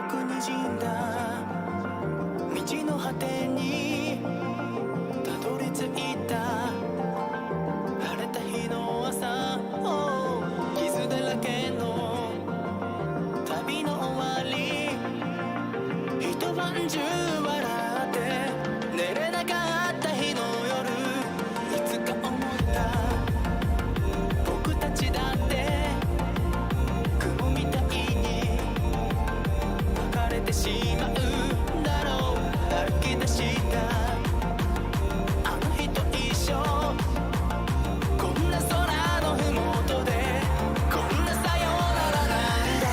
くにじんだ道の果てにたどり着いた。晴れた日の朝、傷だらけの旅の終わり。一晩中笑って寝れなかった日の夜、いつか思った僕たちだって雲みたいに別れてしまうんだろう。歩き出したあの日と一緒、こんな空のふもとでこんなさよならなんだ。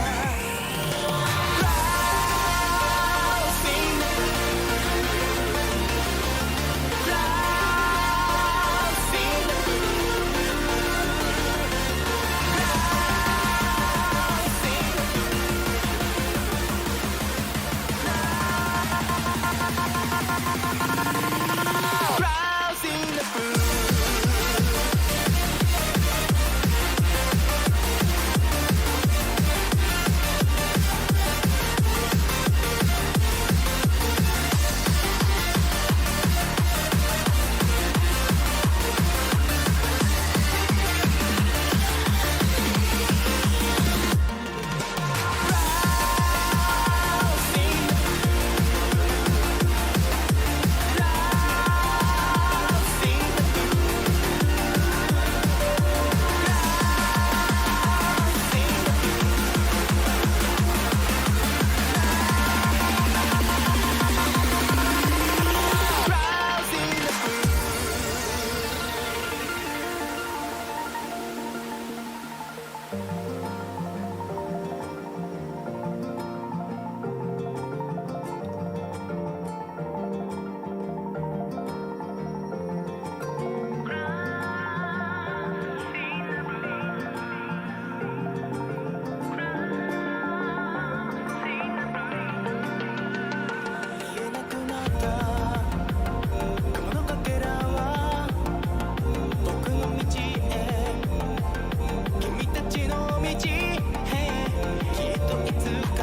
言えなくなった雲のかけらは僕の道へ、君たちの道へ。きっといつか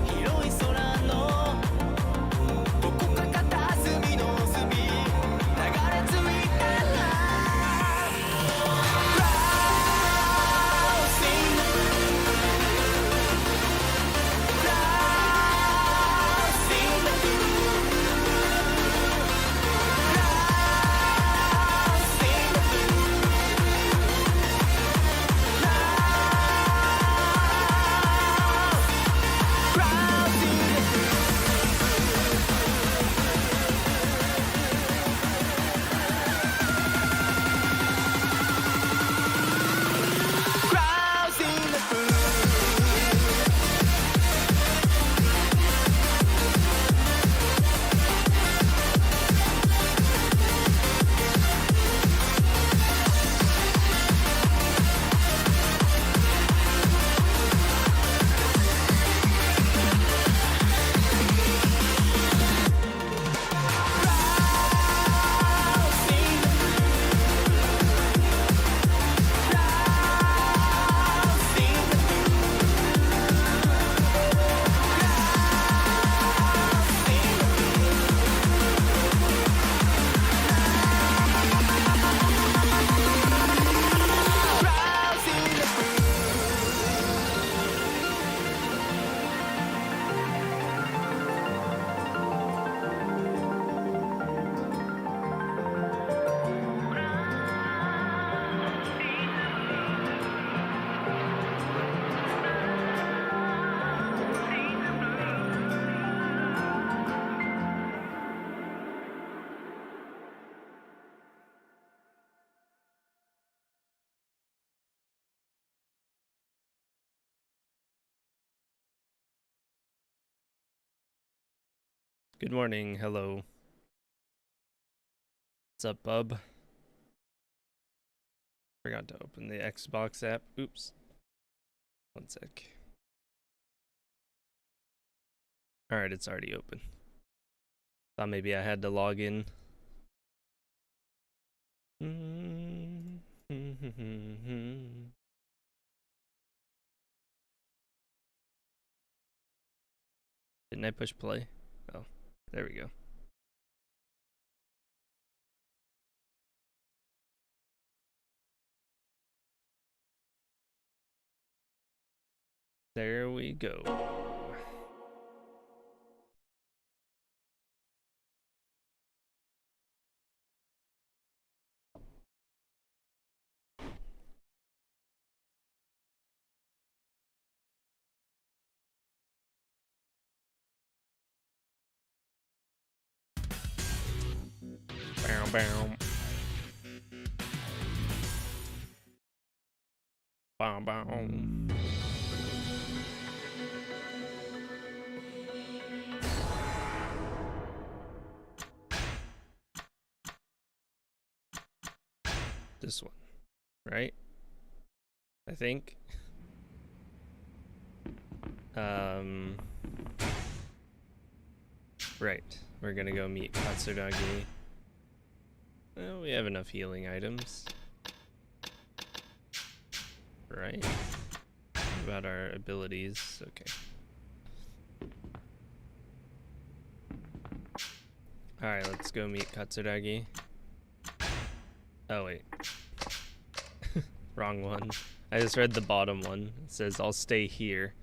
広い空のどこか片隅の隅流れ着いたら Crossing the Crossing the Crossing the Good morning. Hello. What's up, bub? Forgot to open the Xbox app. Oops. One sec. Alright, it's already open. Thought maybe I had to log in. didn't I push play? Oh, there we go. There we go. Bow, bow. Bow, bow. This one, right? I think. Right. We're gonna go meet Katsuragi. Well, we have enough healing items. Right. What about our abilities? Okay. Alright, let's go meet Katsuragi. Oh, wait. Wrong one. I just read the bottom one. It says, I'll stay here.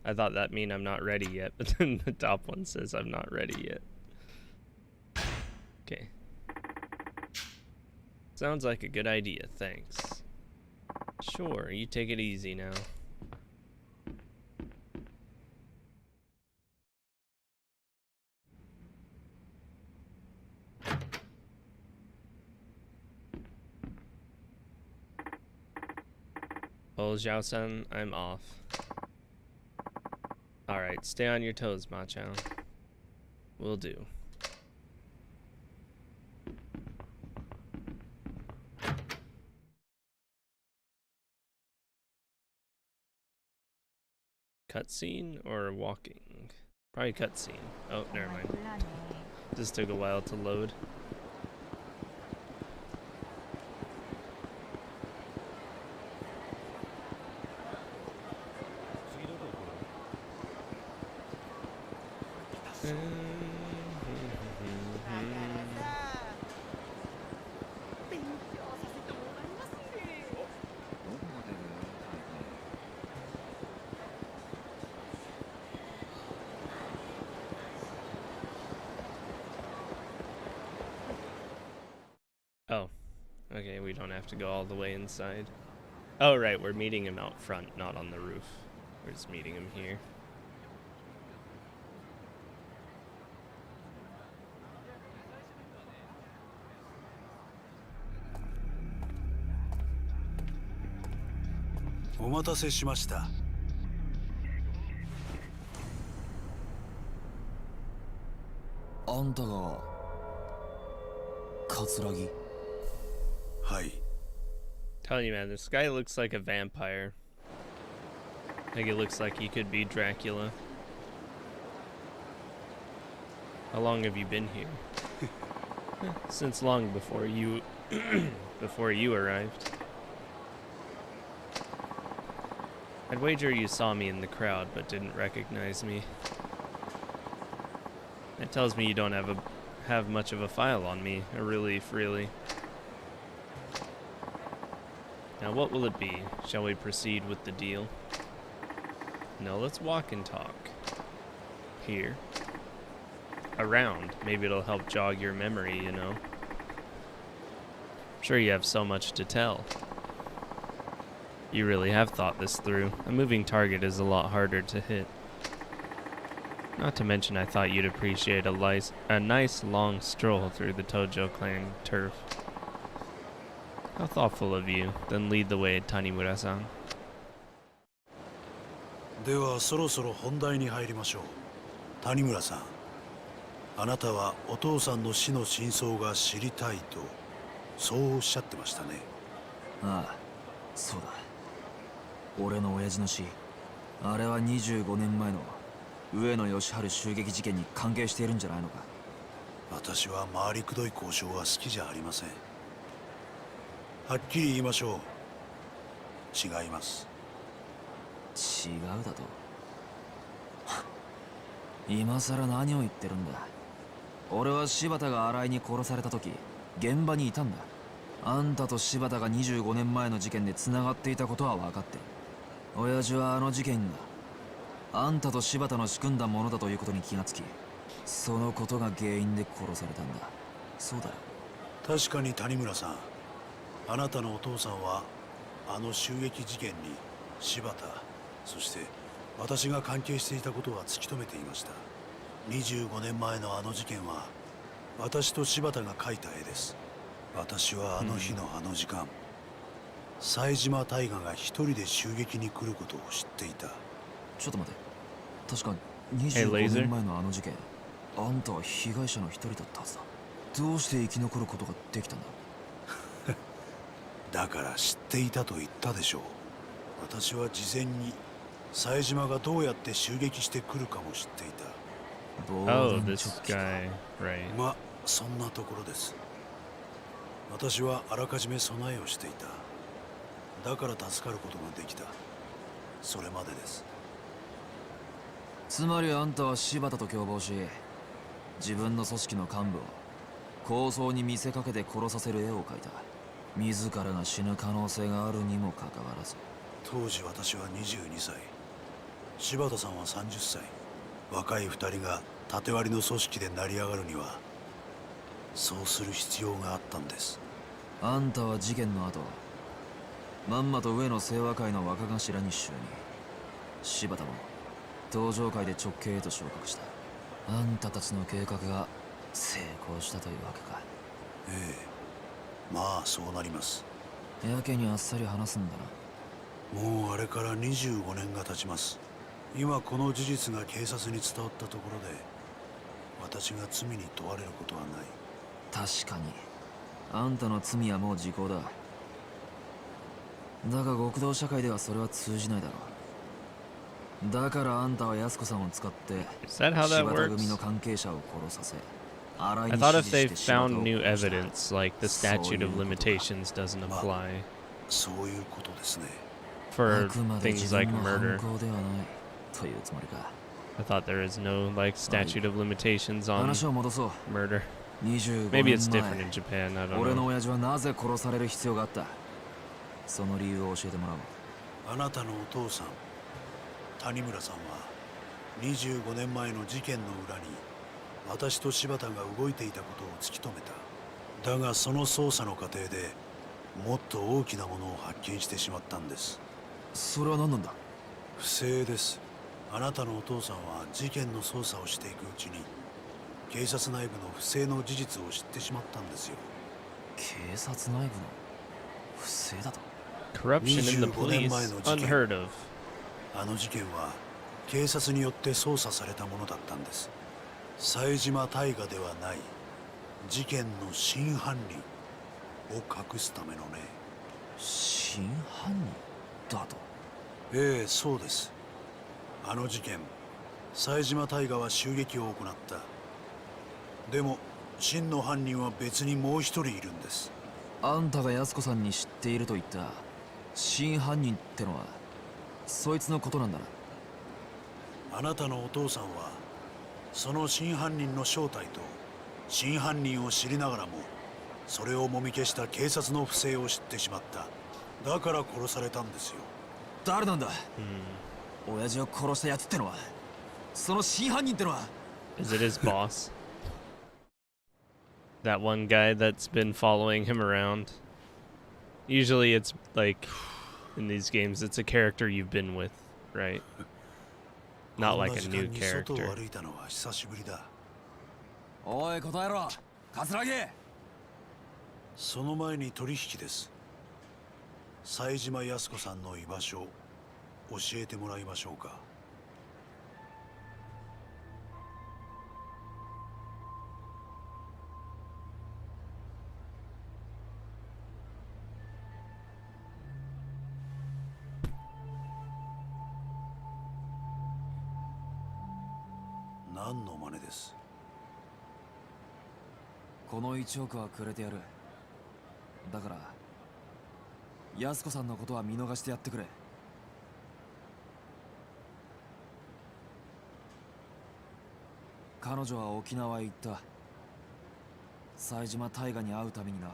I thought that mean I'm not ready yet, but then the top one says I'm not ready yet. Okay. Sounds like a good idea, thanks. Sure, you take it easy now. Oh, Zhao-san, I'm off. Alright, stay on your toes, Machao. Will do. Cutscene or walking? Probably cutscene. Oh, never mind. Just took a while to load. Oh, okay, we don't have to go all the way inside. Oh, right, we're meeting him out front, not on the roof. We're just meeting him here. Telling you, man, this guy looks like a vampire. Like it looks like he could be Dracula. How long have you been here? Since long before you before you arrived. I'd wager you saw me in the crowd but didn't recognize me. That tells me you don't have much of a file on me. A relief, really. Now what will it be? Shall we proceed with the deal? No, let's walk and talk. Here. Around. Maybe it'll help jog your memory, you know. I'm sure you have so much to tell. You really have thought this through. A moving target is a lot harder to hit. Not to mention I thought you'd appreciate a nice long stroll through the Tojo clan turf. How thoughtful of you. Then lead the way, Tanimura-san. ではそろそろ本題に入りましょう。谷村さん、あなたはお父さんの死の真相が知りたいとそうおっしゃってましたね。ああ、そうだ。俺の親父の死、あれは25年前の上野義治襲撃事件に関係しているんじゃないのか。私は回りくどい交渉は好きじゃありません。はっきり言いましょう。違います。違うだと。今さら何を言ってるんだ。俺は柴田が新井に殺された時現場にいたんだ。あんたと柴田が25年前の事件で繋がっていたことは分かってる。親父はあの事件があんたと柴田の仕組んだものだということに気がつき、そのことが原因で殺されたんだ。そうだろ。確かに谷村さん、あなたのお父さんはあの襲撃事件に柴田、そして私が関係していたことは突き止めていました。25年前のあの事件は私と柴田が描いた絵です。私はあの日のあの時間、冴島大河が一人で襲撃に来ることを知っていた。ちょっと待て。確か25年前のあの事件、あんたは被害者の一人だったはずだ。どうして生き残ることができたんだ？だから知っていたと言ったでしょう。私は事前に冴島がどうやって襲撃してくるかも知っていた。Oh, this guy, right. まあそんなところです。私はあらかじめ備えをしていた。だから助かることができた。それまでです。つまりあんたは柴田と共謀し、自分の組織の幹部を抗争に見せかけて殺させる絵を描いた。自らが死ぬ可能性があるにもかかわらず。当時私は22歳、柴田さんは30歳。若い2人が縦割りの組織で成り上がるにはそうする必要があったんです。あんたは事件の後、まんまと上野清和会の若頭に就任。柴田も登場会で直系へと昇格した。あんたたちの計画が成功したというわけか。ええ、まあそうなります。やけにあっさり話すんだな。もうあれから25年が経ちます。今この事実が警察に伝わったところで私が罪に問われることはない。確かにあんたの罪はもう時効だ。だが極道社会ではそれは通じないだろう。だからあんたは安子さんを使って Is that how 柴 that 田組 works? の関係者を殺させ、 I thought if they found new evidence, like the statute of limitations doesn't apply そういうことですね。 for あくまで things 自 like 分の犯 murder. 行ではないというつもりか。 I thought there is no like statute of limitations on 話を戻そう。 murder. 25 Maybe 年 it's different 前 in Japan. I don't 俺の know. 親父はなぜ殺される必要があった？その理由を教えてもらおう。あなたのお父さん谷村さんは25年前の事件の裏に私と柴田が動いていたことを突き止めた。だがその捜査の過程でもっと大きなものを発見してしまったんです。それは何なんだ？不正です。あなたのお父さんは事件の捜査をしていくうちに警察内部の不正の事実を知ってしまったんですよ。警察内部の不正だと？ Corruption in the 25年 police, 前の事件。 unheard of. あの事件は警察によって捜査されたものだったんです。冴島大河ではない事件の真犯人を隠すためのね。真犯人だと？ええ、そうです。あの事件、冴島大河は襲撃を行った。でも真の犯人は別にもう一人いるんです。あんたが安子さんに知っていると言った真犯人ってのはそいつのことなんだな。あなたのお父さんはその真犯人の正体と真犯人を知りながらもそれをもみ消した警察の不正を知ってしまった。だから殺されたんですよ。誰なんだ？親父を殺したやつってのは、その真犯人ってのは。 Is it his boss? That one guy that's been following him around. Usually it's like in these games it's a character you've been with, right? Not like a new こんな時間に外を character. 歩いたのは久しぶりだ。おい答えろ、桂木。その前に取引です。冴島康子さんの居場所教えてもらいましょうか。何の真似です？この1億はくれてやる。だから安子さんのことは見逃してやってくれ。彼女は沖縄へ行った。冴島大河に会うためにな。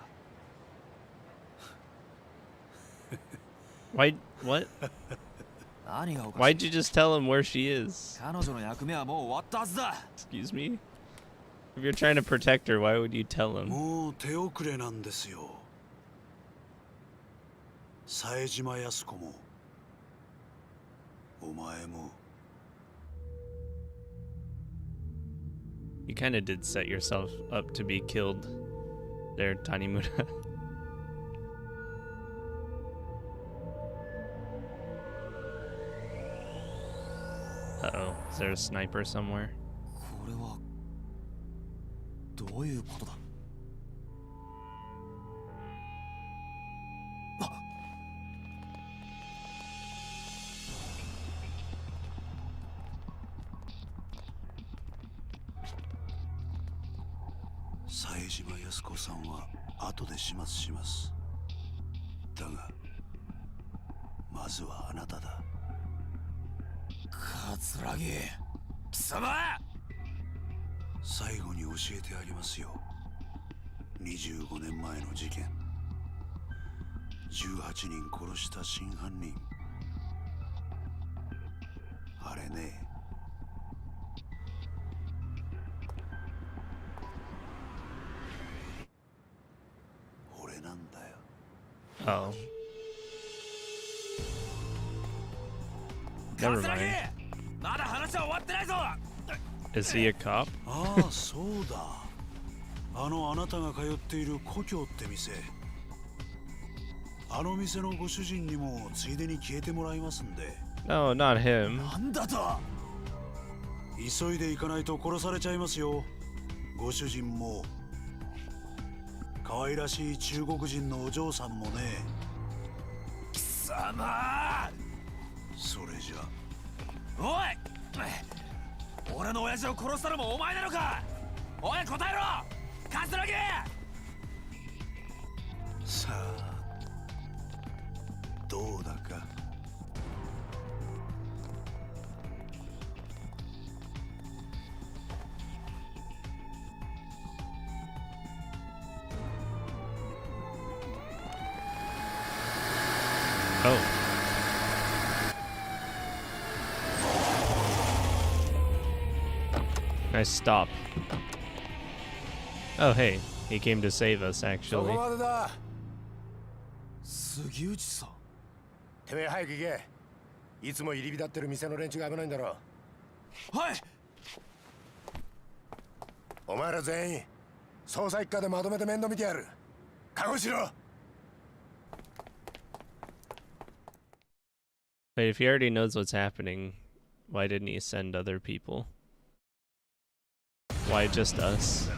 Why? What? 何がおかしい？ Why'd you just tell him where she is? 彼女の役目はもう終わったはずだ。 Excuse me? If you're trying to protect her, why would you tell him? もう手遅れなんですよ。冴島康子もお前も。 You kind of did set yourself up to be killed there, Tanimura. Uh-oh, is there a sniper somewhere? これはどういうことだ？冴島康子さんは後で始末します。だがまずはあなただ。桂木、貴様！最後に教えてあげますよ。25年前の事件、18人殺した真犯人、あれね。俺なんだよ。Oh. Never mind. まだ話は終わってないぞ。 Is he a cop? ああ、そうだ。あなたが通っている故郷って店。あの店のご主人にもついでに消えてもらいますんで。 No, not him. なんだと。急いで行かないと殺されちゃいますよ。ご主人も可愛らしい中国人のお嬢さんもね。貴様！それじゃ。おい！俺の親父を殺したのもお前なのか？おい、答えろ！桂木！さあ、どうだか。Oh. Nice stop. Oh, hey. He came to save us, そ actually. こまでだ。杉内さん。てめえ早く行け。いつも入り浸ってる店の連中が危ないんだろ。はい。お前ら全員捜査一課でまとめて面倒見てやる。覚悟しろ。 But if he already knows what's happening, why didn't he send other people? Why just us?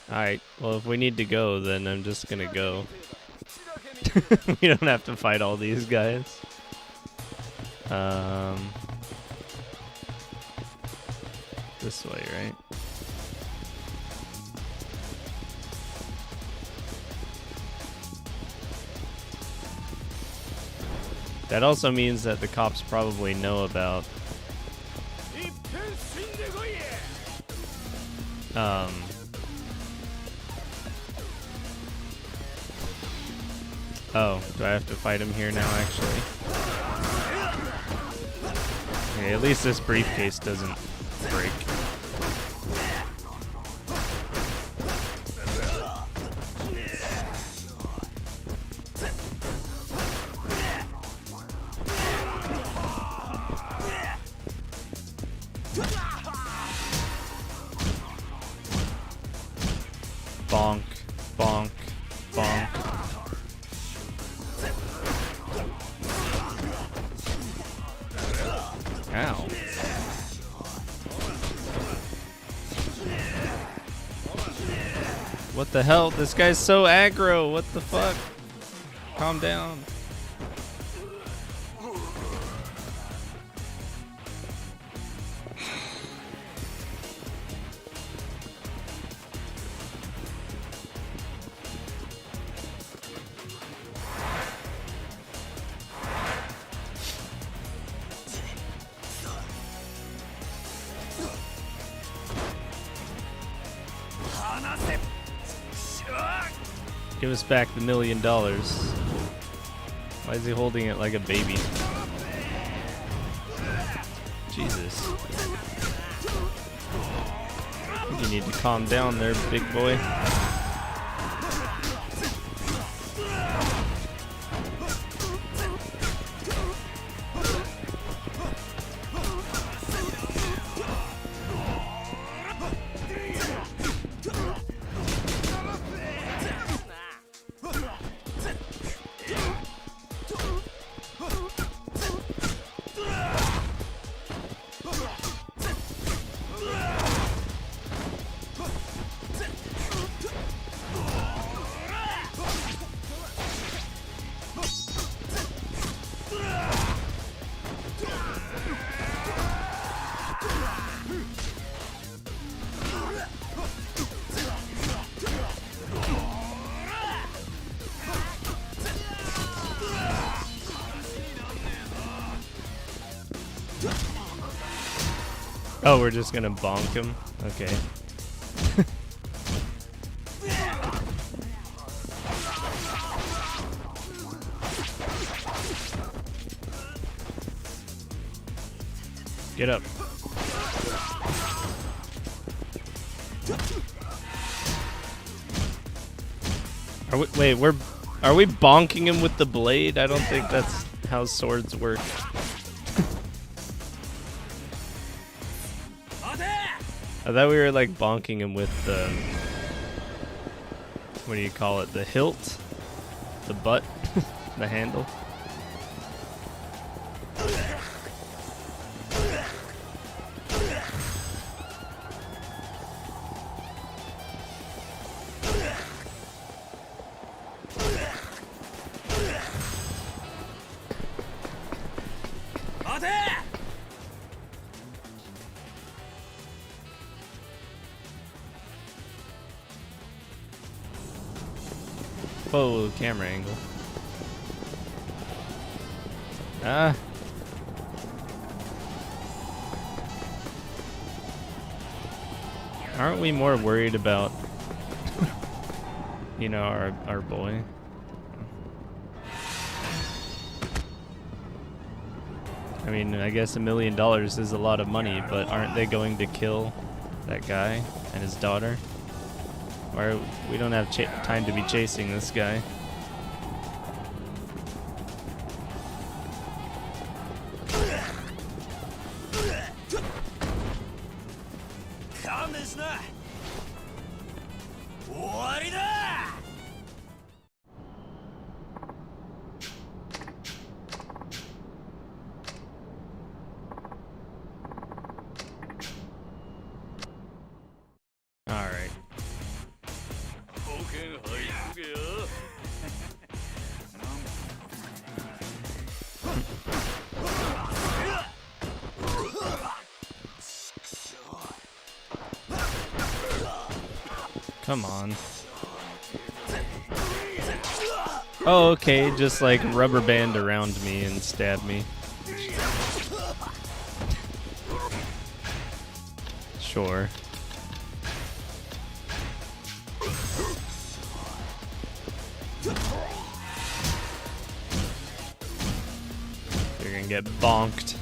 Alright, well if we need to go, then I'm just gonna go. We don't have to fight all these guys. This way, right? That also means that the cops probably know about oh, do I have to fight him here now actually? Okay, at least this briefcase doesn't break. Bonk, bonk, bonk. Ow. What the hell? This guy's so aggro. What the fuck? Calm down. Give us back the $1 million. Why is he holding it like a baby? Jesus. I think you need to calm down there, big boy. Oh, we're just gonna bonk him? Okay. Get up. Are we bonking him with the blade? I don't think that's how swords work. I thought we were like bonking him with the, what do you call it? The hilt? The butt? The handle? Whoa, camera angle. Ah. Aren't we more worried about, you know, our boy? I mean, I guess $1 million is a lot of money, but aren't they going to kill that guy and his daughter? Or we don't have time to be chasing this guy. Alright. Come on. Oh, okay, just like rubber band around me and stab me. Sure. You're gonna get bonked.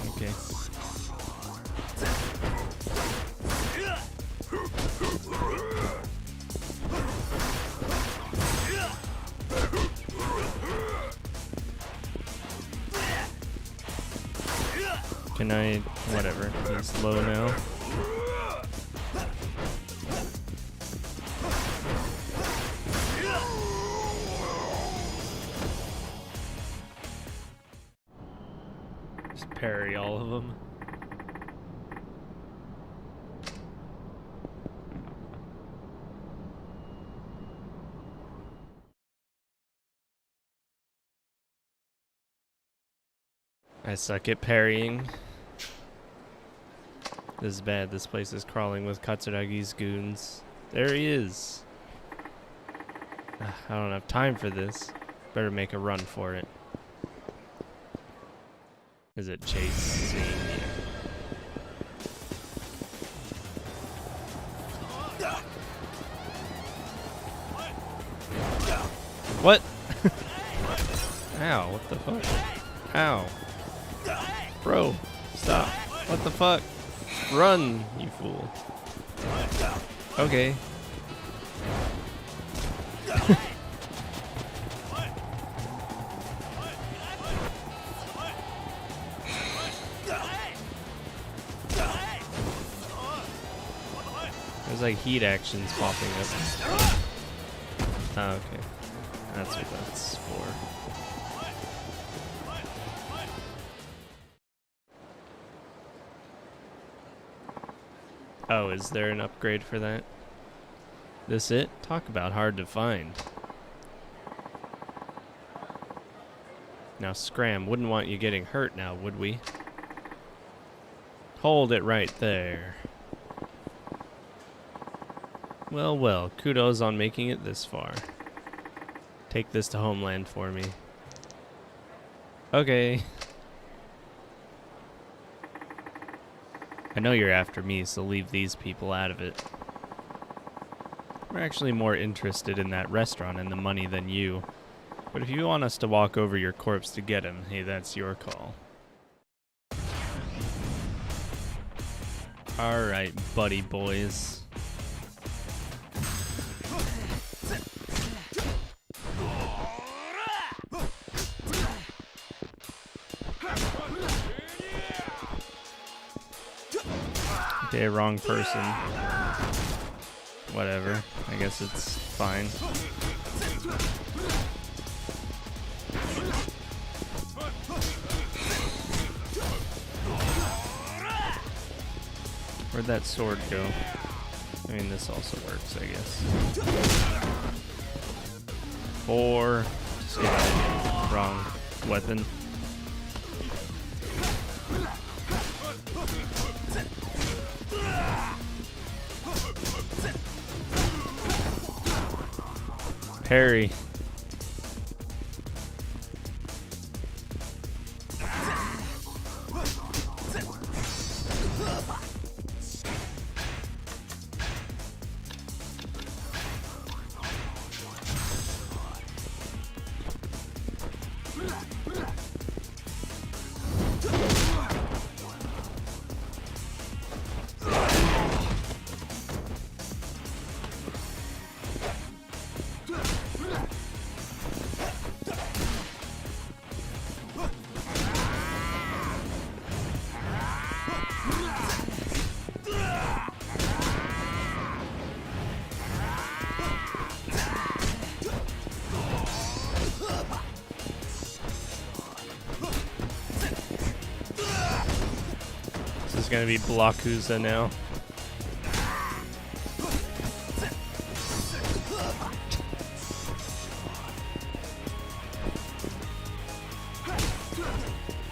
Okay. Can I, whatever, he's low now. Just parry all of them. I suck at parrying. This is bad. This place is crawling with Katsuragi's goons. There he is. I don't have time for this. Better make a run for it. Is it chasing? What? Ow, what the fuck? Ow. Bro, stop. What the fuck? Run, you fool. Okay. There's like heat actions popping up. Oh, okay. That's what that's for. Oh, is there an upgrade for that? This it? Talk about hard to find. Now, Scram, wouldn't want you getting hurt now, would we? Hold it right there. Well, well, kudos on making it this far. Take this to Homeland for me. Okay. I know you're after me, so leave these people out of it. We're actually more interested in that restaurant and the money than you. But if you want us to walk over your corpse to get him, hey, that's your call. Alright, buddy boys. Okay, wrong person. Whatever. I guess it's fine. Where'd that sword go? I mean, this also works, I guess. 4. Just kidding. Wrong weapon. Parry. Is gonna be Yakuza now.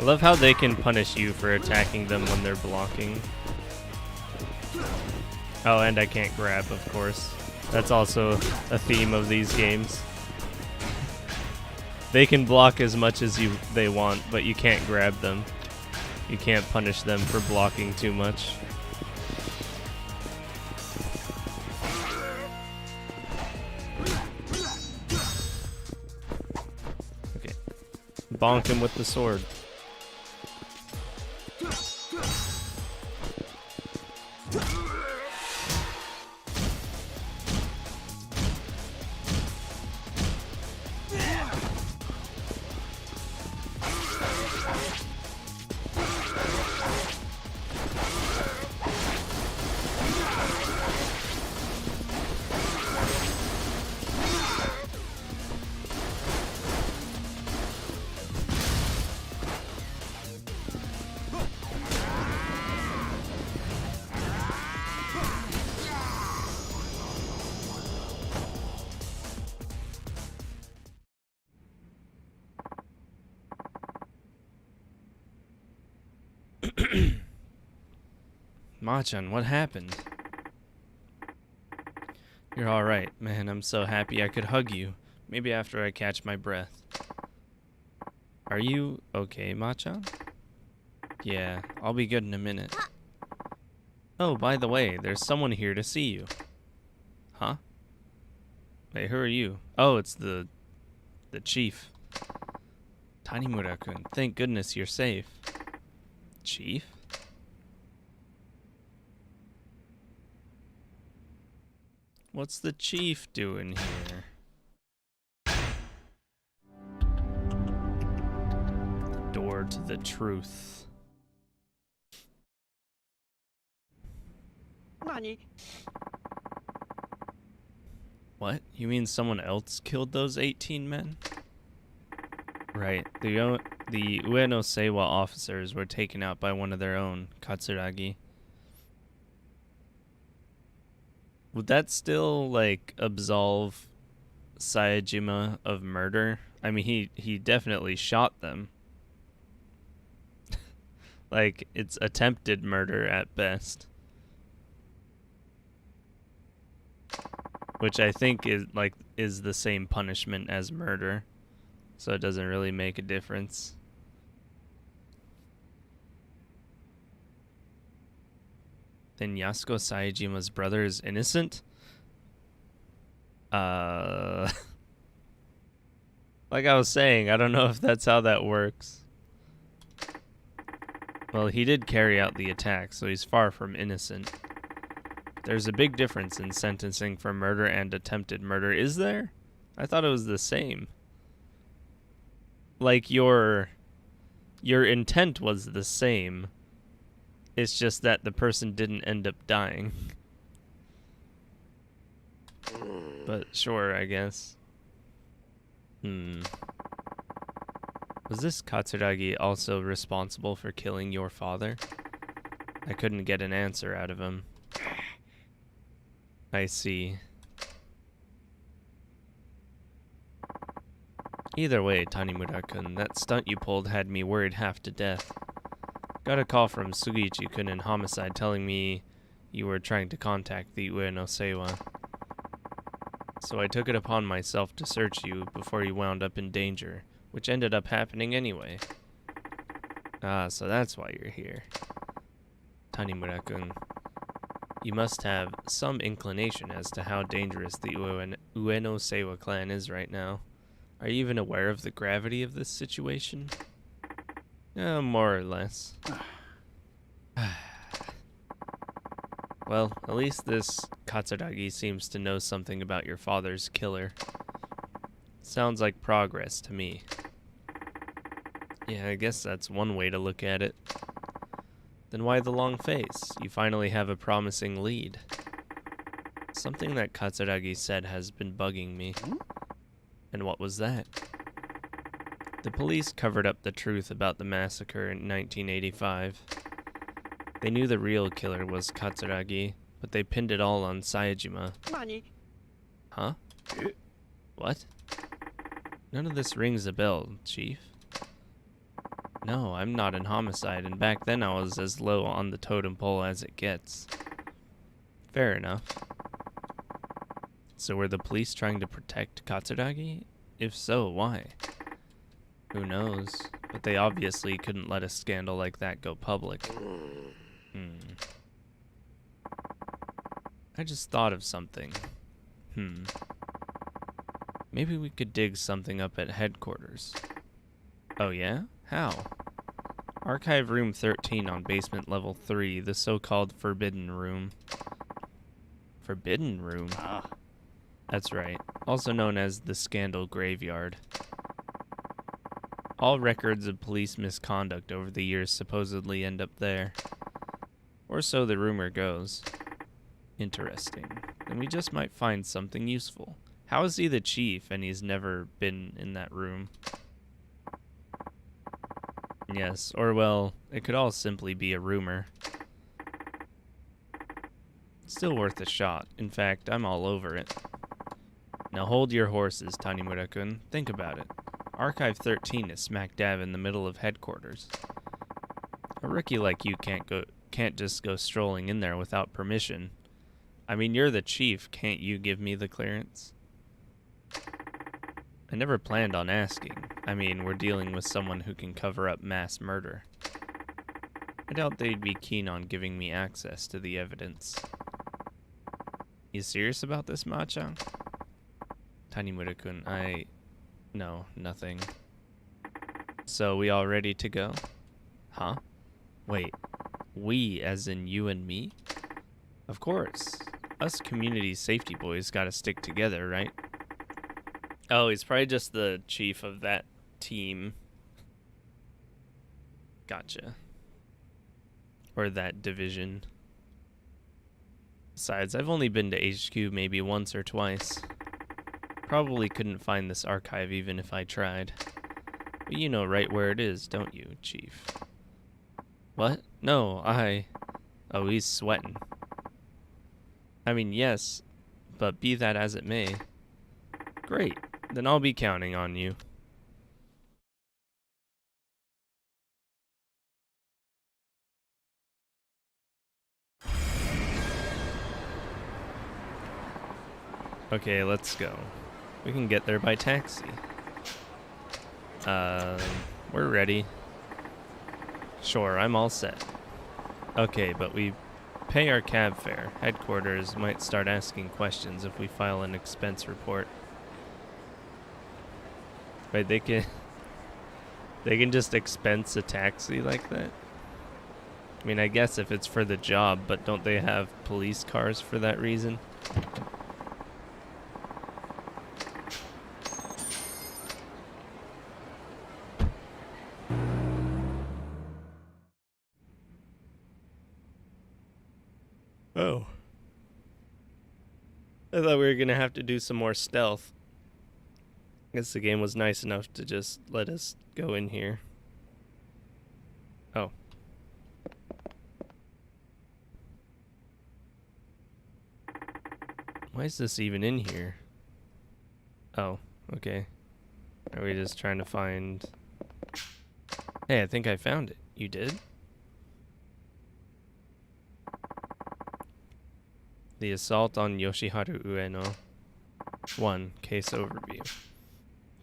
I love how they can punish you for attacking them when they're blocking. Oh, and I can't grab, of course. That's also a theme of these games. They can block as much as they want, but you can't grab them. You can't punish them for blocking too much. Okay. Bonk him with the sword. Machan, what happened? You're alright. Man, I'm so happy I could hug you. Maybe after I catch my breath. Are you okay, Machan? Yeah, I'll be good in a minute. Oh, by the way, there's someone here to see you. Huh? Wait, who are you? Oh, it's the chief. Tanimura-kun, thank goodness you're safe. Chief? What's the chief doing here? Door to the truth. Nani? What? You mean someone else killed those 18 men? Right. The Ueno Seiwa officers were taken out by one of their own, Katsuragi. Would that still, like, absolve Saejima of murder? I mean, he definitely shot them. Like, it's attempted murder at best. Which I think is the same punishment as murder. So it doesn't really make a difference. Then Yasuko Saejima's brother is innocent? Like I was saying, I don't know if that's how that works. Well, he did carry out the attack, so he's far from innocent. There's a big difference in sentencing for murder and attempted murder, is there? I thought it was the same. Like, your intent was the same. It's just that the person didn't end up dying. But sure, I guess. Was this Katsuragi also responsible for killing your father? I couldn't get an answer out of him. I see. Either way, Tanimura-kun, that stunt you pulled had me worried half to death. Got a call from Sugiichi-kun in Homicide telling me you were trying to contact the Ueno Seiwa. So I took it upon myself to search you before you wound up in danger, which ended up happening anyway. Ah, so that's why you're here. Tanimura-kun, you must have some inclination as to how dangerous the Ueno Seiwa clan is right now. Are you even aware of the gravity of this situation? More or less. Well, at least this Katsuragi seems to know something about your father's killer. Sounds like progress to me. Yeah, I guess that's one way to look at it. Then why the long face? You finally have a promising lead. Something that Katsuragi said has been bugging me. And what was that? The police covered up the truth about the massacre in 1985. They knew the real killer was Katsuragi, but they pinned it all on Saejima. Nani? Huh? What? None of this rings a bell, Chief. No, I'm not in Homicide, and back then I was as low on the totem pole as it gets. Fair enough. So were the police trying to protect Katsuragi? If so, why? Who knows? But they obviously couldn't let a scandal like that go public. I just thought of something. Maybe we could dig something up at headquarters. Oh yeah? How? Archive room 13 on basement level 3, the so-called Forbidden Room. Forbidden Room? That's right, also known as the Scandal Graveyard. All records of police misconduct over the years supposedly end up there. Or so the rumor goes. Interesting. Then we just might find something useful. How is he the chief and he's never been in that room? Yes, or well, it could all simply be a rumor. Still worth a shot. In fact, I'm all over it. Now hold your horses, Tanimura-kun. Think about it. Archive 13 is smack dab in the middle of headquarters. A rookie like you can't can't just go strolling in there without permission. I mean, you're the chief. Can't you give me the clearance? I never planned on asking. I mean, we're dealing with someone who can cover up mass murder. I doubt they'd be keen on giving me access to the evidence. You serious about this, Macha? Tanimura-kun, No, nothing. So, we all ready to go? Huh? Wait, we as in you and me? Of course. Us community safety boys gotta stick together, right? Oh, he's probably just the chief of that team. Gotcha. Or that division. Besides, I've only been to HQ maybe once or twice. Probably couldn't find this archive even if I tried. But you know right where it is, don't you, Chief? What? No, Oh, he's sweating. I mean, yes, but be that as it may. Great, then I'll be counting on you. Okay, let's go. We can get there by taxi. We're ready. Sure, I'm all set. Okay, but we pay our cab fare. Headquarters might start asking questions if we file an expense report. Wait, they can just expense a taxi like that? I mean, I guess if it's for the job, but don't they have police cars for that reason? Oh. I thought we were gonna have to do some more stealth. Guess the game was nice enough to just let us go in here. Oh. Why is this even in here? Oh, okay. Are we just trying to find... Hey, I think I found it. You did? The assault on Yoshiharu Ueno. 1. Case overview.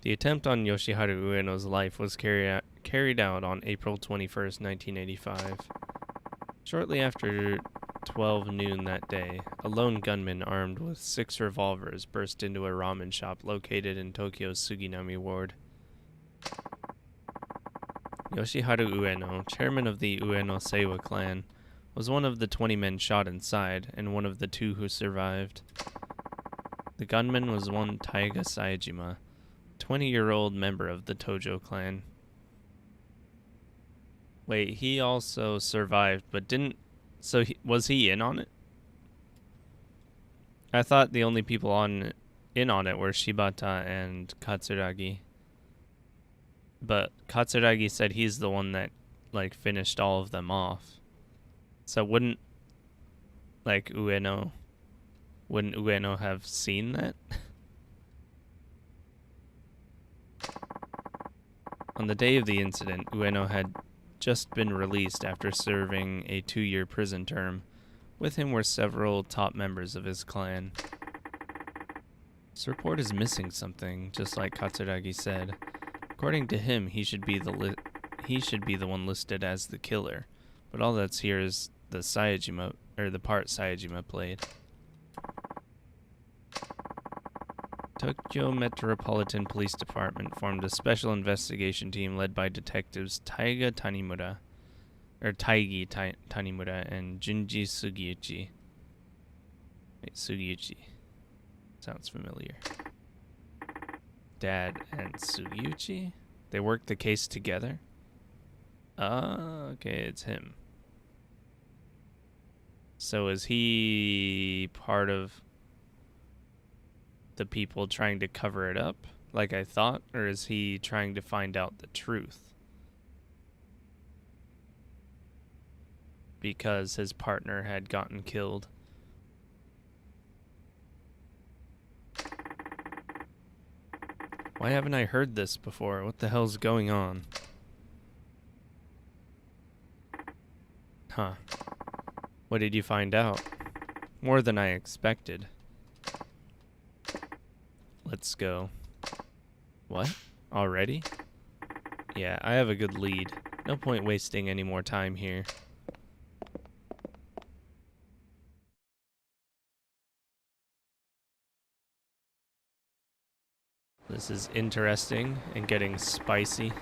The attempt on Yoshiharu Ueno's life was carried out on April 21st, 1985. Shortly after 12 noon that day, a lone gunman armed with 6 revolvers burst into a ramen shop located in Tokyo's Suginami ward. Yoshiharu Ueno, chairman of the Ueno Seiwa clan, was one of the 20 men shot inside and one of the 2 who survived. The gunman was one Taiga Saejima, 20-year-old member of the Tojo clan. Wait, he also survived, but didn't... So, was he in on it? I thought the only people in on it were Shibata and Katsuragi. But Katsuragi said he's the one that, like, finished all of them off. So wouldn't Ueno have seen that? On the day of the incident, Ueno had just been released after serving a 2-year prison term. With him were several top members of his clan. This report is missing something, just like Katsuragi said. According to him, he should be the one listed as the killer. But all that's here is the Saejima, or the part Saejima played. Tokyo Metropolitan Police Department formed a special investigation team led by detectives Taigi Tanimura and Junji Sugiuchi. Wait, Sugiuchi. Sounds familiar. Dad and Sugiuchi? They worked the case together? Okay, it's him. So is he part of the people trying to cover it up, like I thought? Or is he trying to find out the truth? Because his partner had gotten killed. Why haven't I heard this before? What the hell's going on? Huh. What did you find out? More than I expected. Let's go. What? Already? Yeah, I have a good lead. No point wasting any more time here. This is interesting and getting spicy.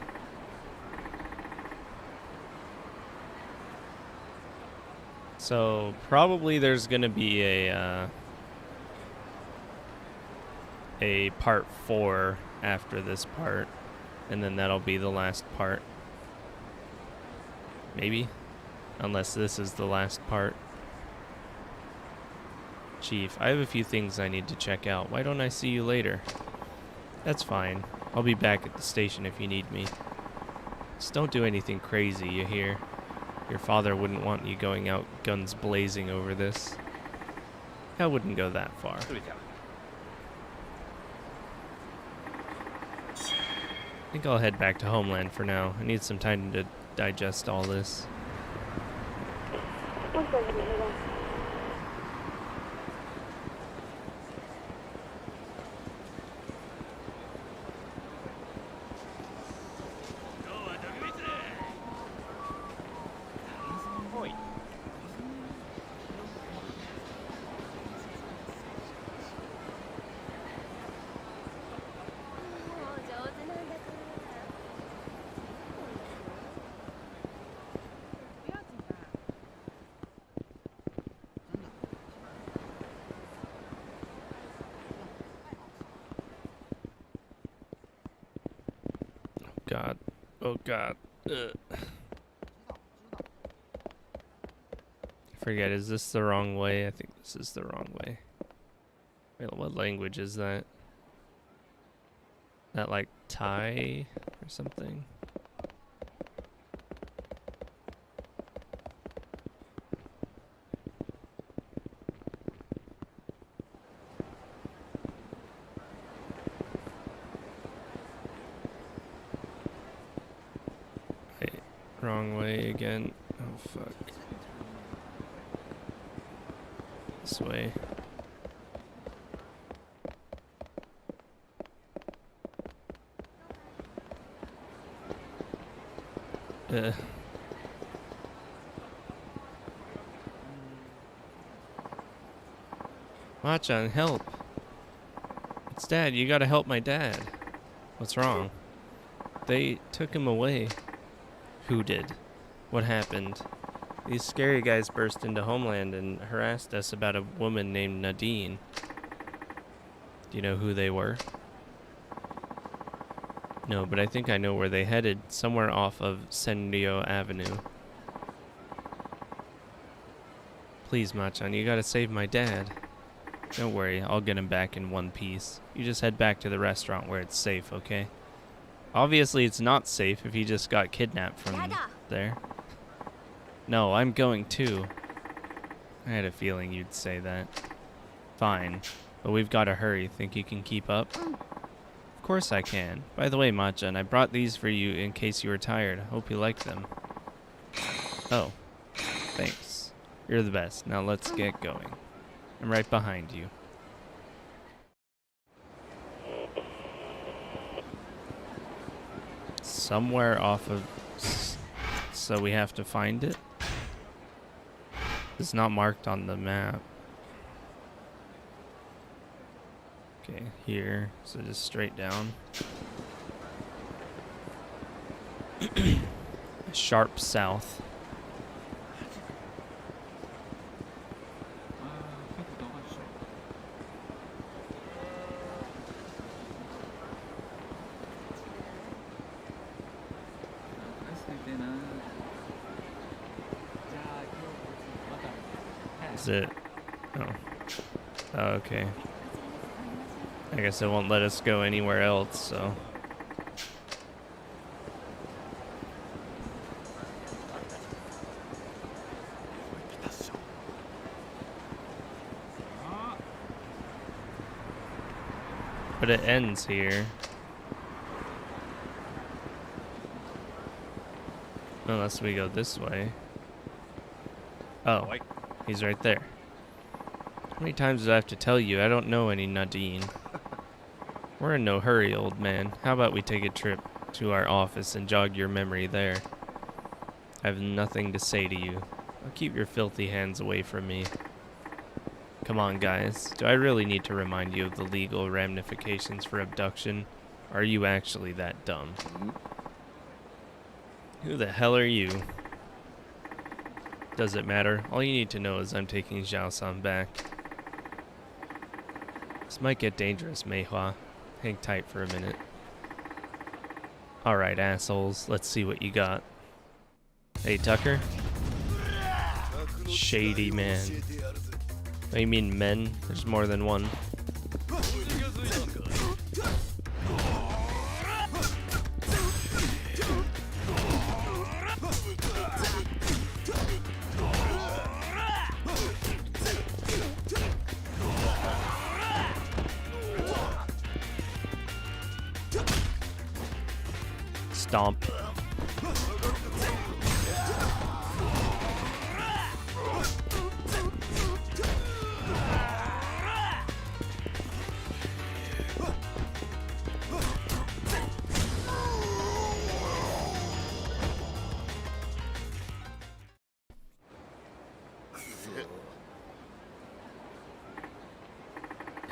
So probably there's gonna be a part 4 after this part, and then that'll be the last part. Maybe, unless this is the last part. Chief, I have a few things I need to check out. Why don't I see you later? That's fine. I'll be back at the station if you need me. Just don't do anything crazy, you hear? Your father wouldn't want you going out guns blazing over this. I wouldn't go that far. I think I'll head back to Homeland for now. I need some time to digest all this. God. Oh God. Ugh. Forget, is this the wrong way? I think this is the wrong way. Wait, what language is that? That like Thai or something? Wait, wrong way again. Oh fuck. This way. Machan, help. It's Dad, you gotta help my dad. What's wrong? They took him away. Who did? What happened? These scary guys burst into Homeland and harassed us about a woman named Nadine. Do you know who they were? No, but I think I know where they headed. Somewhere off of Senryo Avenue. Please, Machan, you gotta save my dad. Don't worry, I'll get him back in one piece. You just head back to the restaurant where it's safe, okay? Obviously it's not safe if he just got kidnapped from there. No, I'm going too. I had a feeling you'd say that. Fine, but we've gotta hurry. Think you can keep up? Of course I can. By the way, Machan, I brought these for you in case you were tired. Hope you liked them. Oh, thanks. You're the best. Now let's get going. I'm right behind you. Somewhere off of... So we have to find it? It's not marked on the map. Okay, here. So just straight down. Sharp south. Is it? Oh. Oh, okay. I guess it won't let us go anywhere else, so. But it ends here. Unless we go this way. Oh. He's right there. How many times do I have to tell you I don't know any Nadine? We're in no hurry, old man. How about we take a trip to our office and jog your memory there? I have nothing to say to you. I'll keep your filthy hands away from me. Come on, guys. Do I really need to remind you of the legal ramifications for abduction? Or are you actually that dumb? Who the hell are you? Does it matter? All you need to know is I'm taking Zhao-san back. This might get dangerous, Meihua. Hang tight for a minute. Alright, assholes. Let's see what you got. Hey, Tucker? Shady man. Oh, you mean men? There's more than one. Stomp.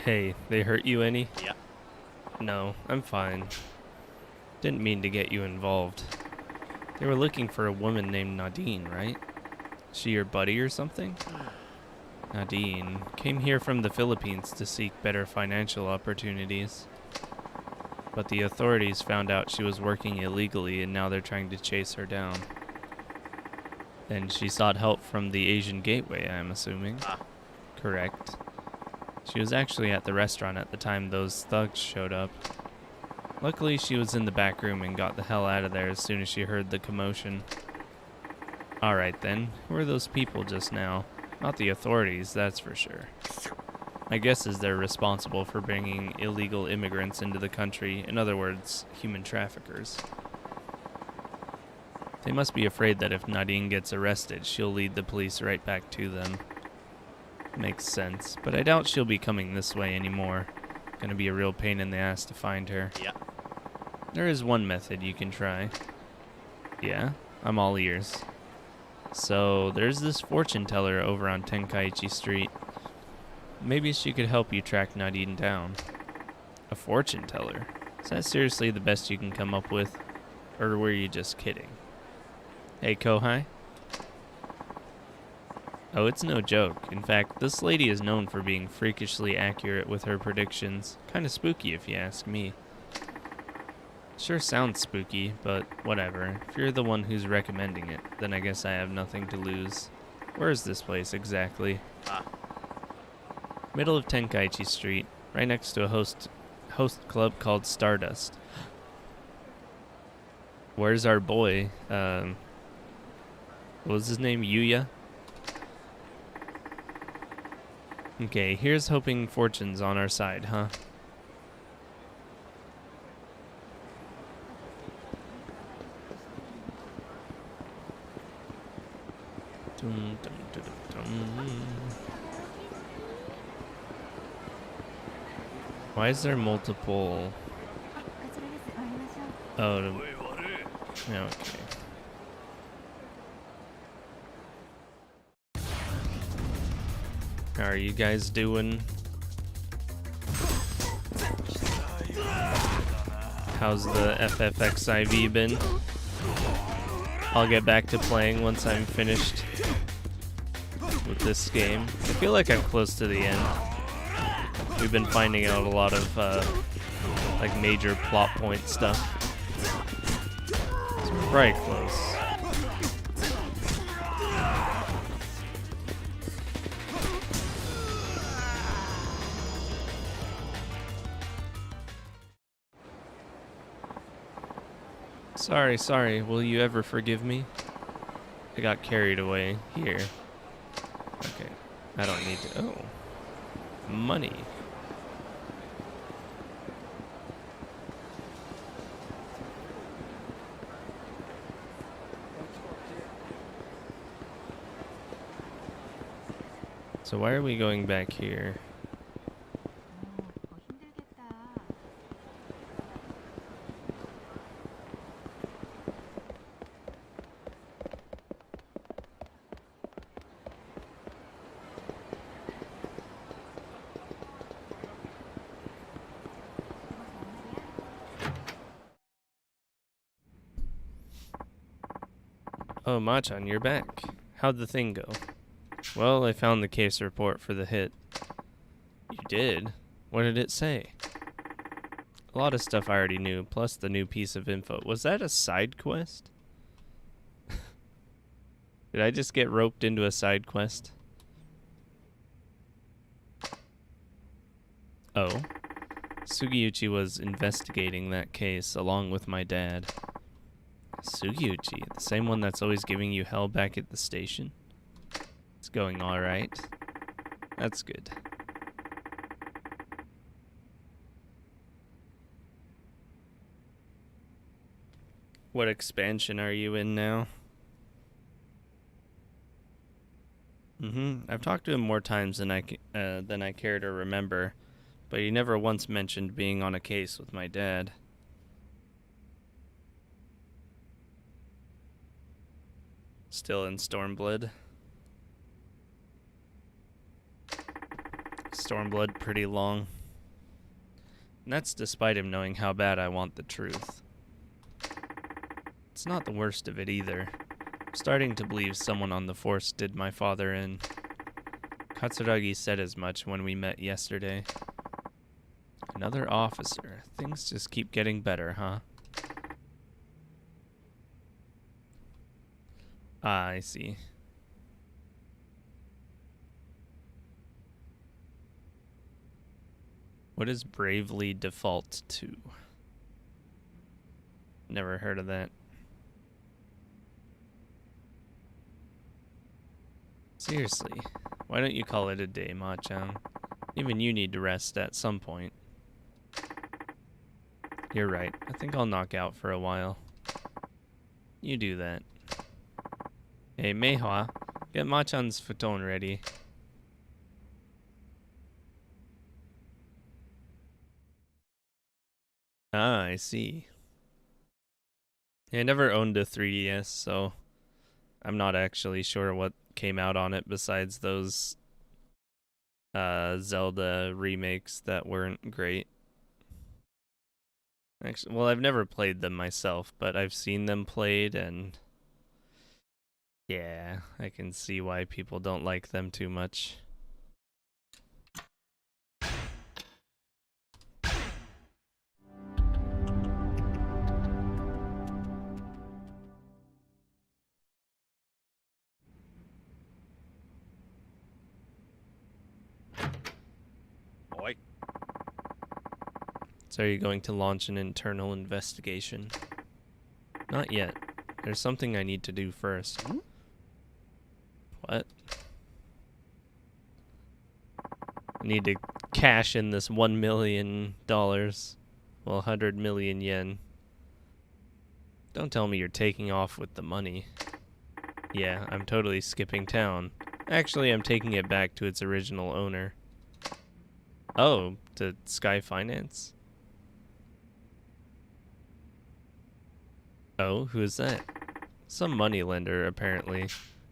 Hey, they hurt you any? Yeah. No, I'm fine. Didn't mean to get you involved. They were looking for a woman named Nadine, right? Is she your buddy or something? Nadine came here from the Philippines to seek better financial opportunities. But the authorities found out she was working illegally and now they're trying to chase her down. And she sought help from the Asian Gateway, I'm assuming. Correct. She was actually at the restaurant at the time those thugs showed up. Luckily, she was in the back room and got the hell out of there as soon as she heard the commotion. Alright then, who are those people just now? Not the authorities, that's for sure. My guess is they're responsible for bringing illegal immigrants into the country, in other words, human traffickers. They must be afraid that if Nadine gets arrested, she'll lead the police right back to them. Makes sense, but I doubt she'll be coming this way anymore. Gonna be a real pain in the ass to find her. Yeah. There is one method you can try. Yeah, I'm all ears. So, there's this fortune teller over on Tenkaichi Street. Maybe she could help you track Nadine down. A fortune teller? Is that seriously the best you can come up with? Or were you just kidding? Hey, Kohai? Oh, it's no joke. In fact, this lady is known for being freakishly accurate with her predictions. Kinda spooky if you ask me. Sure sounds spooky, but whatever. If you're the one who's recommending it, then I guess I have nothing to lose. Where is this place exactly? Middle of Tenkaichi Street, right next to a host club called Stardust. Where's our boy? What was his name? Yuya? Okay, here's hoping fortune's on our side, huh? Dum, dum, dum, dum. Why is there multiple? Oh, yeah, okay. How are you guys doing? How's the FFXIV been? I'll get back to playing once I'm finished with this game. I feel like I'm close to the end. We've been finding out a lot of like major plot point stuff. So we're right close. Sorry, will you ever forgive me? I got carried away here. Okay, I don't need to, oh. Money. So why are we going back here? Oh, Machan, you're back. How'd the thing go? Well, I found the case report for the hit. You did? What did it say? A lot of stuff I already knew, plus the new piece of info. Was that a side quest? Did I just get roped into a side quest? Oh. Sugiyuchi was investigating that case along with my dad. Sugiyuchi, the same one that's always giving you hell back at the station? It's going alright. That's good. What expansion are you in now? I've talked to him more times than I care to remember, but he never once mentioned being on a case with my dad. Still in Stormblood. Stormblood pretty long. And that's despite him knowing how bad I want the truth. It's not the worst of it either. I'm starting to believe someone on the force did my father in. Katsuragi said as much when we met yesterday. Another officer. Things just keep getting better, huh? Ah, I see. What is bravely default to? Never heard of that. Seriously, why don't you call it a day, Ma-chan? Even you need to rest at some point. You're right. I think I'll knock out for a while. You do that. Hey, Meihua, get Ma-chan's futon ready. Ah, I see. I never owned a 3DS, so I'm not actually sure what came out on it besides those Zelda remakes that weren't great. Actually, well, I've never played them myself, but I've seen them played, and yeah, I can see why people don't like them too much. Oi. So are you going to launch an internal investigation? Not yet. There's something I need to do first. What? I need to cash in this $1 million. Well, 100 million yen. Don't tell me you're taking off with the money. Yeah, I'm totally skipping town. Actually, I'm taking it back to its original owner. Oh, to Sky Finance? Oh, who is that? Some moneylender, apparently.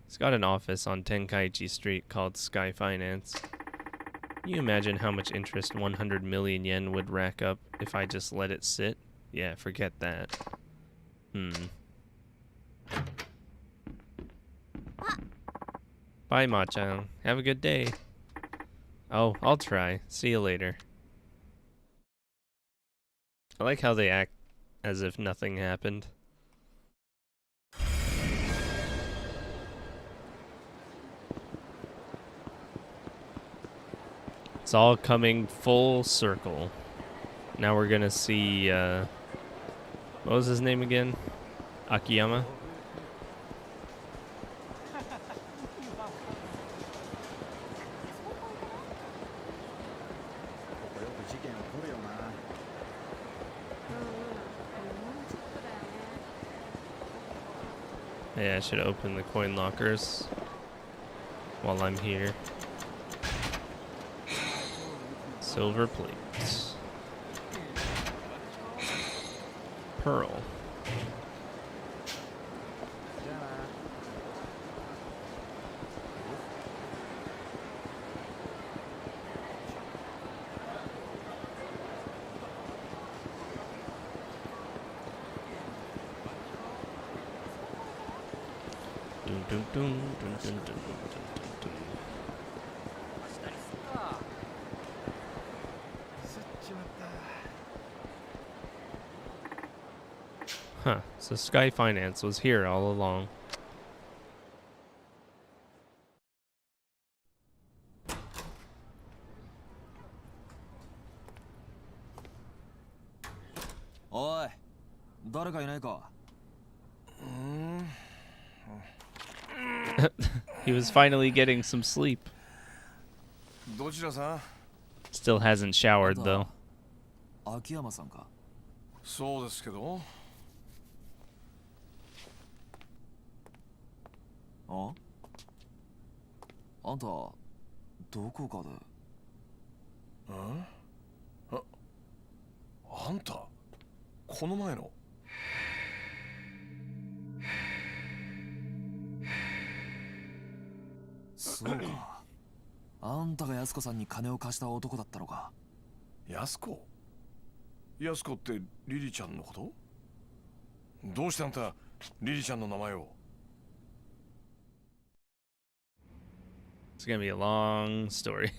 He's got an office on Tenkaichi Street called Sky Finance. Can you imagine how much interest 100 million yen would rack up if I just let it sit? Yeah, forget that. Bye, Ma-chan. Have a good day. Oh, I'll try. See you later. I like how they act as if nothing happened. It's all coming full circle. Now we're gonna see, what was his name again? Akiyama? Yeah, I should open the coin lockers while I'm here. Silver plates. Pearl. Dun, dun, dun, dun, dun, dun, dun, dun, dun. Huh, so Sky Finance was here all along.おい、誰かいないか? He was finally getting some sleep. どちらさん? Still hasn't showered though. 秋山さんか? そうですけど。あんた、どこかで。あんた、この前の。そうか。あんたが安子さんに金を貸した男だったのか。安子ってリリちゃんのこと？どうしてあんたリリちゃんの名前を？ It's gonna be a long story.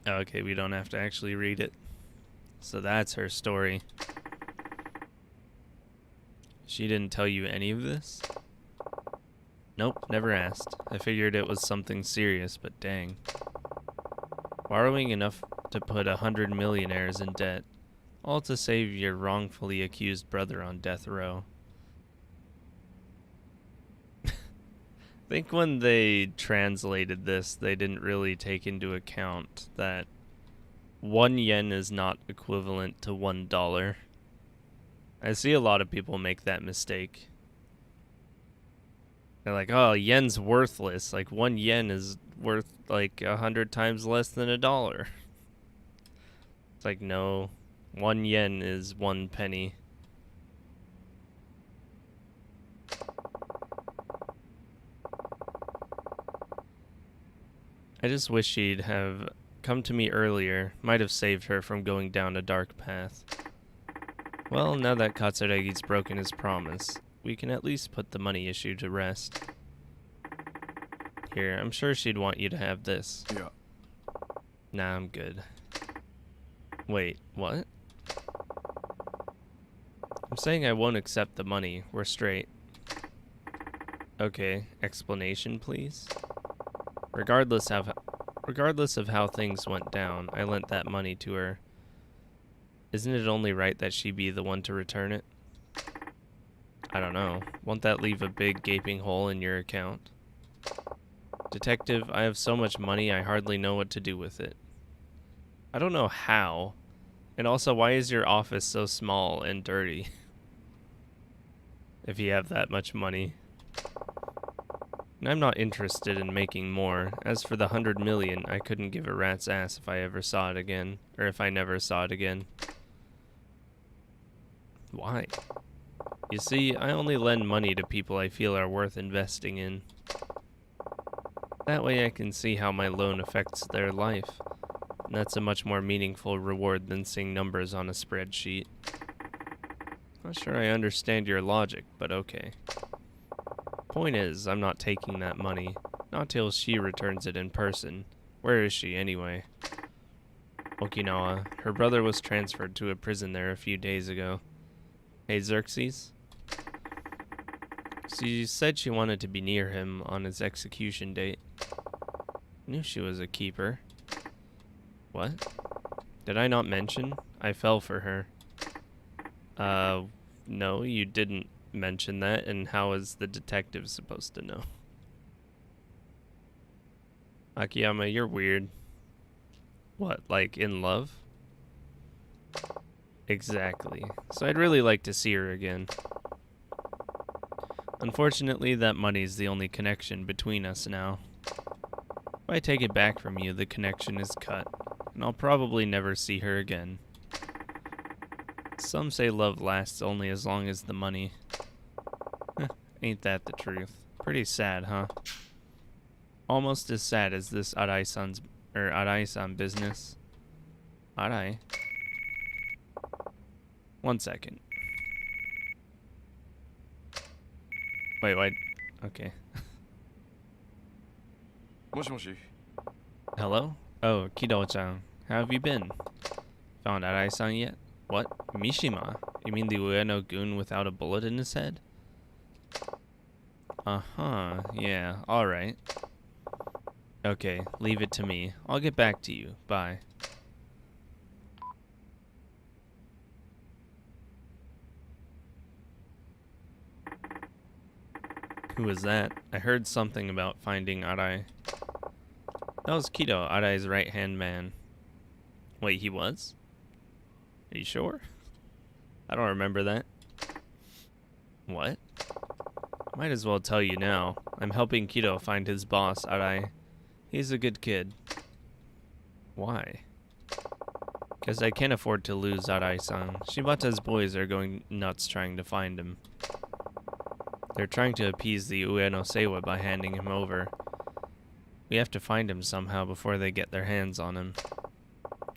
Okay, we don't have to actually read it. So that's her story. She didn't tell you any of this? Nope, never asked. I figured it was something serious, but dang. Borrowing enough to put 100 millionaires in debt, all to save your wrongfully accused brother on death row. I think when they translated this, they didn't really take into account that 1 yen is not equivalent to $1. I see a lot of people make that mistake. They're like, oh, yen's worthless. Like 1 yen is worth like 100 times less than $1. It's like, no, 1 yen is 1 penny. I just wish she'd have come to me earlier. Might have saved her from going down a dark path. Well, now that Katsuregi's broken his promise, we can at least put the money issue to rest. Here, I'm sure she'd want you to have this. Yeah. Nah, I'm good. Wait, what? I'm saying I won't accept the money. We're straight. Okay, explanation, please? Regardless of how things went down, I lent that money to her. Isn't it only right that she be the one to return it? I don't know. Won't that leave a big gaping hole in your account? Detective, I have so much money I hardly know what to do with it. I don't know how. And also, why is your office so small and dirty? If you have that much money. And I'm not interested in making more. As for the 100 million, I couldn't give a rat's ass if I ever saw it again. Or if I never saw it again. Why? You see, I only lend money to people I feel are worth investing in. That way I can see how my loan affects their life. And that's a much more meaningful reward than seeing numbers on a spreadsheet. Not sure I understand your logic, but okay. Point is, I'm not taking that money. Not till she returns it in person. Where is she, anyway? Okinawa. Her brother was transferred to a prison there a few days ago. Hey, Xerxes? She said she wanted to be near him on his execution date. Knew she was a keeper. What? Did I not mention? I fell for her. No, you didn't mention that, and how is the detective supposed to know? Akiyama, you're weird. What, like in love? Exactly. So I'd really like to see her again. Unfortunately, that money's the only connection between us now. If I take it back from you, the connection is cut, and I'll probably never see her again. Some say love lasts only as long as the money. Ain't that the truth? Pretty sad, huh? Almost as sad as this Arai-san business. Arai? 1 second. Wait, what? Okay. もしもし Hello? Oh, Kido-chan. How have you been? Found Arai-san yet? What? Mishima? You mean the Ueno-gun without a bullet in his head? Uh-huh. Yeah, alright. Okay, leave it to me. I'll get back to you. Bye. Who was that? I heard something about finding Arai. That was Kido, Arai's right-hand man. Wait, he was? Are you sure? I don't remember that. What? Might as well tell you now. I'm helping Kido find his boss, Arai. He's a good kid. Why? Because I can't afford to lose Arai-san. Shibata's boys are going nuts trying to find him. They're trying to appease the Ueno Seiwa by handing him over. We have to find him somehow before they get their hands on him.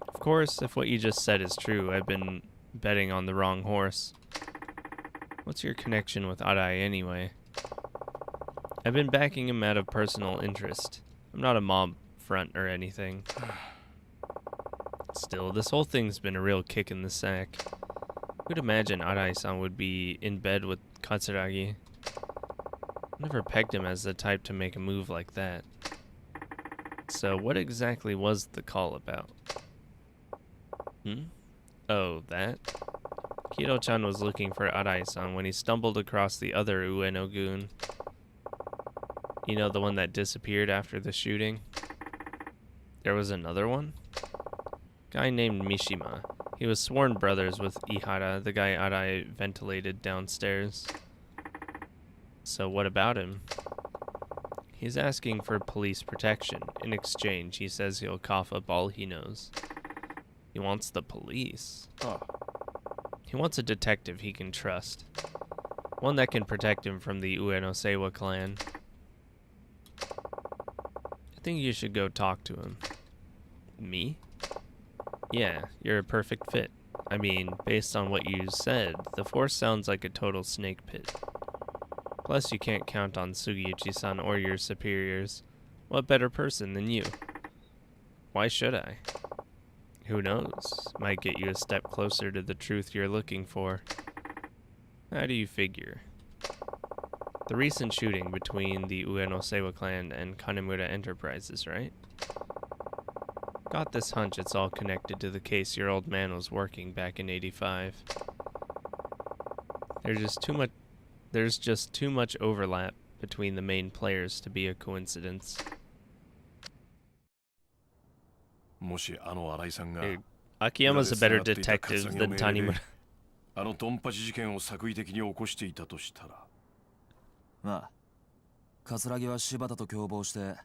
Of course, if what you just said is true, I've been betting on the wrong horse. What's your connection with Arai anyway? I've been backing him out of personal interest. I'm not a mob front or anything. Still, this whole thing's been a real kick in the sack. Who'd imagine Arai-san would be in bed with Katsuragi? Never pegged him as the type to make a move like that. So what exactly was the call about? Oh, that? Kido-chan was looking for Arai-san when he stumbled across the other Ueno-gun. You know, the one that disappeared after the shooting? There was another one? Guy named Mishima. He was sworn brothers with Ihara, the guy Arai ventilated downstairs. So what about him? He's asking for police protection. In exchange, he says he'll cough up all he knows. He wants the police. Ah. He wants a detective he can trust. One that can protect him from the Ueno Seiwa clan. I think you should go talk to him. Me? Yeah, you're a perfect fit. I mean, based on what you said, the force sounds like a total snake pit. Plus, you can't count on Sugiyuchi-san or your superiors. What better person than you? Why should I? Who knows? Might get you a step closer to the truth you're looking for. How do you figure? The recent shooting between the Ueno Seiwa clan and Kanemura Enterprises, right? Got this hunch it's all connected to the case your old man was working back in '85. There's just too much overlap between the main players to be a coincidence. もしあの新井さんが Dude, Akiyama's a better detective than Tanimura. あのドンパチ事件を作為的に起こしていたとしたらまあ葛城は柴田と共謀して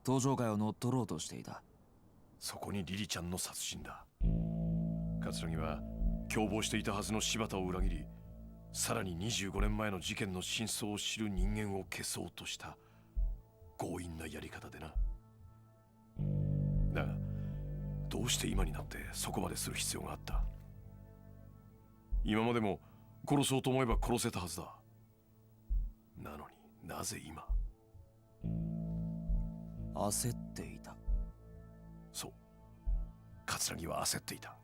登場会を乗っ取ろうとしていた。そこにリリちゃんの殺人だ。葛城は共謀していたはずの柴田を裏切り、さらに25年前の事件の真相を知る人間を消そうとした強引なやり方でな。だがどうして今になってそこまでする必要があった？今までも殺そうと思えば殺せたはずだ。なのになぜ今？焦っていた。そう。葛城は焦っていた。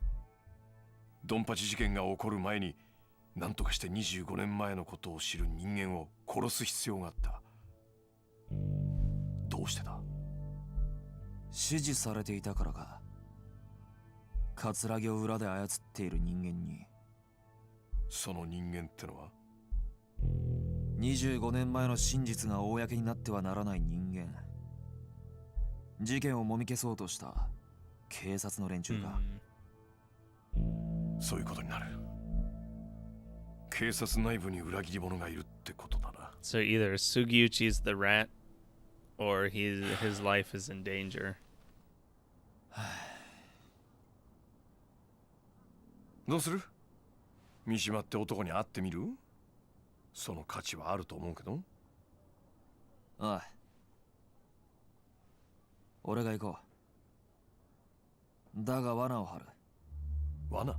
ドンパチ事件が起こる前に何とかして25年前のことを知る人間を殺す必要があった。どうしてだ？指示されていたからか。葛城を裏で操っている人間に。その人間ってのは25年前の真実が公になってはならない人間。事件をもみ消そうとした警察の連中か。そういうことになる。警察内部に裏切り者がいるってことだな。So either Sugiyuchi's the rat, or his life is in danger. どうする？三島って男に会ってみる？その価値はあると思うけど。おい、俺が行こう。だが罠を張る。罠？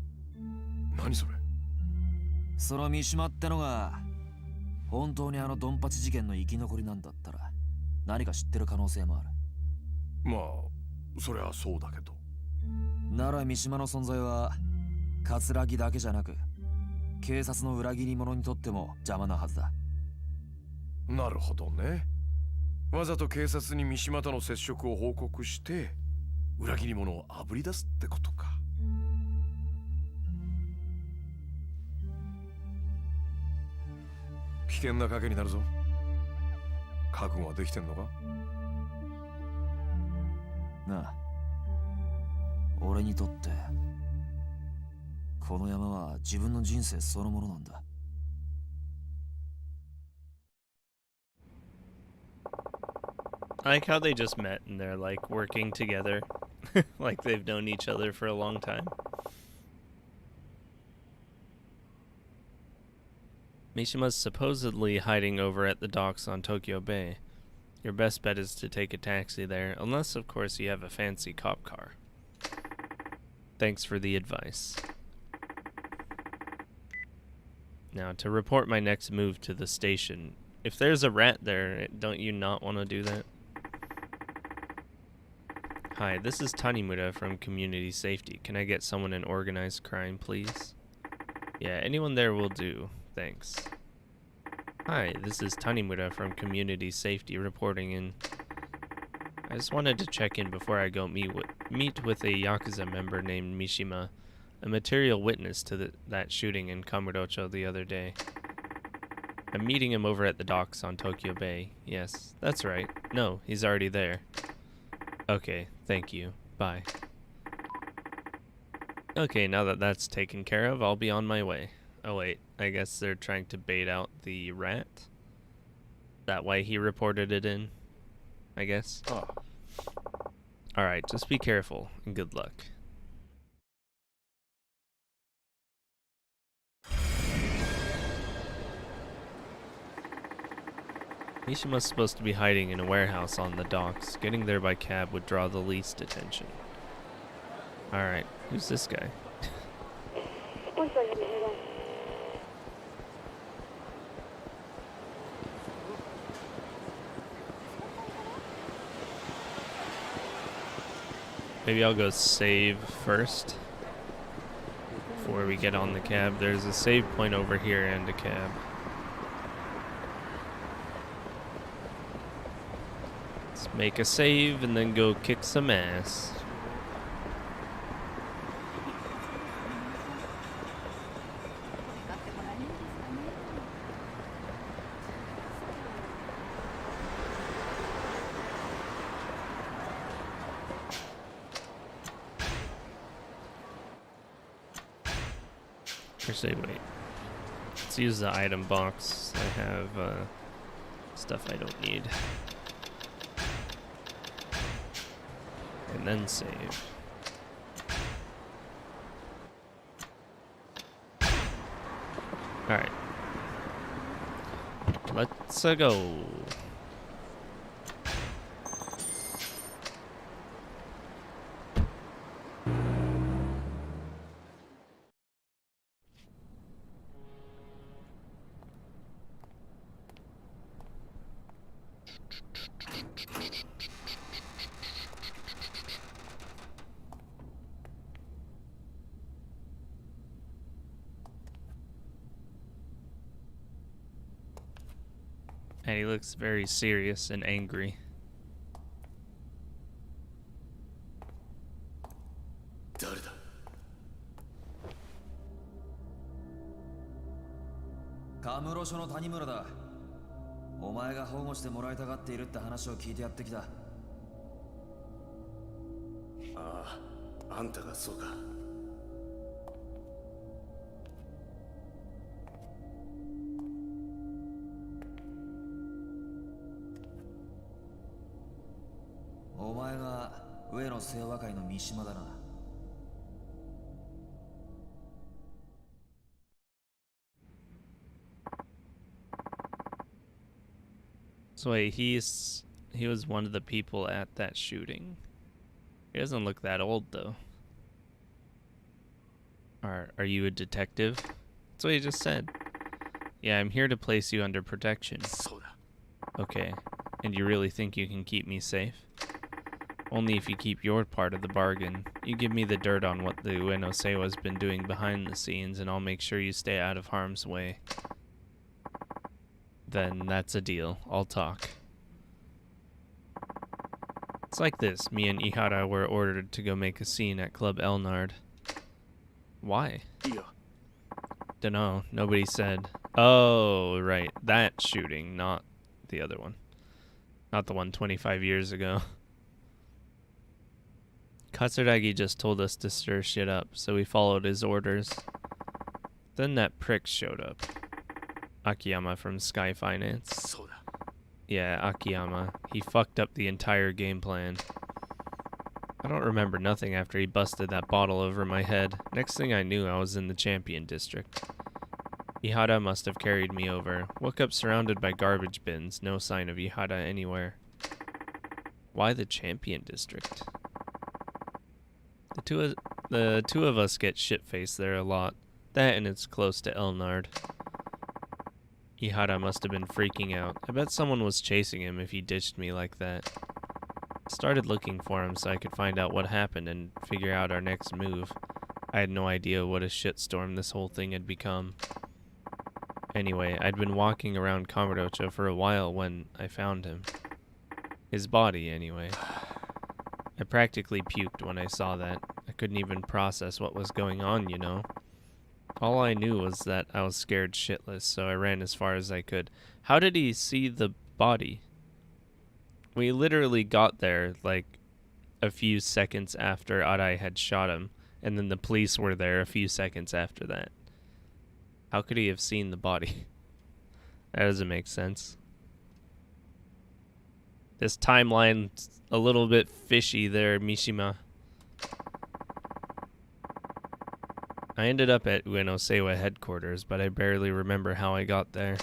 何それ？その三島ってのが本当にあのドンパチ事件の生き残りなんだったら何か知ってる可能性もある。まあそりゃそうだけど。なら三島の存在は葛城だけじゃなく警察の裏切り者にとっても邪魔なはずだ。なるほどね。わざと警察に三島との接触を報告して裏切り者をあぶり出すってことか。危険な賭けになるぞ。覚悟はできてんのか？なあ、俺にとってこの山は自分の人生そのものなんだ。I like how they just met and they're like working together. Like they've known each other for a long time. Mishima's supposedly hiding over at the docks on Tokyo Bay. Your best bet is to take a taxi there, unless of course you have a fancy cop car. Thanks for the advice. Now, to report my next move to the station. If there's a rat there, don't you not want to do that? Hi, this is Tanimura from Community Safety. Can I get someone in organized crime, please? Yeah, anyone there will do. Thanks. Hi, this is Tanimura from Community Safety reporting in. I just wanted to check in before I go meet with a Yakuza member named Mishima, a material witness to that shooting in Kamurocho the other day. I'm meeting him over at the docks on Tokyo Bay. Yes, that's right. No, he's already there. Okay, thank you. Bye. Okay, now that that's taken care of, I'll be on my way. Oh wait, I guess they're trying to bait out the rat? That why he reported it in? I guess. Oh. Alright, just be careful, and good luck. Mishima's supposed to be hiding in a warehouse on the docks. Getting there by cab would draw the least attention. Alright, who's this guy? Maybe I'll go save first before we get on the cab. There's a save point over here and a cab. Let's make a save and then go kick some ass. Actually, wait. Let's use the item box. I have stuff I don't need. And then save. Alright. Let's go. And he looks very serious and angry. Kamurochoの谷村だ。お前が保護してもらいたがっているって話を聞いてやってきた。ああ、あんたがそうか。清和会の三島だな。So wait, he was one of the people at that shooting. He doesn't look that old though. Are you a detective? That's what he just said. Yeah, I'm here to place you under protection. Okay. And you really think you can keep me safe? Only if you keep your part of the bargain. You give me the dirt on what the Uenosewa's been doing behind the scenes, and I'll make sure you stay out of harm's way. Then that's a deal. I'll talk. It's like this. Me and Ihara were ordered to go make a scene at Club Elnard. Why? Dunno. Nobody said. Oh, right. That shooting, not the other one. Not the one 25 years ago. Katsuragi just told us to stir shit up, so we followed his orders. Then that prick showed up. Akiyama from Sky Finance. Yeah, Akiyama. He fucked up the entire game plan. I don't remember nothing after he busted that bottle over my head. Next thing I knew, I was in the Champion District. Ihara must have carried me over. Woke up surrounded by garbage bins. No sign of Ihara anywhere. Why the Champion District? The two of us get shit-faced there a lot. That and it's close to Elnard. Ihara must have been freaking out. I bet someone was chasing him if he ditched me like that. Started looking for him so I could find out what happened and figure out our next move. I had no idea what a shitstorm this whole thing had become. Anyway, I'd been walking around Kamurocho for a while when I found him. His body, anyway. I practically puked when I saw that. I couldn't even process what was going on, you know. All I knew was that I was scared shitless, so I ran as far as I could. How did he see the body? We literally got there, like, a few seconds after Arai had shot him, and then the police were there a few seconds after that. How could he have seen the body? That doesn't make sense. This timeline's a little bit fishy there, Mishima. I ended up at Uenosewa headquarters, but I barely remember how I got there.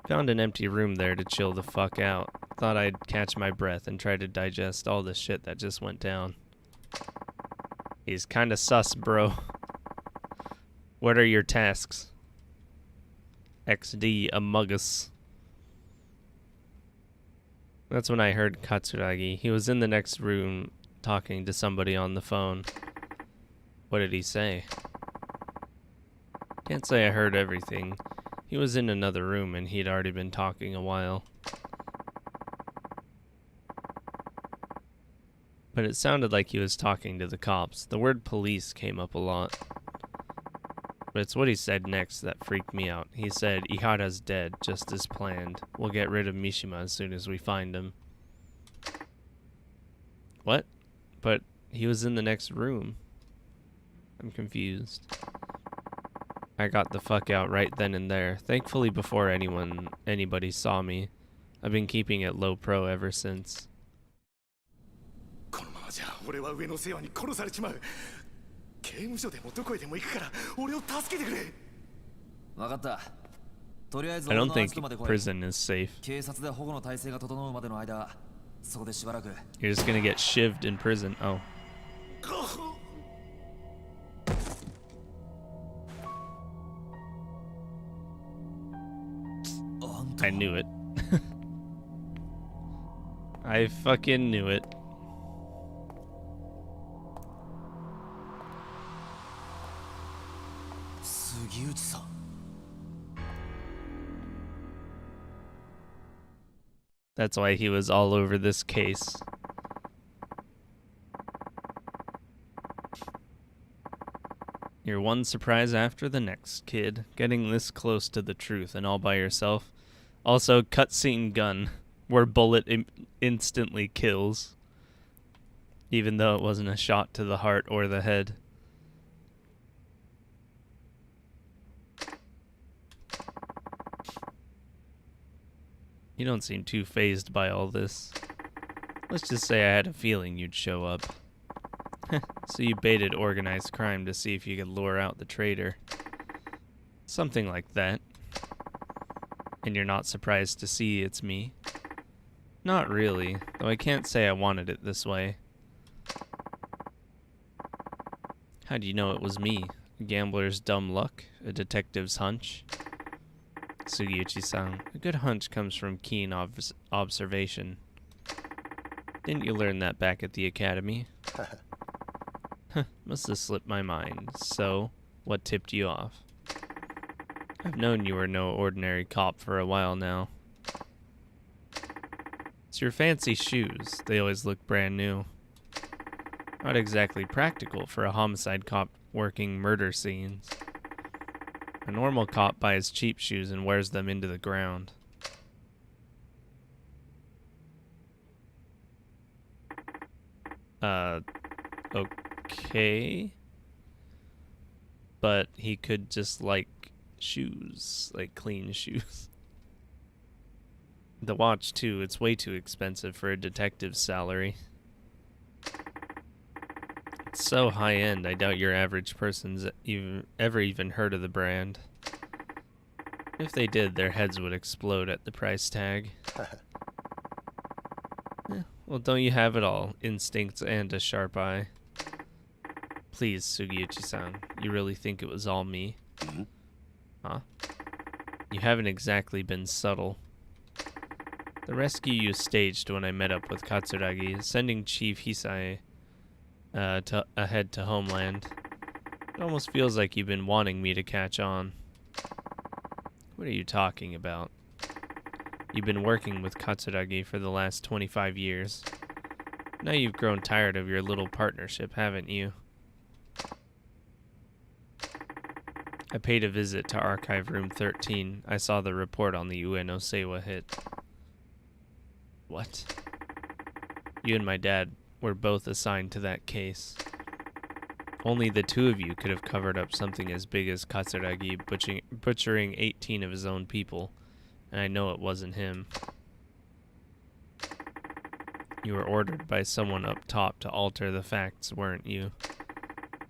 Found an empty room there to chill the fuck out. Thought I'd catch my breath and try to digest all the shit that just went down. He's kinda sus, bro. What are your tasks? XD among us. That's when I heard Katsuragi. He was in the next room talking to somebody on the phone. What did he say? Can't say I heard everything. He was in another room and he'd already been talking a while. But it sounded like he was talking to the cops. The word police came up a lot. But it's what he said next that freaked me out. He said, Ihara's dead, just as planned. We'll get rid of Mishima as soon as we find him. What? But he was in the next room. I'm confused. I got the fuck out right then and there. Thankfully before anybody saw me. I've been keeping it low pro ever since. このままじゃ俺は上の世話に殺されちまう。刑務所でもどこへでも行くから俺を助けてくれ。分かった。とりあえず I 俺 don't の think 足まで来い。 prison is safe. 警察で保護の体制が整うまでの間、そこでしばらく。 You're just gonna get shivved in prison. Oh. I knew it. I fucking knew it. That's why he was all over this case. You're one surprise after the next, kid. Getting this close to the truth and all by yourself. Also, cutscene gun, where bullet instantly kills. Even though it wasn't a shot to the heart or the head. You don't seem too fazed by all this. Let's just say I had a feeling you'd show up. So you baited organized crime to see if you could lure out the traitor. Something like that. And you're not surprised to see it's me? Not really, though I can't say I wanted it this way. How do you know it was me? A gambler's dumb luck? A detective's hunch? Sugiuchi-san, a good hunch comes from keen observation. Didn't you learn that back at the academy? Must have slipped my mind. So, what tipped you off? I've known you were no ordinary cop for a while now. It's your fancy shoes. They always look brand new. Not exactly practical for a homicide cop working murder scenes. A normal cop buys cheap shoes and wears them into the ground. Okay. But he could just like shoes, like clean shoes. The watch too, it's way too expensive for a detective's salary. It's so high-end, I doubt your average person's ever even heard of the brand. If they did, their heads would explode at the price tag. Well, don't you have it all? Instincts and a sharp eye. Please, Sugiuchi-san, you really think it was all me? Huh? You haven't exactly been subtle. The rescue you staged when I met up with Katsuragi, sending Chief Hisai ahead to Homeland. It almost feels like you've been wanting me to catch on. What are you talking about? You've been working with Katsuragi for the last 25 years. Now you've grown tired of your little partnership, haven't you? I paid a visit to Archive Room 13. I saw the report on the Ueno Seiwa hit. What? You and my dad were both assigned to that case. Only the two of you could have covered up something as big as Katsuragi butchering 18 of his own people, and I know it wasn't him. You were ordered by someone up top to alter the facts, weren't you?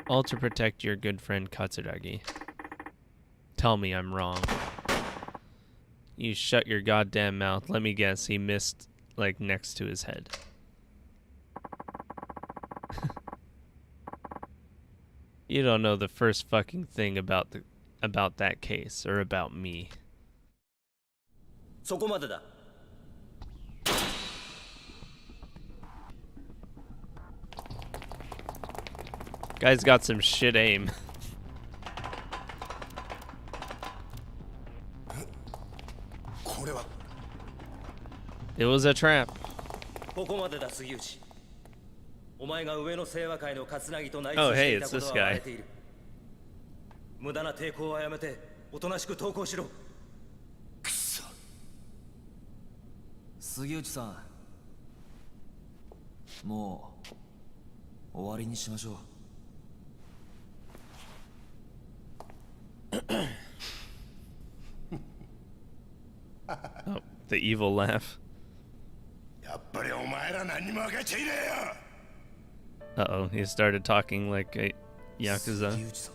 All to protect your good friend Katsuragi. Tell me I'm wrong. You shut your goddamn mouth. Let me guess, he missed, like, next to his head. You don't know the first fucking thing about that case, or about me. そこまでだ。Guy's got some shit aim. これは It was a trap. ここまでだ杉内。お前が上の清和会の桂木と内 Oh, 通し hey, ていた it's こと this は guy. バレている。無駄な抵抗はやめておとなしく投降しろ。くそ。杉内さん、もう終わりにしましょう。Oh, the evil laugh. やっぱりお前ら何も分かっちゃいねえよ。 Uh-oh, he started talking like a Yakuza. 杉内さん、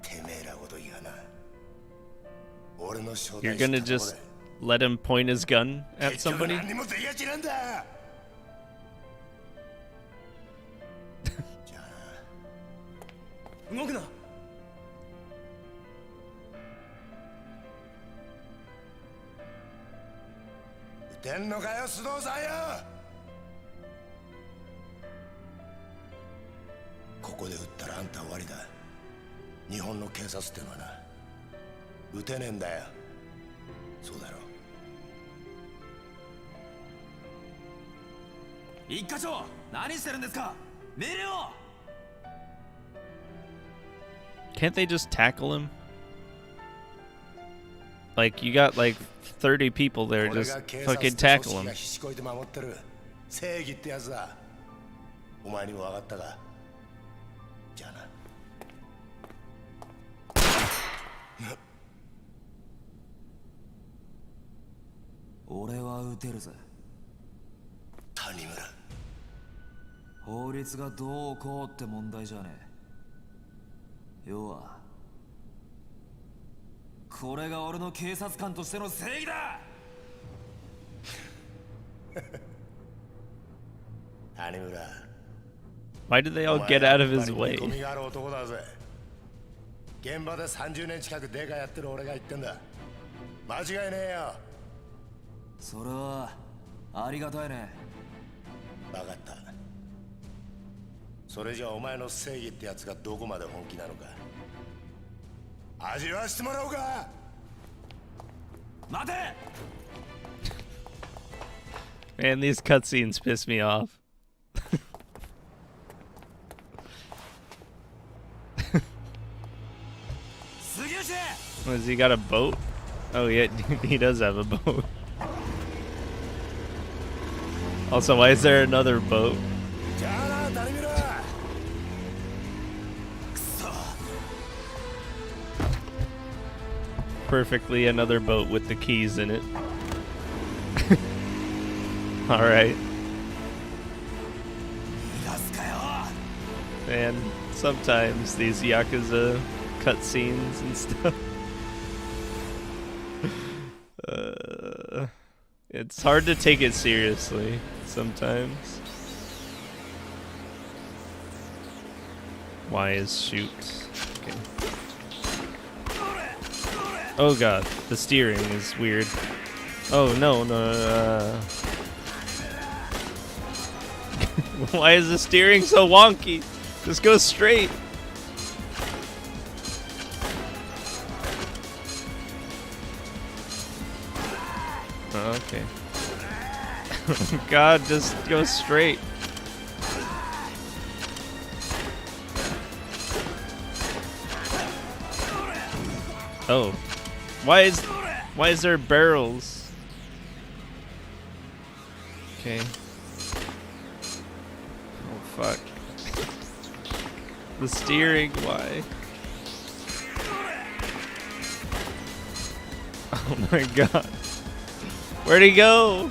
てめえらごときがな。俺の正 You're 体知った gonna とこ just で let him point his gun at 結局 somebody? 何もできやしなんだ。じゃあ動くな。撃てんのかよ須藤さんよ。ここで撃ったらあんた終わりだ。日本の警察ってのはな、撃てねえんだよ。そうだろ。一課長、何してるんですか。命令を。 Can't they just tackle him? Like, you got like 30 people there, これ just が警察 fucking って組 tackle 織が him. ひしこいて守ってる正義ってやつだ。お前にも分かったか。じゃあな。俺は撃てるぜ。谷村。法律がどうこうって問題じゃねえ。要はこれが俺の警察官としての正義だ。谷村。 Why did they all get out of his way? 見込みがある男だぜ。現場で30年近くデカやってる俺が言ってんだ。間違いねえよ。それはありがたいね。分かった。それじゃお前の正義ってやつがどこまで本気なのか味わわしてもらおうか。待て。 Man, these cutscenes piss me off. Has he got a boat? Oh yeah, he does have a boat. Also, why is there another boat? Perfectly another boat with the keys in it. Alright. And sometimes these Yakuza cutscenes and stuff. It's hard to take it seriously sometimes. Why is shoot? Okay. Oh god, the steering is weird. Oh no. Why is the steering so wonky? Just go straight. Oh, okay. God, just go straight. Oh. Why is there barrels? Okay. Oh fuck. The steering, why? Oh my god. Where'd he go?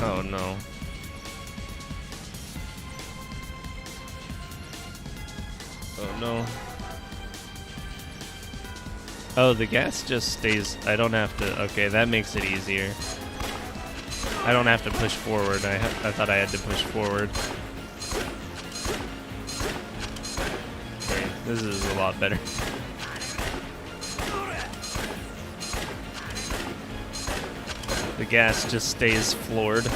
Oh no. Oh no. Oh, the gas just stays. I don't have to. Okay, that makes it easier. I don't have to push forward. I thought I had to push forward. Okay, this is a lot better. The gas just stays floored.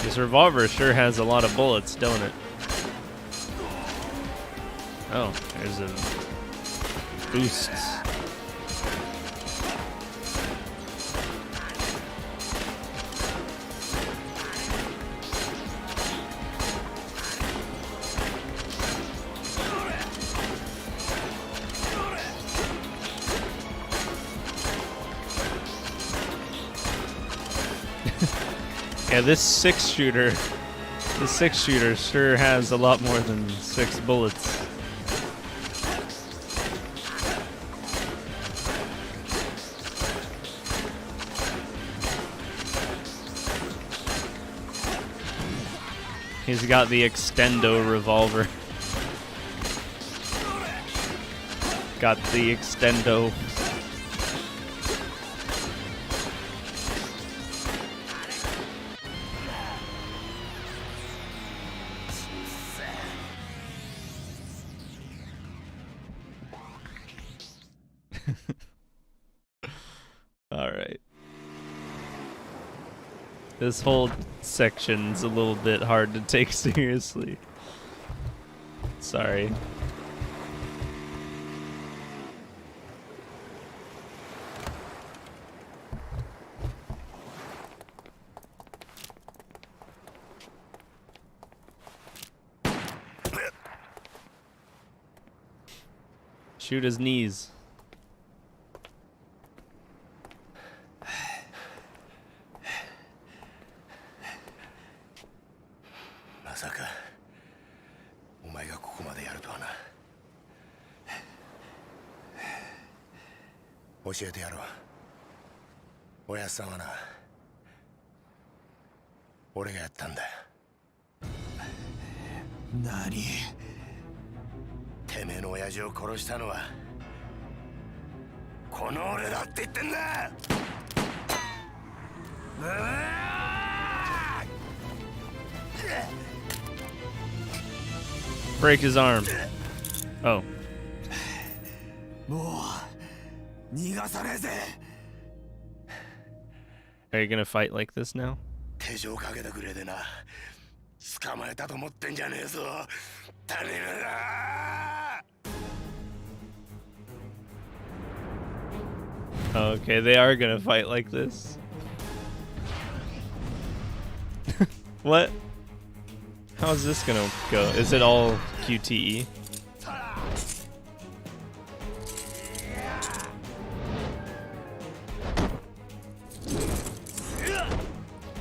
This revolver sure has a lot of bullets, don't it? Oh, there's a boost. Yeah, this six shooter sure has a lot more than 6 bullets. He's got the extendo revolver. Got the extendo. Alright. This whole section's a little bit hard to take seriously. Sorry. Shoot his knees. さかお前がここまでやるとはな。教えてやろう。おやっさんはな、俺がやったんだよ。何？てめえの親父を殺したのはこの俺だって言ってんだ。Break his arm. Oh. もう逃がさねえぜ。 Are you gonna fight like this now? 手錠かけたくれでな、捕まえたと思ってんじゃねえぞ、谷村。Okay, they are gonna fight like this. What? How is this gonna go? Is it all QTE?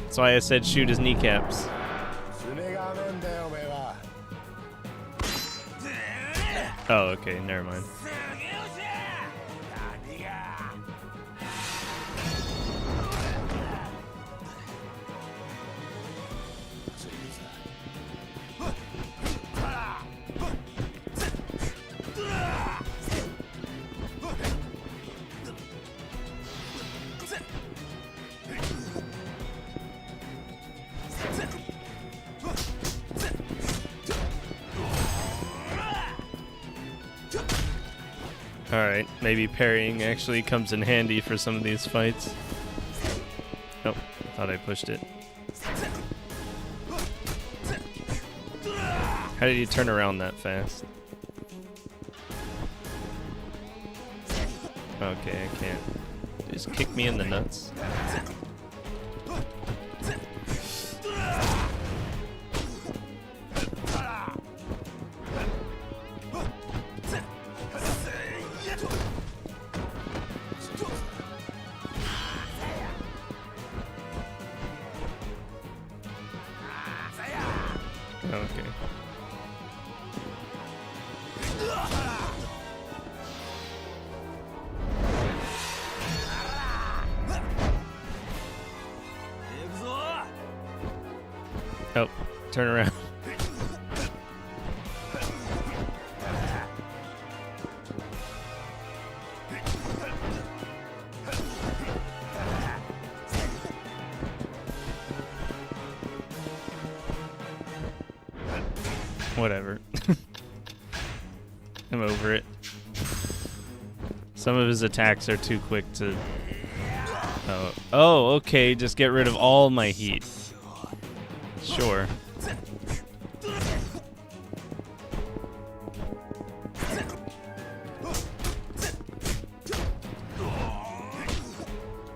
That's why I said shoot his kneecaps. Oh, okay, never mind. Alright, maybe parrying actually comes in handy for some of these fights. Nope, thought I pushed it. How did you turn around that fast? Okay, I can't. Just kick me in the nuts. Okay. Oh, turn around. Whatever. I'm over it. Some of his attacks are too quick to... Oh, okay, just get rid of all my heat. Sure.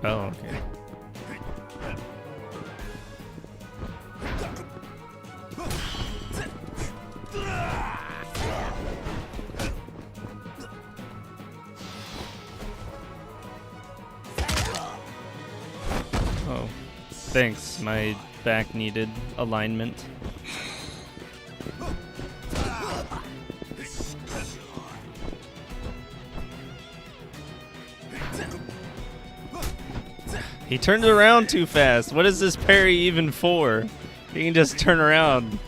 Oh, okay. Oh, thanks. My back needed alignment. He turned around too fast. What is this parry even for? He can just turn around.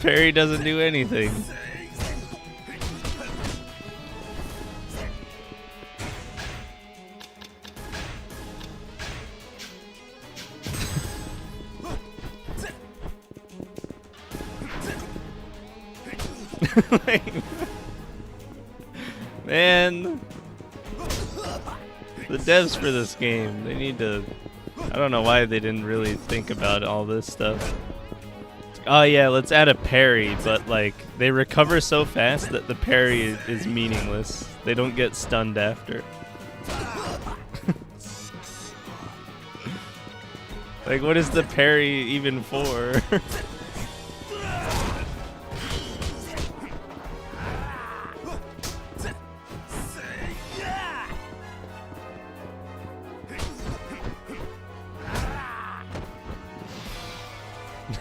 Parry doesn't do anything. Man, the devs for this game, they need to... I don't know why they didn't really think about all this stuff. Oh yeah, let's add a parry, but like, they recover so fast that the parry is meaningless. They don't get stunned after. Like, what is the parry even for?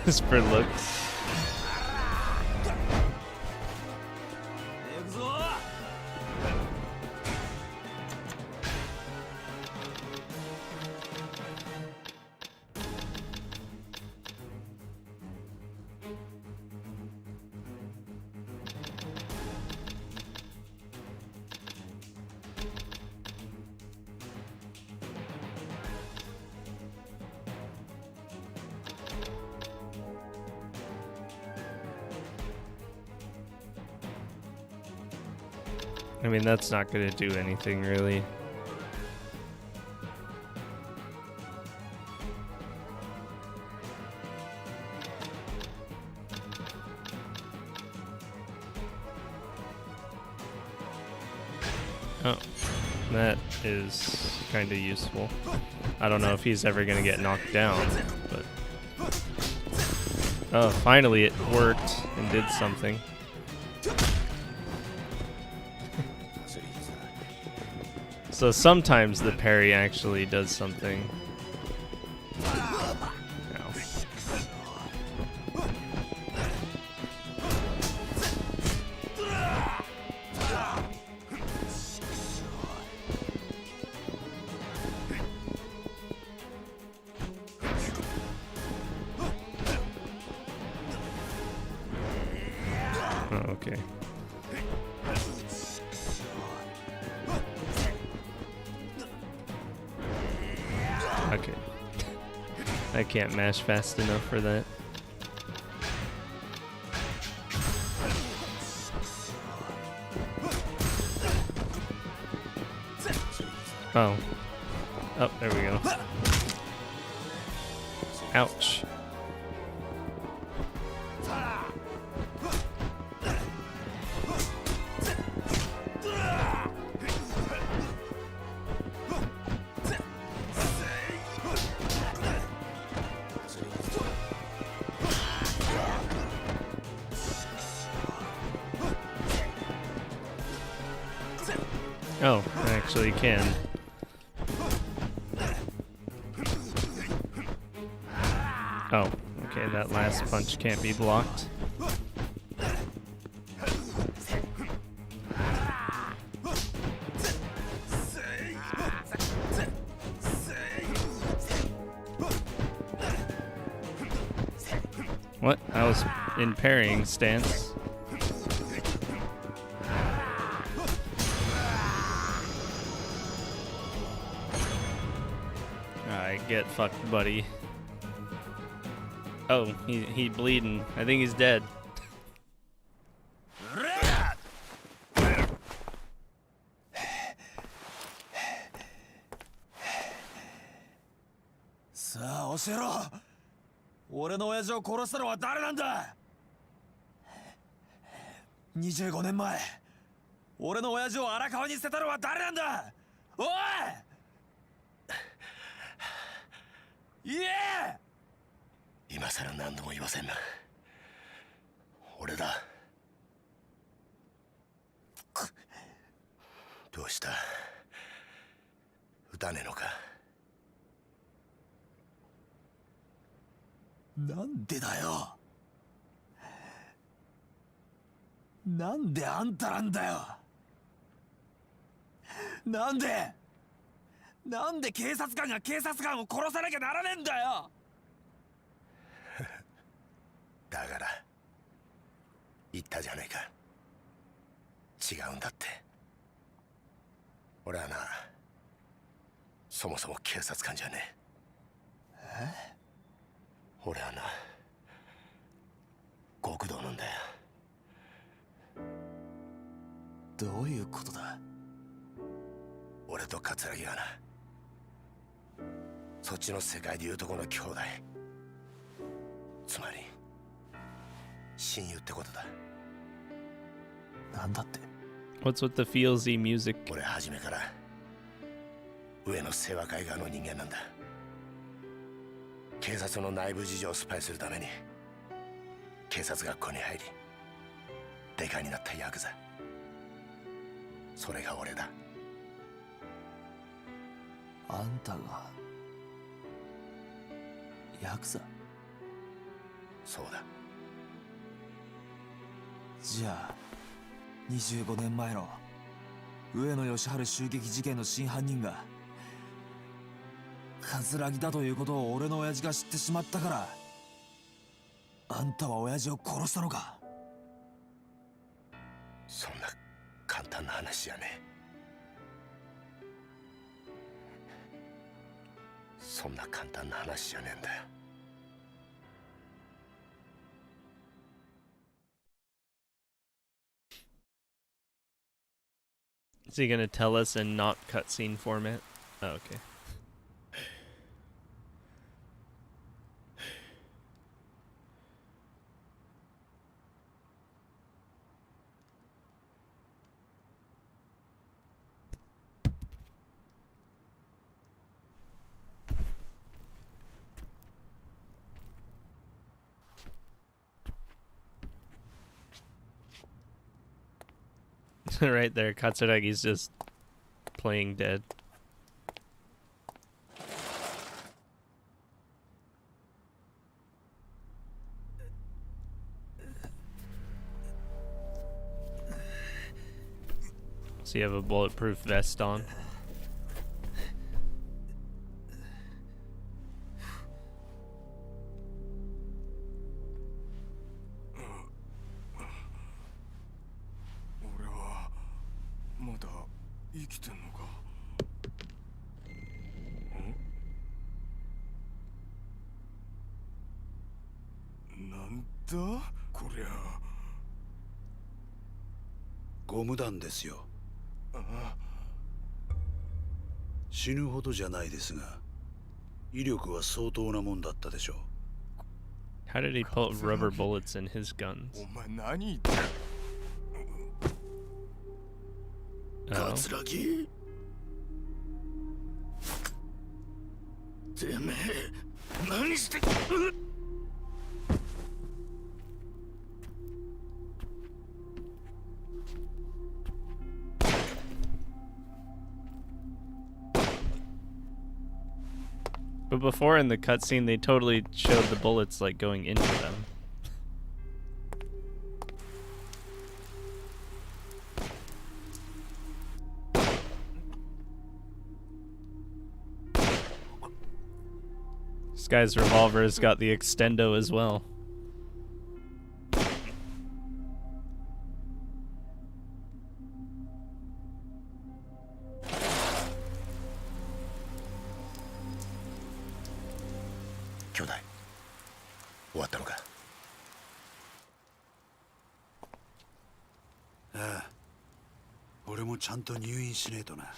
Just for looks. I mean, that's not going to do anything, really. Oh, that is kind of useful. I don't know if he's ever going to get knocked down, but... Oh, finally it worked and did something. So sometimes the parry actually does something. Ow. Oh, okay. Okay. I can't mash fast enough for that. Oh. Oh, there we go. Ouch. Oh, I actually can. Oh, okay, that last punch can't be blocked. What? I was in parrying stance. Alright, get fucked, buddy. Oh, he bleeding. I think he's dead.さあ教えろ。俺の親父を殺したのは誰なんだ。25年前俺の親父を荒川に捨てたのは誰なんだ。おい言え。今さら何度も言わせんな。俺だ。どうした？撃たねえのか？なんでだよ。なんであんたなんだよ。なんで警察官が警察官を殺さなきゃならねえんだよ。だから言ったじゃねえか。違うんだって。俺はな、そもそも警察官じゃねえ。俺はな、極道なんだよ。どういうことだ。俺と桂木はな、そっちの世界でいうとこの兄弟、つまり親友ってことだ。なんだって。 What's with the feelsy music? 俺は初めから上の清和会側の人間なんだ。警察の内部事情をスパイするために警察学校に入りデカになったヤクザ。それが俺だ。あんたがヤクザ。そうだ。じゃあ25年前の上野義晴襲撃事件の真犯人が桂木だということを俺の親父が知ってしまったからあんたは親父を殺したのか。そんな簡単な話じゃねえ。そんな簡単な話じゃねえんだよ。Is he gonna tell us in not cutscene format? Oh, okay. Right there, Katsuragi's just playing dead. So you have a bulletproof vest on? 俺はまだ生きてんのか。なんだこりゃ。ゴム弾ですよ。死ぬほどじゃないですが威力は相当なもんだったでしょう。 How did he put rubber bullets in his guns? お前何言ってんの。 Oh. 桂木、てめえ何して。But before in the cutscene, they totally showed the bullets like going into them. This guy's revolver has got the extendo as well. 兄弟、終わったのか。ああ、俺もちゃんと入院しねえとな。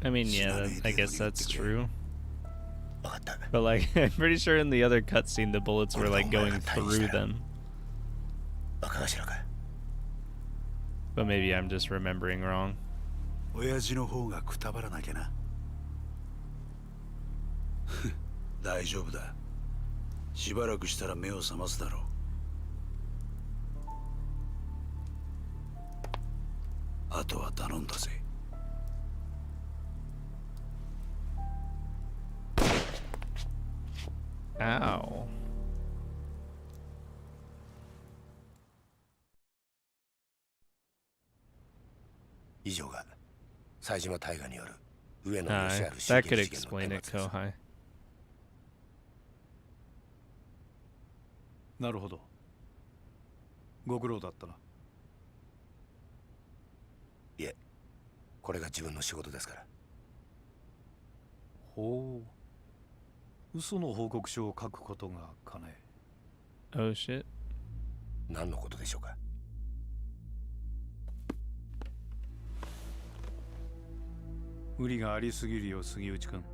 I mean, yeah, I guess that's true. 分かった。 But like, I'm pretty sure in the other cutscene, the bullets were like going through them. 若頭か。 But maybe I'm just remembering wrong. 親父の方がくたばらなきゃな。大丈夫だ。しばらくしたら目を覚ますだろう。あとは頼んだぜ。Ow. 以上が冴島大河による上野義 Hi. 晴襲 That 撃 could 事件の explain 顛 it, 末です。 Kohai. なるほど。ご苦労だったな。いえ、これが自分の仕事ですから。ほう。嘘の報告書を書くことがかね。 Oh shit. 何のことでしょうか。無理がありすぎるよ、杉内君。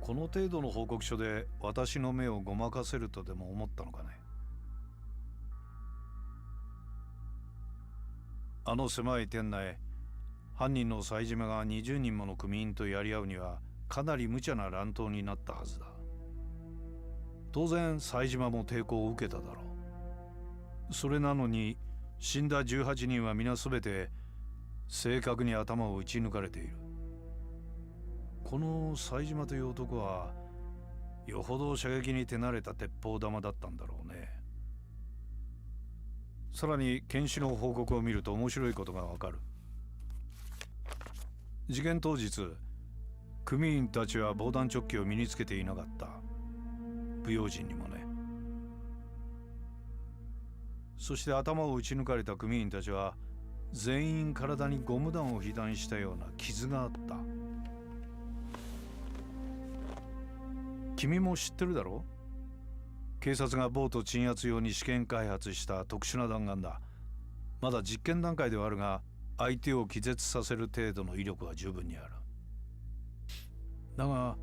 この程度の報告書で私の目をごまかせるとでも思ったのかね。あの狭い店内、犯人の冴島が20人もの組員とやり合うにはかなり無茶な乱闘になったはずだ。当然冴島も抵抗を受けただろう。それなのに死んだ18人は皆全て正確に頭を撃ち抜かれている。この冴島という男はよほど射撃に手慣れた鉄砲玉だったんだろうね。さらに検視の報告を見ると面白いことがわかる。事件当日、組員たちは防弾チョッキを身につけていなかった。不用心にもね。そして頭を撃ち抜かれた組員たちは全員体にゴム弾を被弾したような傷があった。君も知ってるだろう。警察がボート鎮圧用に試験開発した特殊な弾丸だ。まだ実験段階ではあるが、相手を気絶させる程度の威力は十分にある。だが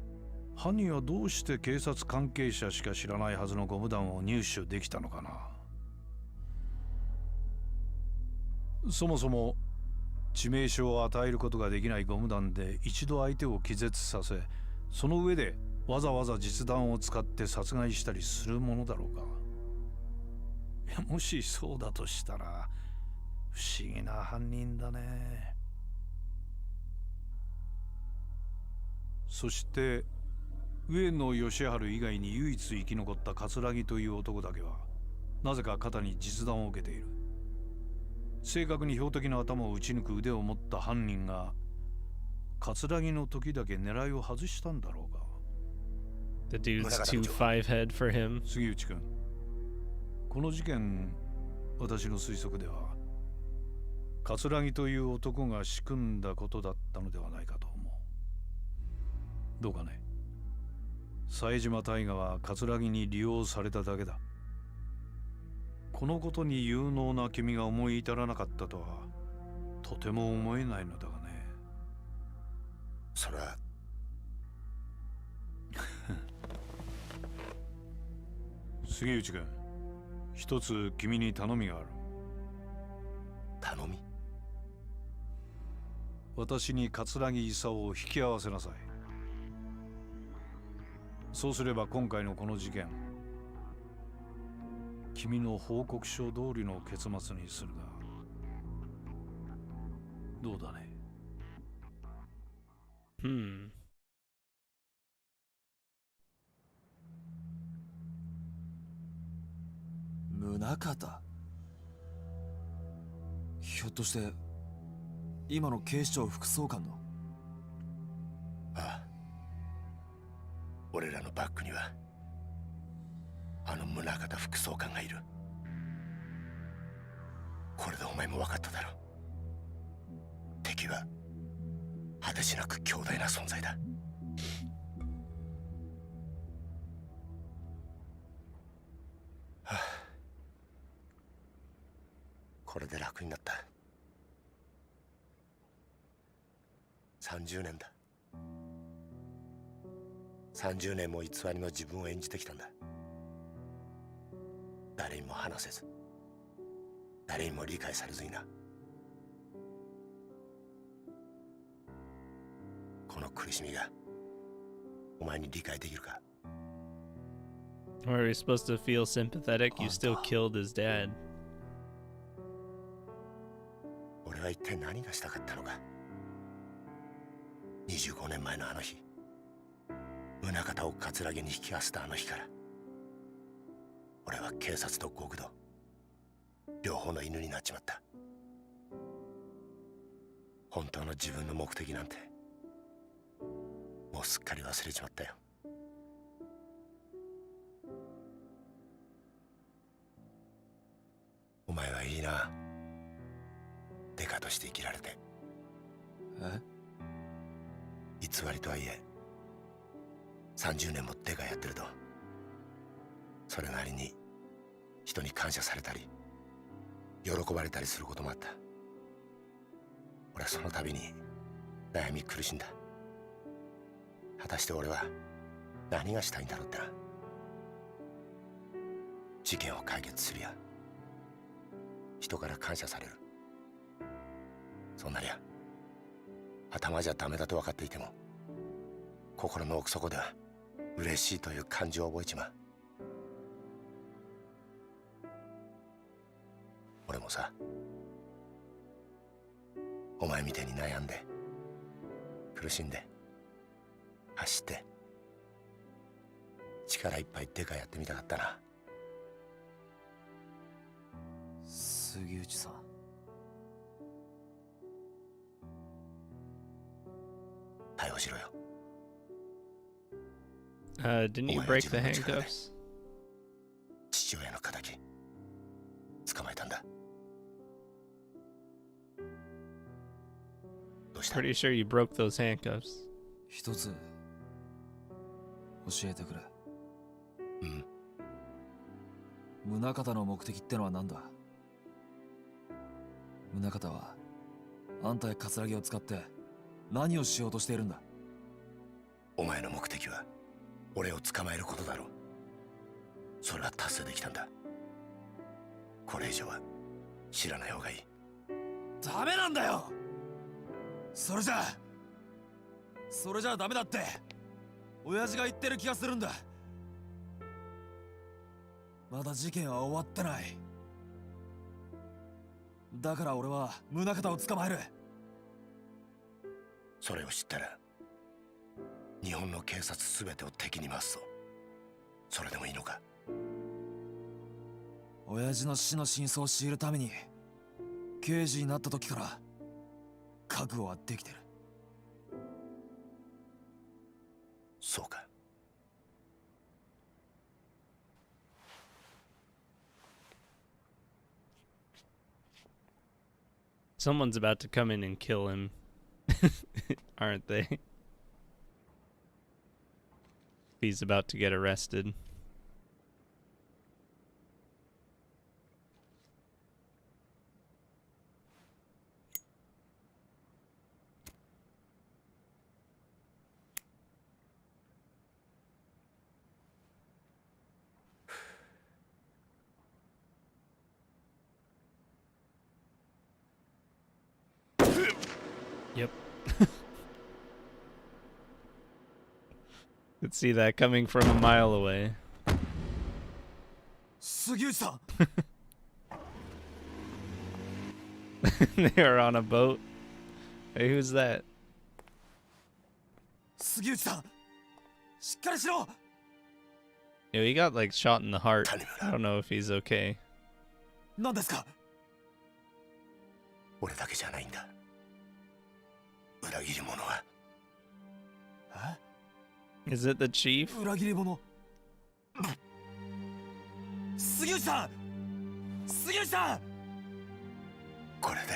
犯人はどうして警察関係者しか知らないはずのゴム弾を入手できたのかな。そもそも致命傷を与えることができないゴム弾で一度相手を気絶させ、その上でわざわざ実弾を使って殺害したりするものだろうか。いや、もしそうだとしたら不思議な犯人だね。そして上野義治以外に唯一生き残った桂木という男だけはなぜか肩に実弾を受けている。正確に標的の頭を撃ち抜く腕を持った犯人が桂木の時だけ狙いを外したんだろうか。The dude's too five-head for him. 杉内君、この事件、私の推測では桂木という男が仕組んだことだったのではないかと思う。どうかね。冴島大河は桂木に利用されただけだ。このことに有能な君が思い至らなかったとはとても思えないのだがね。それは杉内君、一つ君に頼みがある。頼み？私に桂木勲を引き合わせなさい。そうすれば今回のこの事件、君の報告書通りの結末にするがどうだね。宗方、ひょっとして今の警視庁副総監の？ああ、俺らのバックにはあの宗方副総監がいる。これでお前も分かっただろう。敵は果てしなく強大な存在だ。はあ、これで楽になった。30年だ。30年も偽りの自分を演じてきたんだ。誰にも話せず、誰にも理解されずにな。この苦しみがお前に理解できるか？ Are we supposed to feel sympathetic? You still killed his dad. 俺は一体何がしたかったのか。25年前のあの日、宗方を桂木に引き合わせたあの日から俺は警察と極道両方の犬になっちまった。本当の自分の目的なんてもうすっかり忘れちまったよ。お前はいいな、デカとして生きられて。偽りとはいえ30年もデカやってると、それなりに人に感謝されたり喜ばれたりすることもあった。俺はその度に悩み苦しんだ。果たして俺は何がしたいんだろうってな。事件を解決するや人から感謝される、そんなりゃ頭じゃダメだと分かっていても心の奥底では嬉しいという感情を覚えちまう。俺もさ、お前みたいに悩んで苦しんで走って力いっぱいデカやってみたかったな。杉内さん、逮捕しろよ。 Didn't you break the handcuffs? 父親の敵捕まえたんだ。どうした？ Pretty sure you broke those handcuffs. 一つ教えてくれ。うん。宗方の目的ってのは何だ？宗方はあんたや葛城を使って何をしようとしているんだ？お前の目的は俺を捕まえることだろう。それは達成できたんだ。これ以上は知らない方がいい。ダメなんだよ。それじゃダメだって親父が言ってる気がするんだ。まだ事件は終わってない。だから俺は宗方を捕まえる。それを知ったら日本の警察全てを敵に回すぞ。それでもいいのか？親父の死の真相を知るために刑事になった時から覚悟はできてる。そうか。Someone's about to come in and kill him, aren't they? He's about to get arrested. Yep. Could see that coming from a mile away. 杉内さん。They are on a boat. Hey, who's that? 杉内さん、しっかりしろ。Yo, he got like shot in the heart. I don't know if he's okay. 何ですか？俺だけじゃないんだ。裏切り者は。Is it the chief? 裏切り者。杉内さん、杉内さん。これで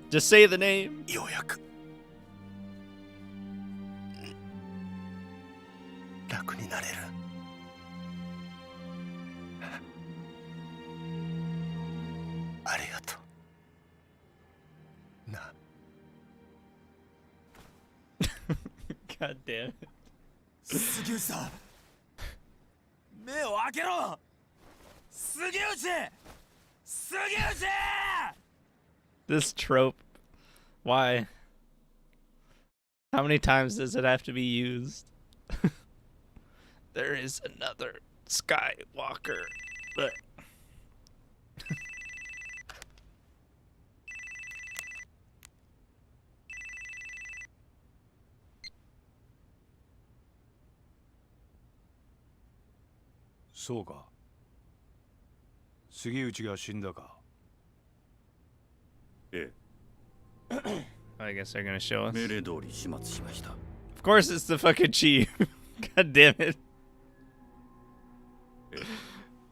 Just say the name. ようやく楽になれる。ありがとうな。God damn it. 杉内さん、目を開けろ。杉内、杉内。 This trope. Why? How many times does it have to be used? There is another Skywalker. Butそうか。杉内が死んだか。え I guess they're gonna show え、 us. 命令通り始末しました。 Of course, it's the fucking chief. God damn it.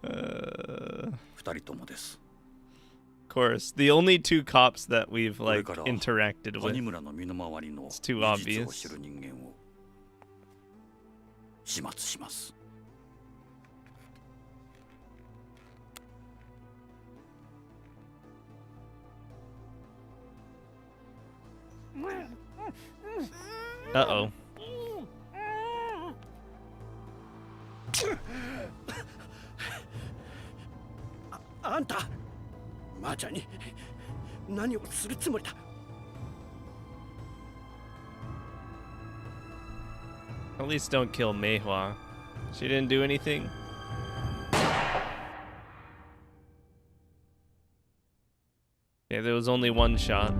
二人ともです。 Of course, the only two cops that we've これ like から interacted 谷 with. 村の身の回りの It's too 事実 obvious. を知る人間を始末します。 Uh-oh. あんたマーちゃんに何をするつもりだ。 At least don't kill Meihua. She didn't do anything. Yeah, there was only one shot.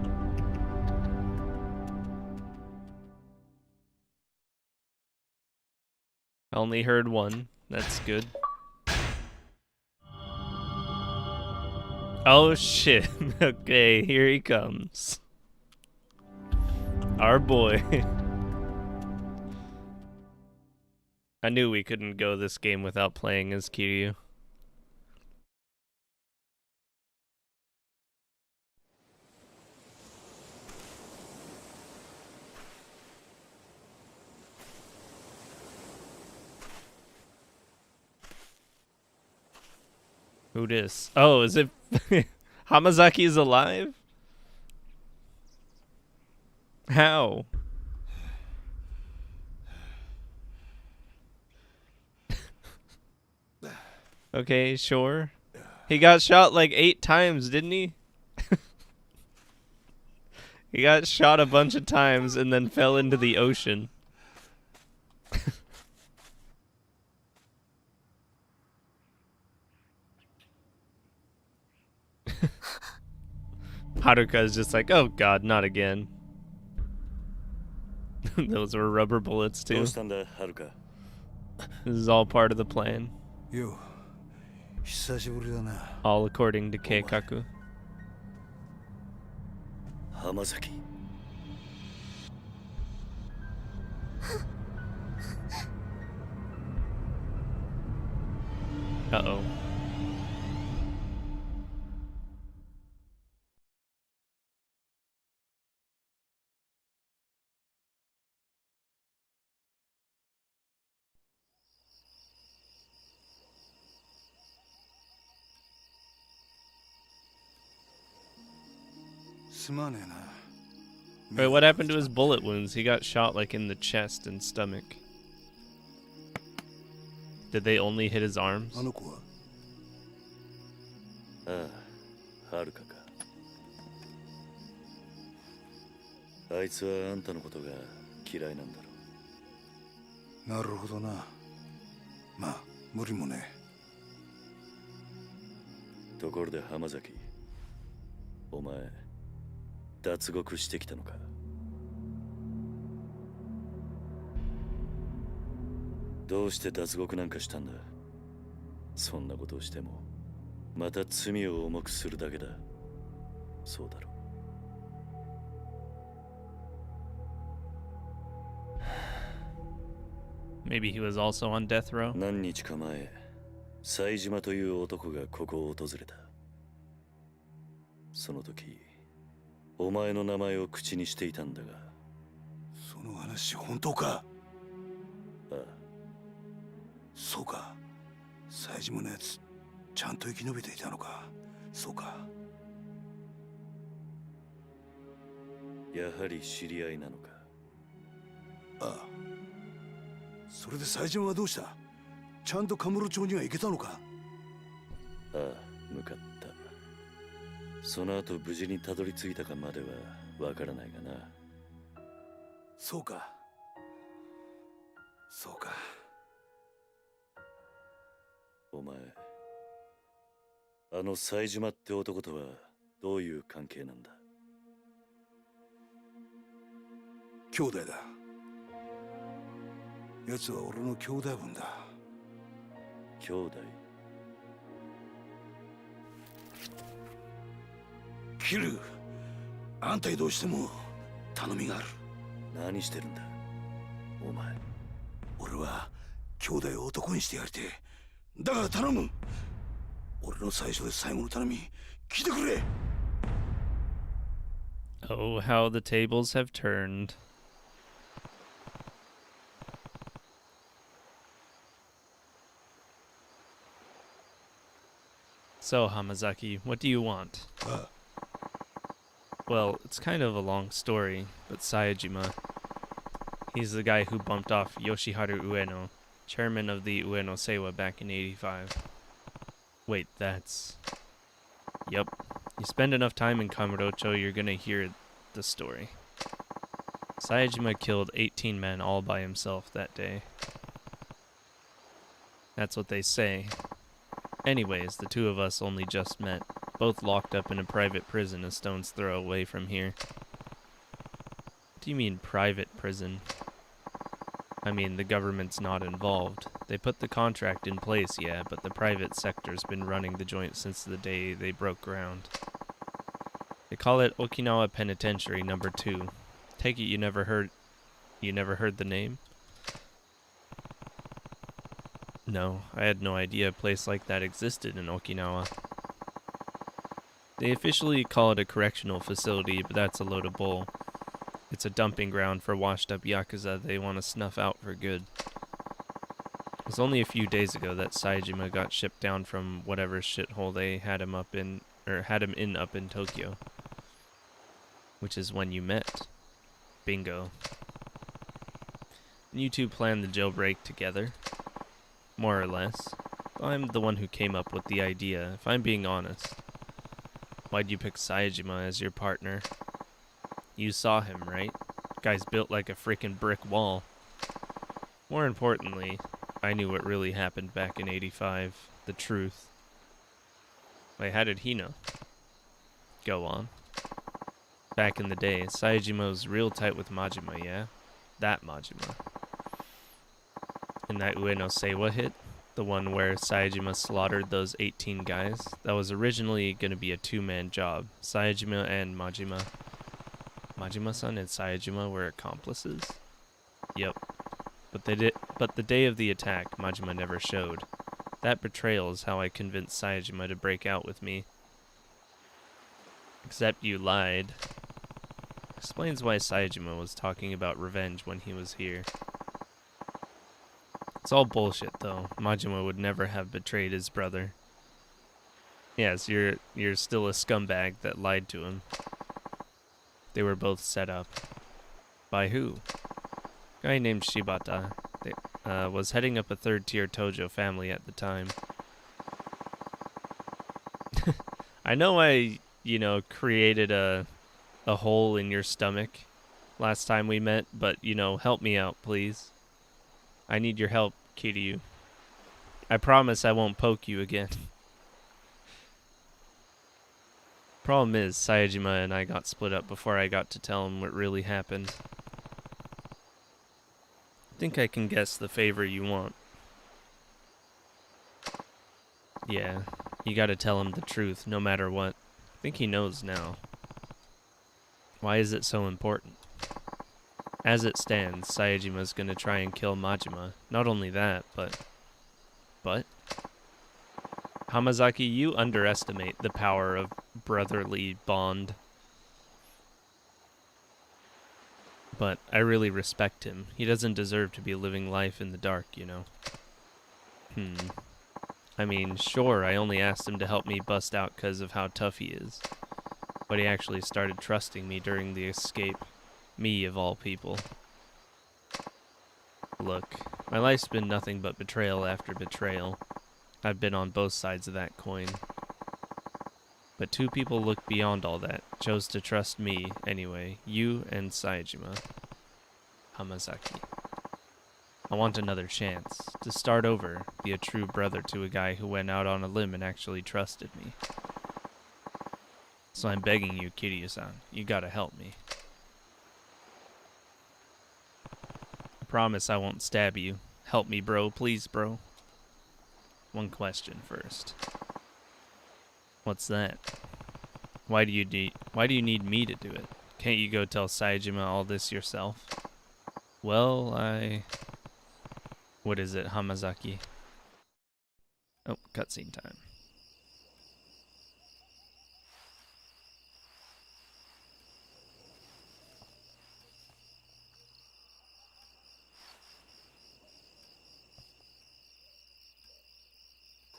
I only heard one. That's good. Oh shit. Okay, here he comes. Our boy. I knew we couldn't go this game without playing as Kiryu. Who dis? Oh, is it Hamazaki's alive? How? Okay, sure. He got shot like 8 times, didn't he? He got shot a bunch of times and then fell into the ocean. Haruka is just like, oh god, not again. Those were rubber bullets too. This is all part of the plan. Yo, 久しぶりだな。 All according to Keikaku. 浜崎。Uh-oh. Wait, what happened to his bullet wounds? He got shot like in the chest and stomach. Did they only hit his arms? ああ、はるかか。あいつはあんたのことが嫌いなんだろう。なるほどな。まあ、無理もね。ところで浜崎、お前、脱獄してきたのか。どうして脱獄なんかしたんだ。そんなことをしてもまた罪を重くするだけだ。そうだろう。Maybe he was also on death row? 何日か前、冴島という男がここを訪れた。その時、お前の名前を口にしていたんだが。その話本当か。ああ。そうか。冴島のやつ、ちゃんと生き延びていたのか。そうか。やはり知り合いなのか。ああ。それで冴島はどうした？ちゃんとカムロ町には行けたのか？ああ、向かった。その後無事にたどり着いたかまではわからないがな。そうか。そうか。お前、あの冴島って男とはどういう関係なんだ？兄弟だ。奴は俺の兄弟分だ。兄弟？キル、あんたにどうしても頼みがある。何してるんだお前。俺は兄弟を男にしてやりてえ。だから頼む。俺の最初で最後の頼み聞いてくれ。 Oh, how the tables have turned. So, Hamazaki, what do you want? Well, it's kind of a long story, but Saejima, he's the guy who bumped off Yoshiharu Ueno, chairman of the Ueno Seiwa back in '85. Wait, that's... Yep. You spend enough time in Kamurocho, you're gonna hear the story. Saejima killed 18 men all by himself that day. That's what they say. Anyways, the two of us only just met, both locked up in a private prison a stone's throw away from here. What do you mean private prison? I mean, the government's not involved. They put the contract in place, yeah, but the private sector's been running the joint since the day they broke ground. They call it Okinawa Penitentiary Number 2. Take it you never heard the name? No, I had no idea a place like that existed in Okinawa. They officially call it a correctional facility, but that's a load of bull. It's a dumping ground for washed-up Yakuza they want to snuff out for good. It was only a few days ago that Saejima got shipped down from whatever shithole they had him in up in Tokyo. Which is when you met. Bingo. And you two planned the jailbreak together? More or less. I'm the one who came up with the idea, if I'm being honest. Why'd you pick Saejima as your partner? You saw him, right? Guy's built like a freaking brick wall. More importantly, I knew what really happened back in '85. The truth. Wait, how did he know? Go on. Back in the day, Saejima was real tight with Majima, yeah? That Majima. In that Ueno Seiwa hit, the one where Saejima slaughtered those 18 guys, that was originally going to be a two-man job. Saejima and Majima. Majima-san and Saejima were accomplices? Yep. But the day of the attack, Majima never showed. That betrayal is how I convinced Saejima to break out with me. Except you lied. Explains why Saejima was talking about revenge when he was here. It's all bullshit, though. Majima would never have betrayed his brother. Yes, you're still a scumbag that lied to him. They were both set up. By who? A guy named Shibata. Was heading up a third-tier Tojo family at the time. I know I, created a hole in your stomach last time we met, but, help me out, please. I need your help, Kiryu. I promise I won't poke you again. Problem is, Saejima and I got split up before I got to tell him what really happened. I think I can guess the favor you want. Yeah, you gotta tell him the truth, no matter what. I think he knows now. Why is it so important? As it stands, Saejima's gonna try and kill Majima. Not only that, but... Hamazaki, you underestimate the power of brotherly bond. But I really respect him. He doesn't deserve to be living life in the dark, I mean, sure, I only asked him to help me bust out because of how tough he is. But he actually started trusting me during the escape. Me, of all people. Look, my life's been nothing but betrayal after betrayal. I've been on both sides of that coin. But two people looked beyond all that, chose to trust me, anyway, you and Saejima. Hamazaki. I want another chance, to start over, be a true brother to a guy who went out on a limb and actually trusted me. So I'm begging you, Kiryu-san, you gotta help me. I promise I won't stab you. Help me, bro, please, bro. One question first. What's that? Why do you need me to do it? Can't you go tell Saejima all this yourself? Well, what is it, Hamazaki? Oh, cutscene time.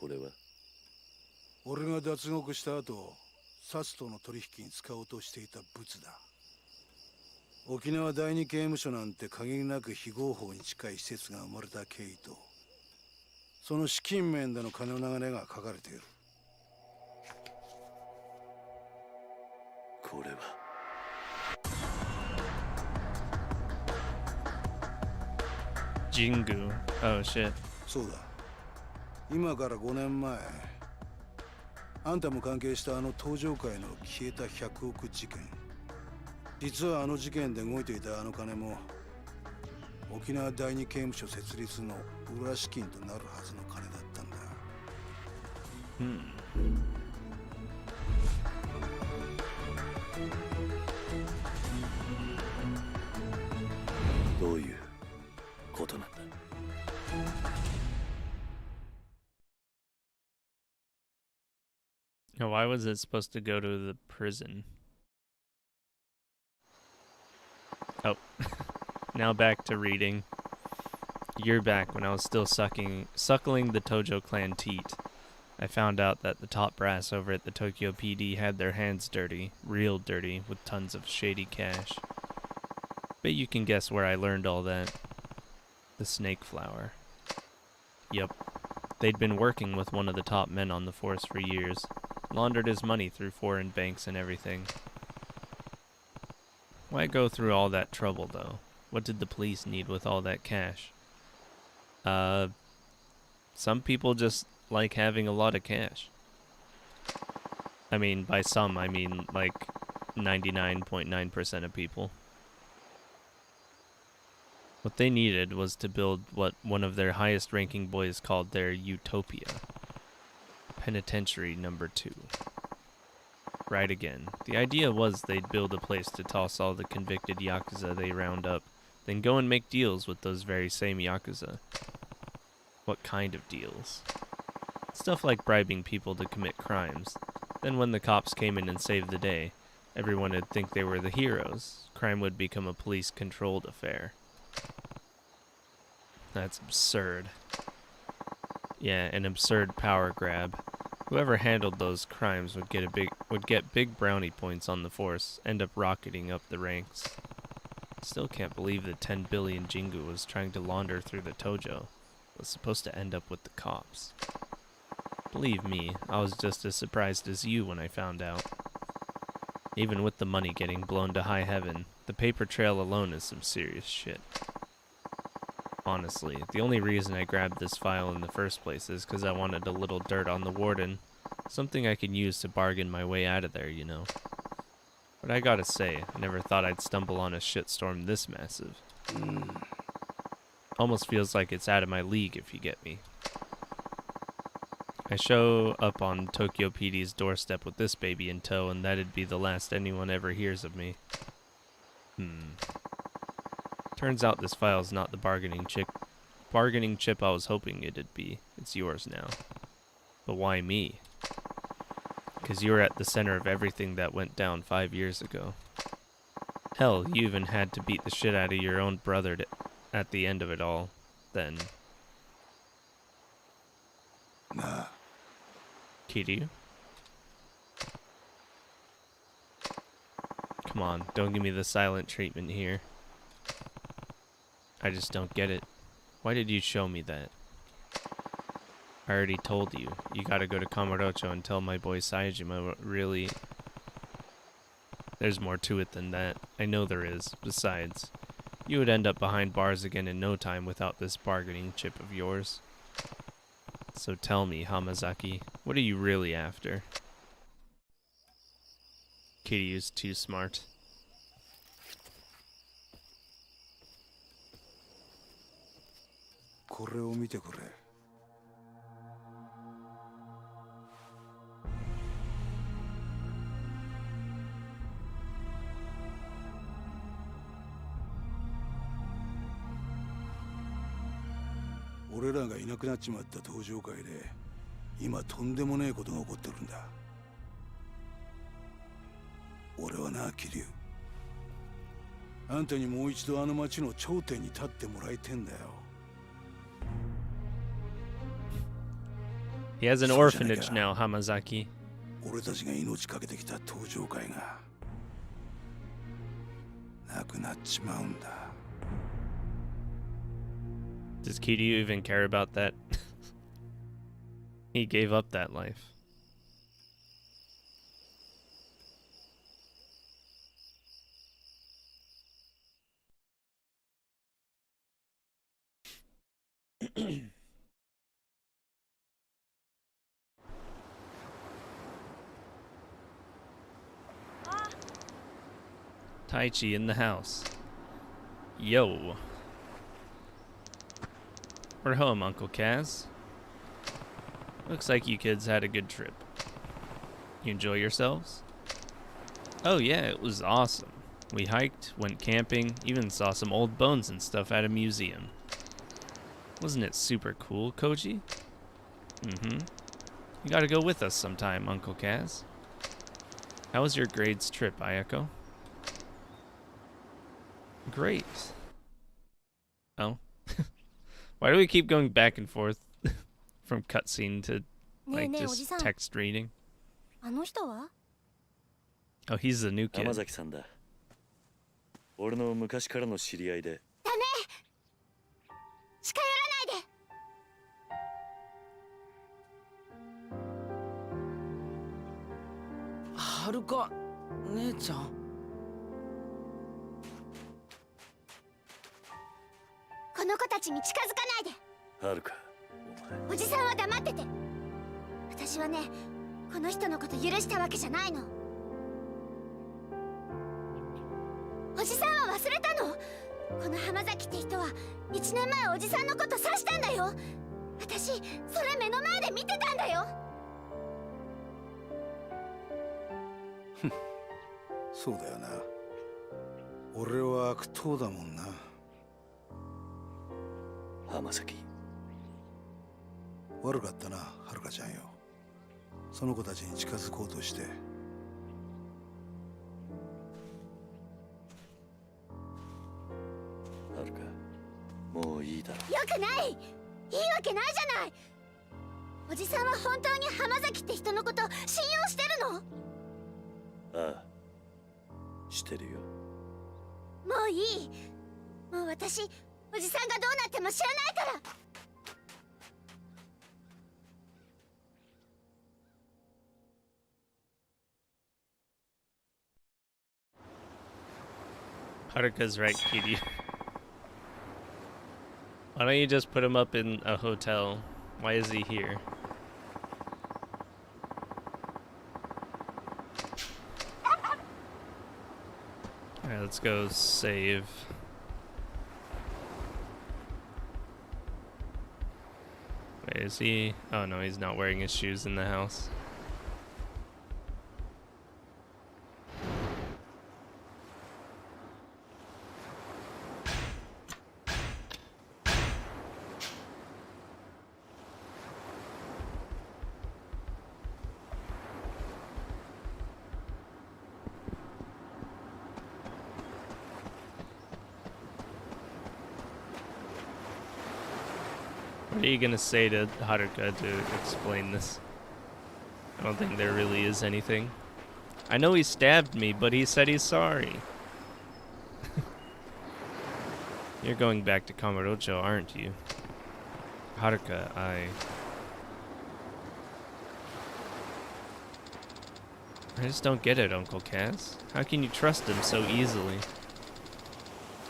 What? 俺が脱獄した後、サツとの取引に使おうとしていたブツだ。沖縄第二刑務所なんて限りなく非合法に近い施設が生まれた経緯と、その資金面での金の流れが書かれている。これは。Jingu. Oh shit. そうだ。今から5年前、あんたも関係したあの登場界の消えた100億事件。実はあの事件で動いていたあの金も沖縄第二刑務所設立の裏資金となるはずの金だったんだ。どういうことなんだ。Now, why was it supposed to go to the prison? Oh, now back to reading. A year back, when I was still suckling the Tojo clan teat, I found out that the top brass over at the Tokyo PD had their hands dirty, real dirty, with tons of shady cash. Bet you can guess where I learned all that. The snake flower. Yup. They'd been working with one of the top men on the force for years. Laundered his money through foreign banks and everything. Why go through all that trouble, though? What did the police need with all that cash? Some people just like having a lot of cash. I mean, by some, I mean like 99.9% of people. What they needed was to build what one of their highest ranking boys called their utopia. Penitentiary number 2. Right again. The idea was they'd build a place to toss all the convicted Yakuza they round up, then go and make deals with those very same Yakuza. What kind of deals? Stuff like bribing people to commit crimes. Then when the cops came in and saved the day, everyone would think they were the heroes. Crime would become a police-controlled affair. That's absurd. Yeah, an absurd power grab. Whoever handled those crimes would get big brownie points on the force, end up rocketing up the ranks. Still can't believe the 10 billion Jingu was trying to launder through the Tojo was supposed to end up with the cops. Believe me, I was just as surprised as you when I found out. Even with the money getting blown to high heaven, the paper trail alone is some serious shit. Honestly, the only reason I grabbed this file in the first place is because I wanted a little dirt on the warden. Something I can use to bargain my way out of there, you know. But I gotta say, I never thought I'd stumble on a shitstorm this massive. Almost feels like it's out of my league, if you get me. I show up on Tokyo PD's doorstep with this baby in tow, and that'd be the last anyone ever hears of me. Turns out this file's not the bargaining chip I was hoping it'd be. It's yours now. But why me? Because you were at the center of everything that went down 5 years ago. Hell, you even had to beat the shit out of your own brother at the end of it all. Then. Nah. Kiryu? Come on, don't give me the silent treatment here. I just don't get it. Why did you show me that? I already told you. You gotta go to Kamurocho and tell my boy Saejima what really... There's more to it than that. I know there is. Besides, you would end up behind bars again in no time without this bargaining chip of yours. So tell me, Hamazaki, what are you really after? Kiryu's too smart. Oreらがいなくなっちまった登場界で今とんでもねえことが起こってるんだ。俺はな、桐生。あんたにもう一度あの町の頂点に立ってもらいてんだよ。He has an orphanage now, Hamazaki. 俺たちが命かけてきた登場界がなくなっちまうんだ。Does Kiryu even care about that? He gave up that life. Tai Chi in the house. Yo. We're home, Uncle Kaz. Looks like you kids had a good trip. You enjoy yourselves? Oh yeah, it was awesome. We hiked, went camping, even saw some old bones and stuff at a museum. Wasn't it super cool, Koji? Mm-hmm. You gotta go with us sometime, Uncle Kaz. How was your grades trip, Ayako? Great. Oh. Why do we keep going back and forth from cutscene to, like, just text reading? あの人は? Oh, he's the new kid. 山崎さんだ。俺の昔からの知り合いで。ダメ！近寄らないで！はるか姉ちゃん。この子たちに近づかないで。はるか、おじさんは黙ってて。私はね、この人のこと許したわけじゃないの。おじさんは忘れたの？この浜崎って人は1年前おじさんのこと刺したんだよ。私、それ目の前で見てたんだよ。そうだよな。俺は悪党だもんな。浜崎。悪かったな、はるかちゃんよ。その子たちに近づこうとして。はるか、もういいだろ。よくない！いいわけないじゃない！おじさんは本当に浜崎って人のこと信用してるの？ああ、してるよ。もういい。もう私、おじさんがどうなっても知らないから。Haruka's right, Kitty. Why don't you just put him up in a hotel? Why is he here? Alright, let's go save. Wait, is he? Oh no, he's not wearing his shoes in the house. What are you gonna say to Haruka to explain this? I don't think there really is anything. I know he stabbed me, but he said he's sorry. You're going back to Kamurocho, aren't you? Haruka, I just don't get it, Uncle Kaz. How can you trust him so easily?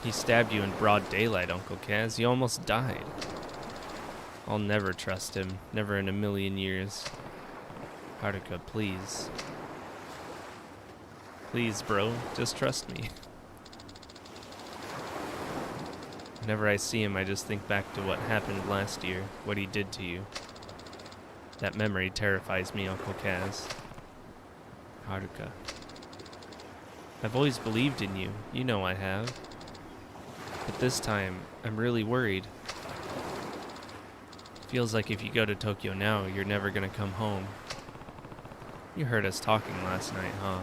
He stabbed you in broad daylight, Uncle Kaz. You almost died. I'll never trust him. Never in a million years. Haruka, please. Please, bro. Just trust me. Whenever I see him, I just think back to what happened last year. What he did to you. That memory terrifies me, Uncle Kaz. Haruka. I've always believed in you. You know I have. But this time, I'm really worried. Feels like if you go to Tokyo now, you're never gonna come home. You heard us talking last night, huh?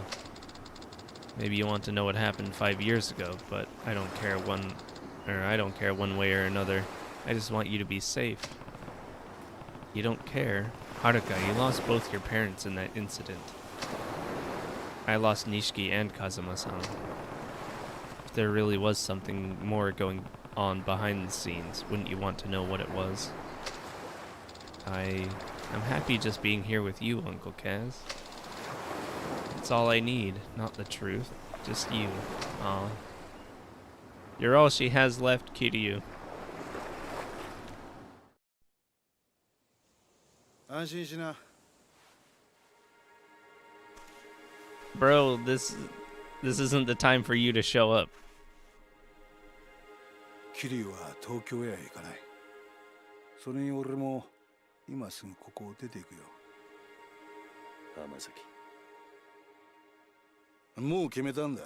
Maybe you want to know what happened 5 years ago, but I don't care one way or another. I just want you to be safe. You don't care. Haruka, you lost both your parents in that incident. I lost Nishiki and Kazuma-san. If there really was something more going on behind the scenes, wouldn't you want to know what it was? I'm happy just being here with you, Uncle Kaz. It's all I need, not the truth. Just you. Aw. You're all she has left, Kiryu. Bro, This isn't the time for you to show up. キリュウは東京へは行かない。それに俺も今すぐここを出ていくよ。浜崎。もう決めたんだ。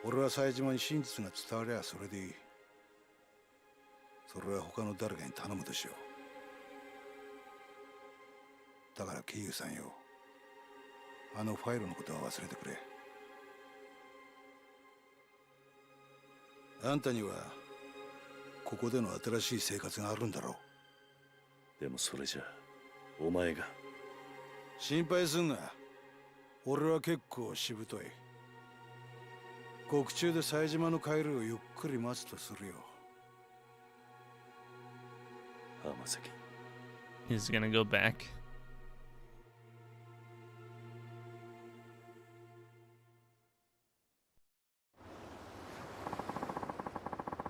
俺は冴島に真実が伝わりゃそれでいい。それは他の誰かに頼むとしよう。だからキリュウさんよ、あのファイルのことは忘れてくれ。あんたにはここでの新しい生活があるんだろう。でもそれじゃお前が。心配すんな。俺は結構しぶとい。獄中で冴島の帰るをゆっくり待つとするよ。浜崎。He's gonna go back.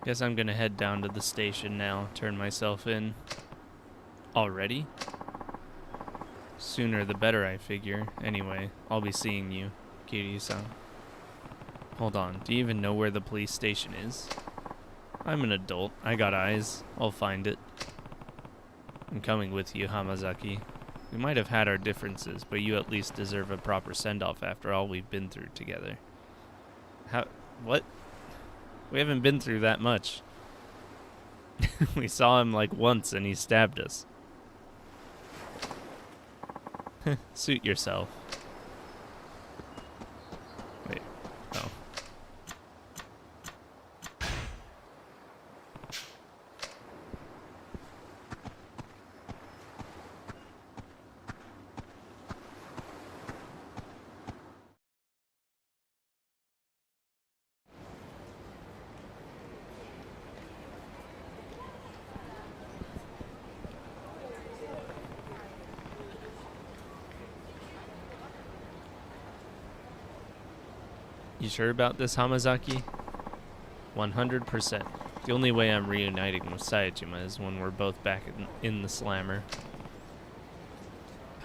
Guess I'm gonna head down to the station now, turn myself in. Already? Sooner the better, I figure. Anyway, I'll be seeing you, Kiryu-san. Hold on, do you even know where the police station is? I'm an adult, I got eyes, I'll find it. I'm coming with you, Hamazaki. We might have had our differences, but you at least deserve a proper send-off after all we've been through together. What? We haven't been through that much. We saw him like once and he stabbed us. Suit yourself. Wait. Oh. You sure about this, Hamazaki? 100%. The only way I'm reuniting with Saejima is when we're both back in the slammer.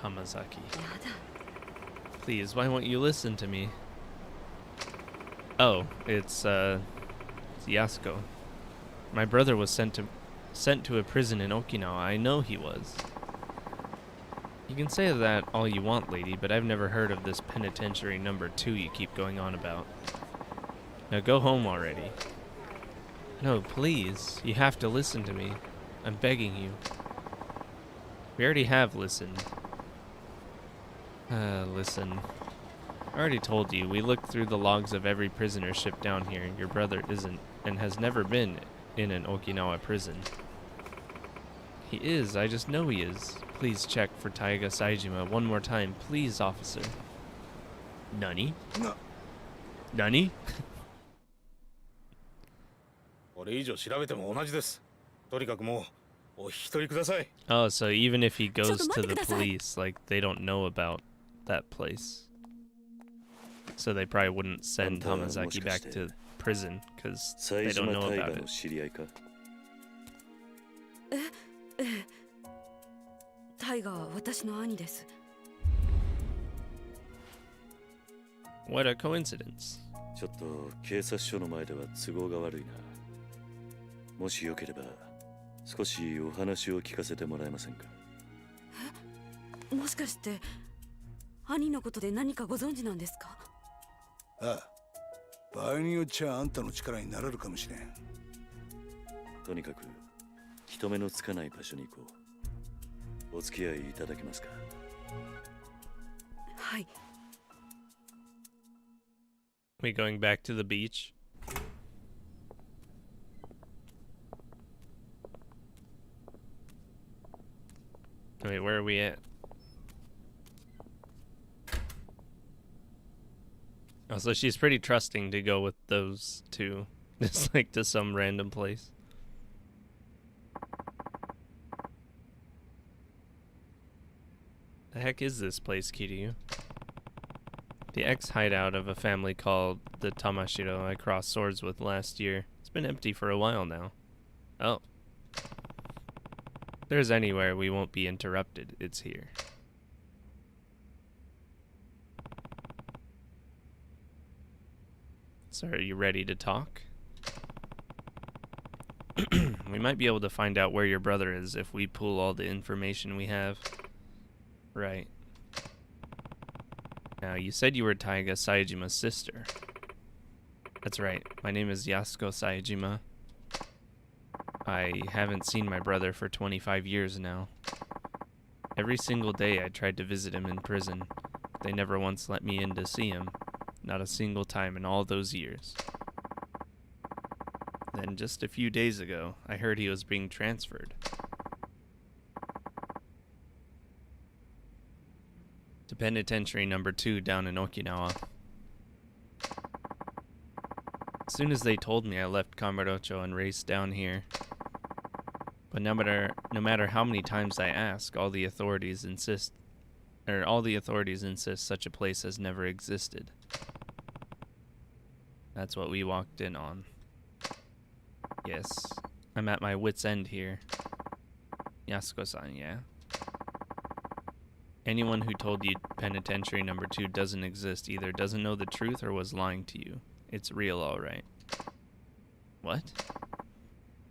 Hamazaki. Please, why won't you listen to me? Oh, it's Yasuko. My brother was sent to a prison in Okinawa. I know he was. You can say that all you want, lady, but I've never heard of this penitentiary number 2 you keep going on about. Now go home already. No, please. You have to listen to me. I'm begging you. We already have listened. Listen. I already told you, we looked through the logs of every prisoner ship down here. Your brother isn't, and has never been, in an Okinawa prison. He is, I just know he is. Please check for Taiga Saejima one more time, please, officer. Nani? No. Nani? Oh, so even if he goes to the police, like, they don't know about that place. So they probably wouldn't send Hamazaki back to prison, because they don't know about it. What a coincidence. ちょっと警察署の前では都合が悪いな。もしよければ少しお話を聞かせてもらえませんか。もしかして兄のことで何かご存知なんですか。ああ、場合によっちゃあんたの力になれるかもしれん。とにかく人目のつかない場所に行こう。お付き合いいただけますか。はい。We going back to the beach? Wait, where are we at? Oh, so she's pretty trusting to go with those two. Just like to some random place. The heck is this place, Kiryu? The ex-hideout of a family called the Tamashiro I crossed swords with last year. It's been empty for a while now. Oh. If there's anywhere we won't be interrupted, it's here. So are you ready to talk? We might be able to find out where your brother is if we pull all the information we have. Right. Now, you said you were Taiga Saejima's sister. That's right. My name is Yasuko Saejima. I haven't seen my brother for 25 years now. Every single day I tried to visit him in prison. They never once let me in to see him. Not a single time in all those years. Then just a few days ago, I heard he was being transferred. To penitentiary number 2 down in Okinawa. As soon as they told me, I left Kamurocho and raced down here. But no matter how many times I ask, all the authorities insist such a place has never existed. That's what we walked in on. Yes, I'm at my wit's end here. Yasuko-san, yeah? Anyone who told you penitentiary number 2 doesn't exist either doesn't know the truth or was lying to you. It's real, alright. What?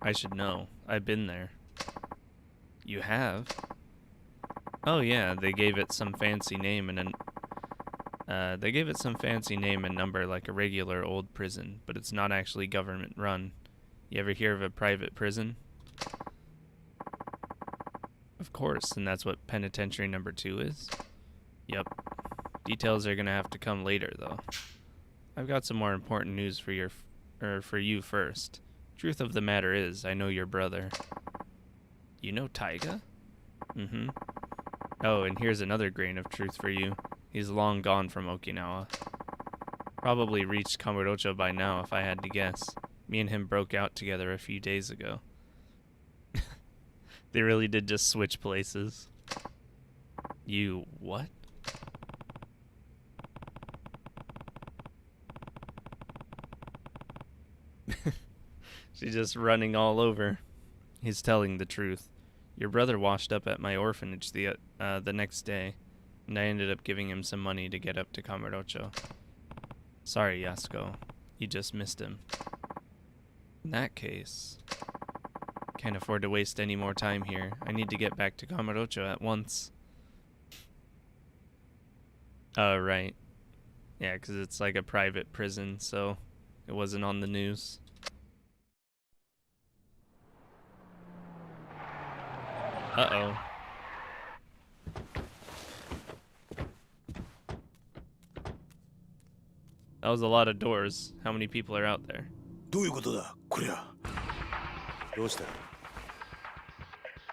I should know. I've been there. You have? Oh yeah, they gave it some fancy name and number like a regular old prison, but it's not actually government run. You ever hear of a private prison? Of course, and that's what penitentiary number 2 is? Yep. Details are gonna have to come later, though. I've got some more important news for you first. Truth of the matter is, I know your brother. You know Taiga? Mm-hmm. Oh, and here's another grain of truth for you. He's long gone from Okinawa. Probably reached Kamurocho by now, if I had to guess. Me and him broke out together a few days ago. They really did just switch places. You what? She's just running all over. He's telling the truth. Your brother washed up at my orphanage the next day, and I ended up giving him some money to get up to Kamurocho. Sorry, Yasuko. You just missed him. In that case, can't afford to waste any more time here. I need to get back to Kamurocho at once. Oh, right. Yeah, because it's like a private prison, so it wasn't on the news. Uh-oh. That was a lot of doors. How many people are out there? どういうことだこりゃ。どうした？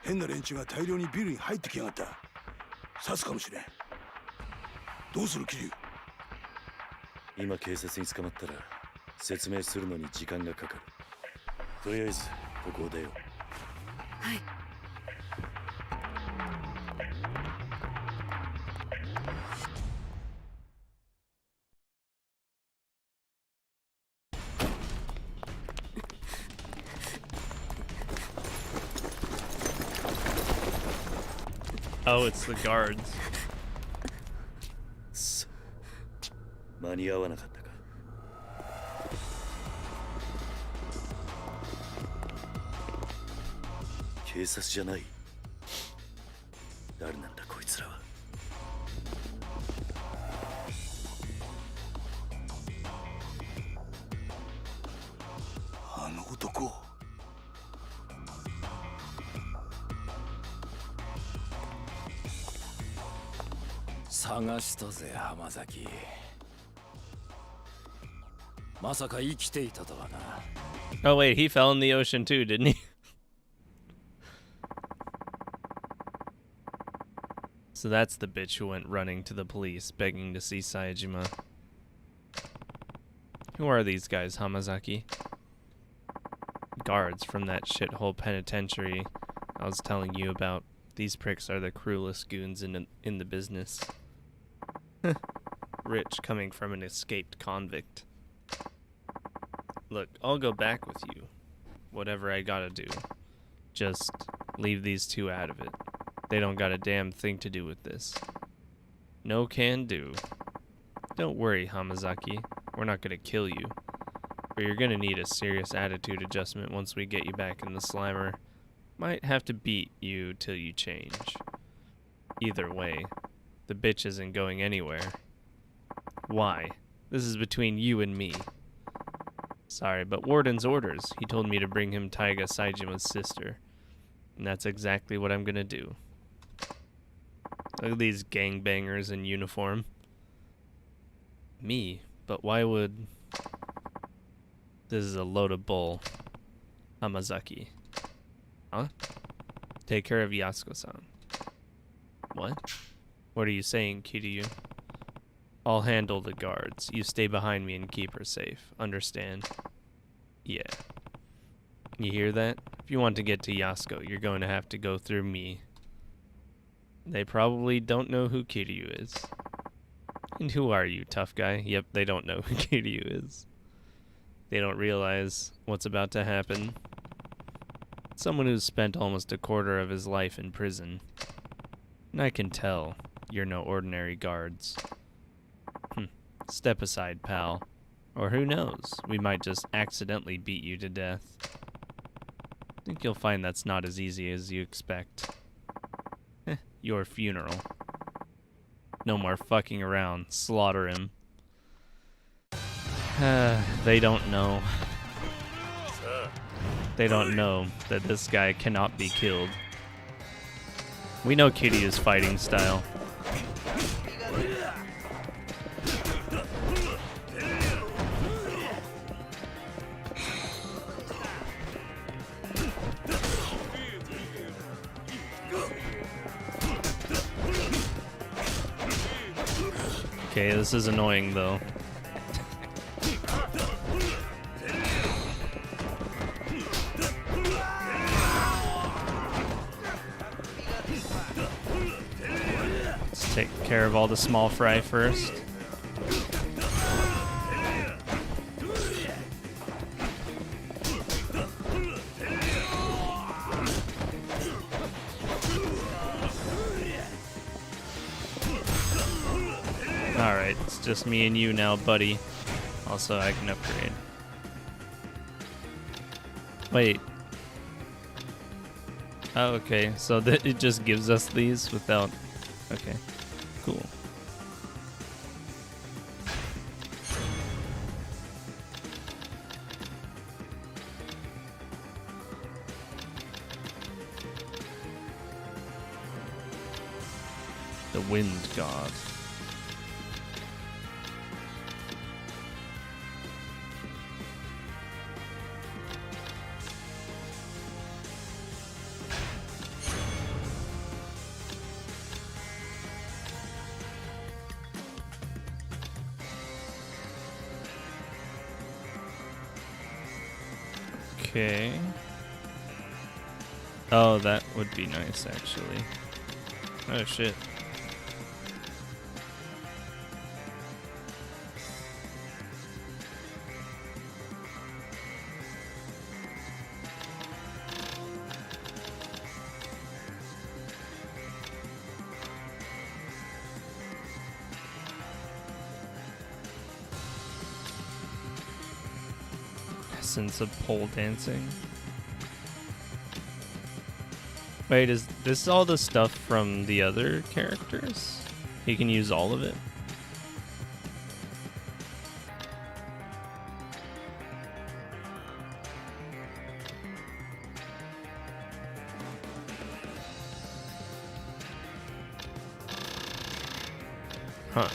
変な連中が大量にビルに入ってきやがった。刺すかもしれん。どうする桐生？今警察に捕まったら説明するのに時間がかかる。とりあえずここを出よう。はい。Oh, it's the guards. 間に合わなかったか。警察じゃない。誰なんだこいつらは。あの男。探したぜ浜崎。まさか生きていたとはな。Oh wait, he fell in the ocean too, didn't he? So that's the bitch who went running to the police, begging to see Saejima. Who are these guys, Hamazaki? Guards from that shithole penitentiary I was telling you about. These pricks are the cruelest goons in the business. Rich coming from an escaped convict. Look, I'll go back with you. Whatever I gotta do. Just leave these two out of it. They don't got a damn thing to do with this. No can do. Don't worry, Hamazaki. We're not gonna kill you. But you're gonna need a serious attitude adjustment once we get you back in the Slimer. Might have to beat you till you change. Either way, the bitch isn't going anywhere. Why? This is between you and me. Sorry, but Warden's orders. He told me to bring him Taiga Saijima's sister. And that's exactly what I'm gonna do. Look at these gangbangers in uniform. Me? But why would... This is a load of bull. Hamazaki. Huh? Take care of Yasuko-san. What? What are you saying, Kiryu? I'll handle the guards. You stay behind me and keep her safe. Understand? Yeah. You hear that? If you want to get to Yasuko, you're going to have to go through me. They probably don't know who Kiryu is. And who are you, tough guy? Yep, they don't know who Kiryu is. They don't realize what's about to happen. Someone who's spent almost a quarter of his life in prison. And I can tell you're no ordinary guards. Step aside, pal. Or who knows, we might just accidentally beat you to death. I think you'll find that's not as easy as you expect. Your funeral. No more fucking around. Slaughter him. They don't know. They don't know that this guy cannot be killed. We know Kiryu's fighting style. Okay, this is annoying though. Let's take care of all the small fry first. Alright, it's just me and you now, buddy. Also, I can upgrade. Wait. Oh, okay. So that it just gives us these without... Okay. Cool. The Wind God. Okay. Oh, that would be nice, actually. Oh, shit. Essence of pole dancing. Wait, is this all the stuff from the other characters? He can use all of it? Huh.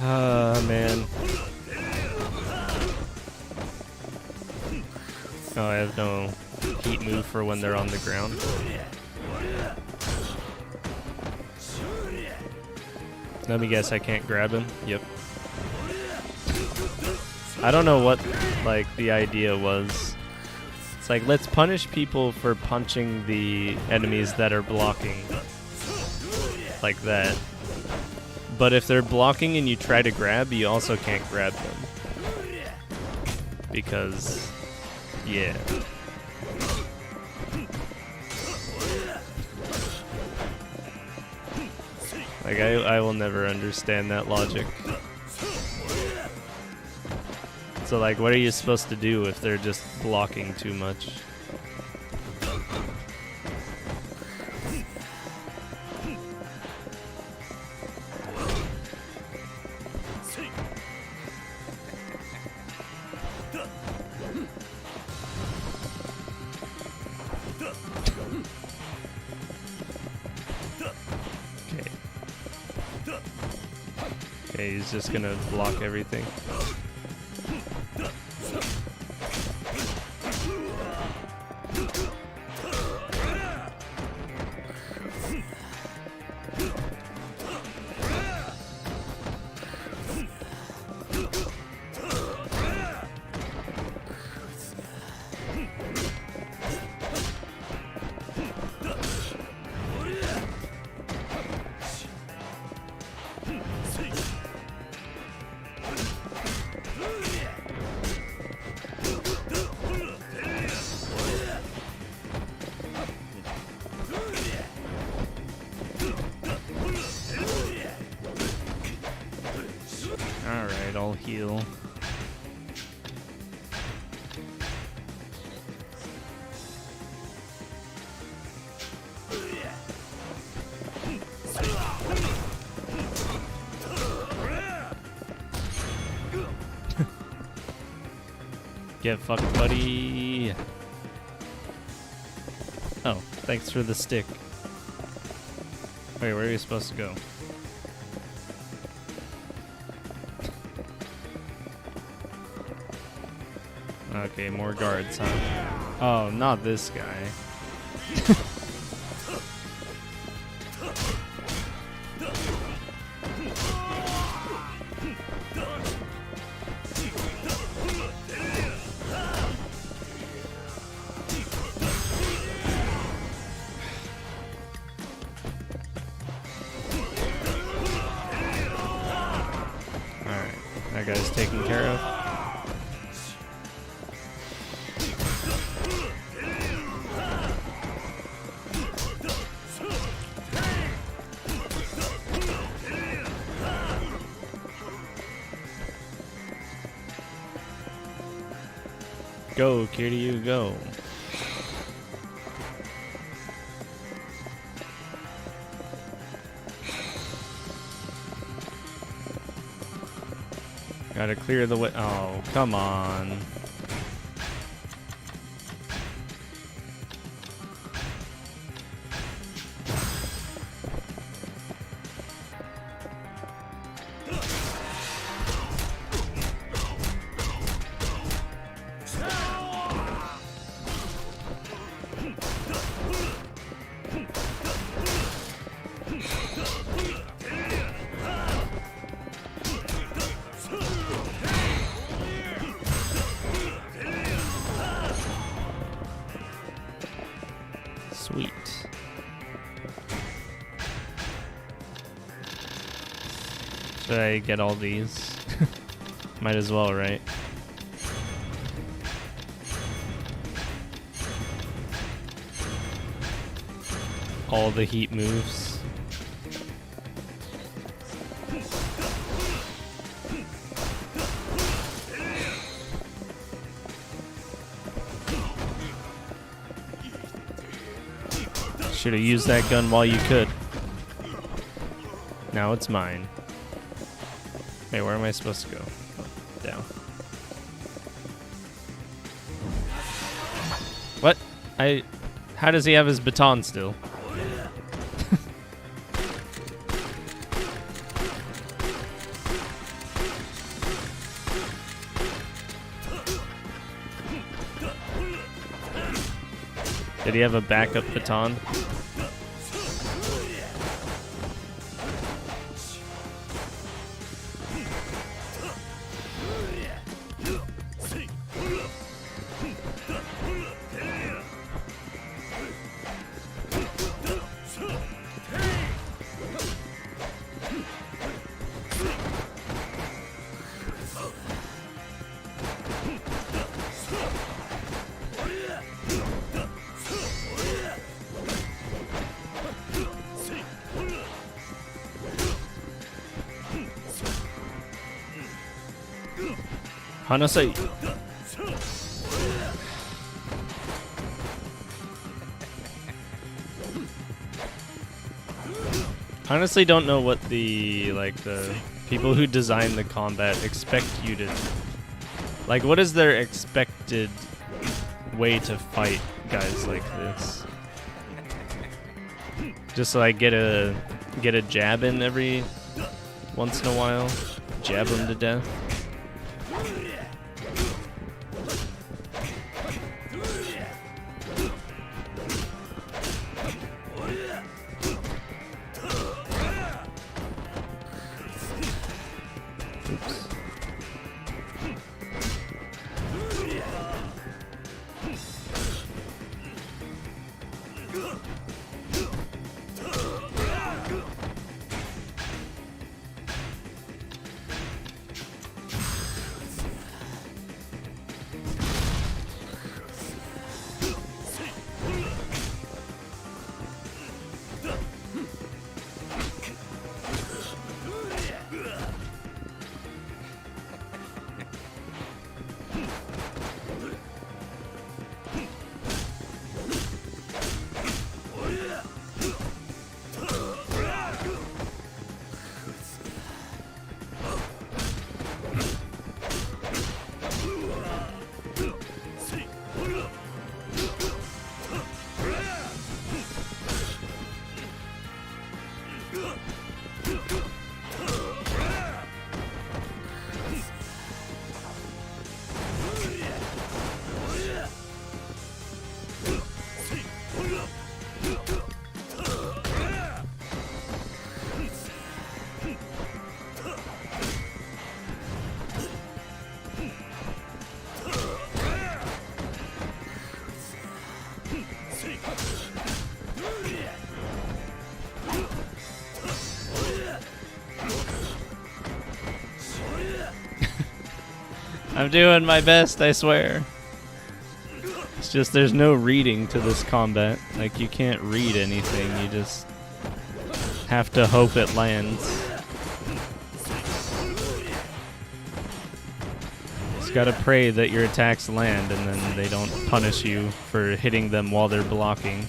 Man. Oh, I have no heat move for when they're on the ground. Let me guess, I can't grab him? Yep. I don't know what, like, the idea was. It's like, let's punish people for punching the enemies that are blocking. Like that. But if they're blocking and you try to grab, you also can't grab them. Because, yeah. Like, I will never understand that logic. So, like, what are you supposed to do if they're just blocking too much? Okay, he's just gonna block everything. Alright, I'll heal. Get fucked, buddy. Oh, thanks for the stick. Wait, where are you supposed to go? Okay, more guards, huh? Oh, not this guy. Alright, that guy's taken care of. Go, Kiryu, go. Gotta clear the way. Oh, come on. Sweet. Should I get all these? Might as well, right? All the heat moves. Should have used that gun while you could. Now it's mine. Hey, where am I supposed to go? Oh, down. What? How does he have his baton still? Did he have a backup baton? Hanasei. Honestly, don't know what the people who design the combat expect you to, like, what is their expected way to fight guys like this? Just so I get a jab in every once in a while, jab them to death. I'm doing my best, I swear. It's just there's no reading to this combat. Like, you can't read anything, you just have to hope it lands. Just gotta pray that your attacks land and then they don't punish you for hitting them while they're blocking.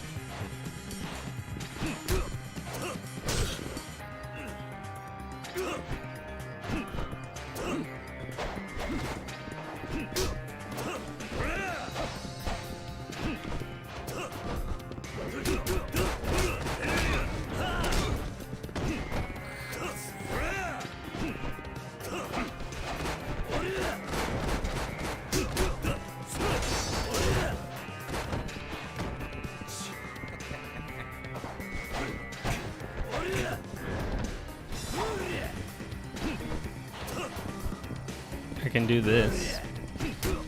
I can do this.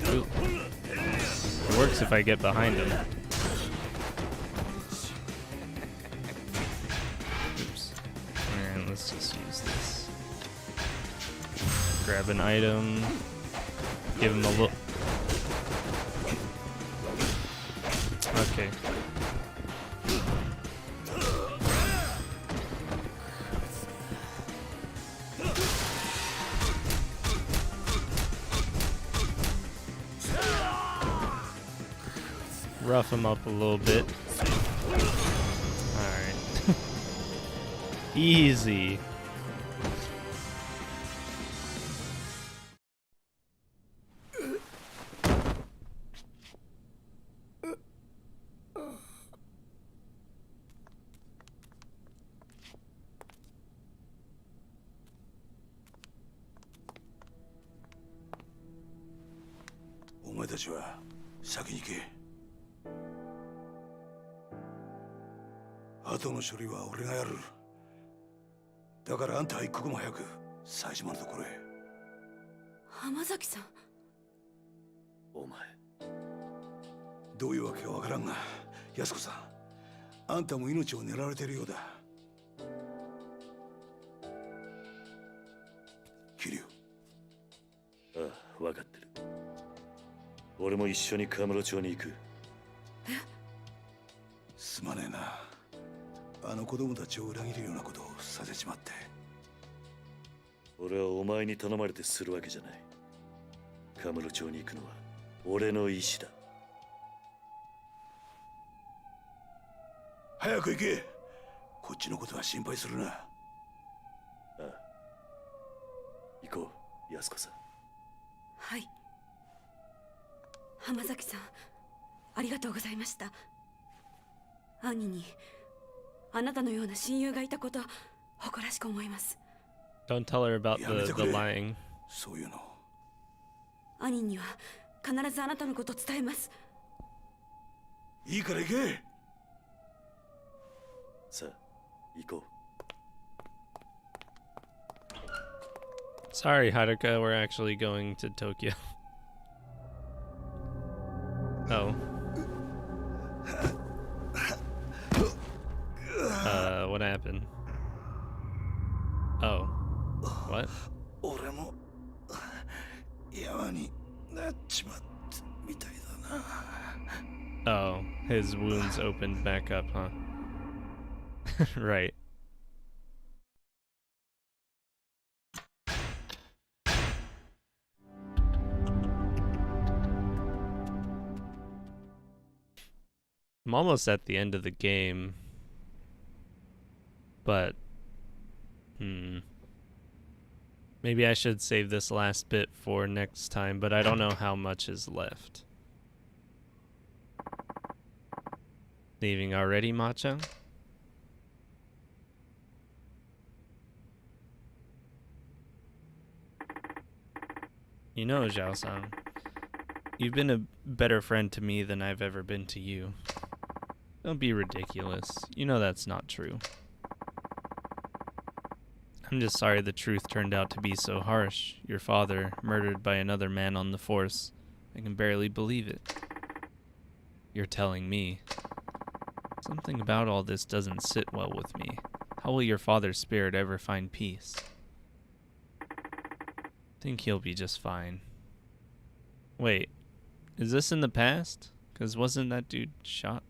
Ooh. It works if I get behind him. Oops. And let's just use this. Grab an item. Give him a look. Okay. Rough him up a little bit. Alright. Easy. 後の処理は俺がやる。だからあんたは一刻も早く冴島のところへ。浜崎さん。お前。どういうわけかわからんが、安子さん、あんたも命を狙われているようだ。桐生。ああ、分かってる。俺も一緒にカムロ町に行く。すまねえな。あの子供たちを裏切るようなことをさせちまって。俺はお前に頼まれてするわけじゃない。カムロ町に行くのは俺の意志だ。早く行け。こっちのことは心配するな。ああ。行こう、安子さん。はい。浜崎さん、ありがとうございました。兄にあなたのような親友がいたこと誇らしく思います。 Don't tell her about the lying. そういうの。兄には必ずあなたのことを伝えます。いいから行け。さあ、行こう。Sorry, Haruka, we're actually going to Tokyo. Oh. What happened? Oh. What? 俺も山になっちまったみたいだな。 Oh, his wounds opened back up, huh? Right. I'm almost at the end of the game, but maybe I should save this last bit for next time, but I don't know how much is left. Leaving already, Macha? You know, Zhao-san, you've been a better friend to me than I've ever been to you. Don't be ridiculous. You know that's not true. I'm just sorry the truth turned out to be so harsh. Your father, murdered by another man on the force. I can barely believe it. You're telling me. Something about all this doesn't sit well with me. How will your father's spirit ever find peace? Think he'll be just fine. Wait, is this in the past? 'Cause wasn't that dude shot?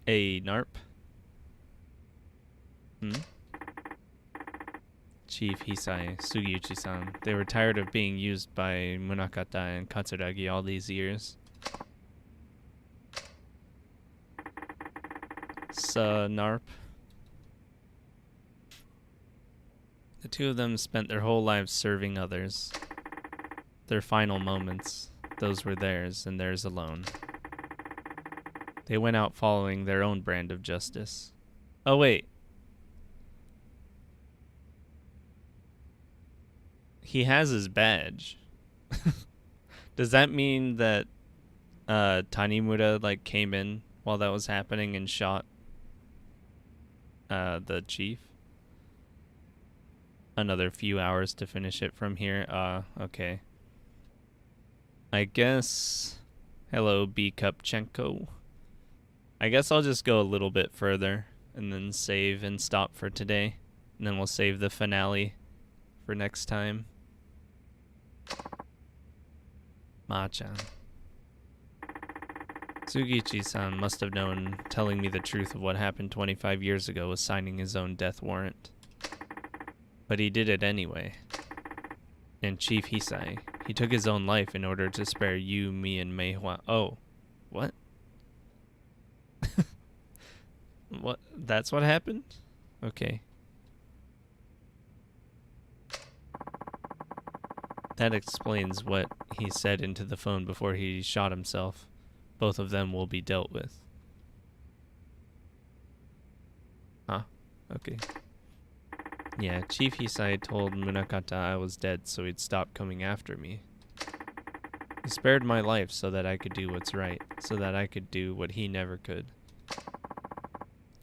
Hey, Narp. Chief Hisai, Sugiuchi-san. They were tired of being used by Munakata and Katsuragi all these years. Narp. The two of them spent their whole lives serving others. Their final moments, those were theirs and theirs alone. They went out following their own brand of justice. Oh, wait. He has his badge. Does that mean that Tanimura like came in while that was happening and shot the chief? Another few hours to finish it from here. Okay. I guess... Hello, B. Kupchenko. I guess I'll just go a little bit further and then save and stop for today. And then we'll save the finale for next time. Ma-chan. Sugichi-san must have known telling me the truth of what happened 25 years ago was signing his own death warrant. But he did it anyway. And Chief Hisai, he took his own life in order to spare you, me, and Meihua. Oh, what? What? That's what happened? Okay. That explains what he said into the phone before he shot himself. Both of them will be dealt with. Huh? Okay. Yeah, Chief Hisai told Munakata I was dead so he'd stop coming after me. He spared my life so that I could do what's right, so that I could do what he never could.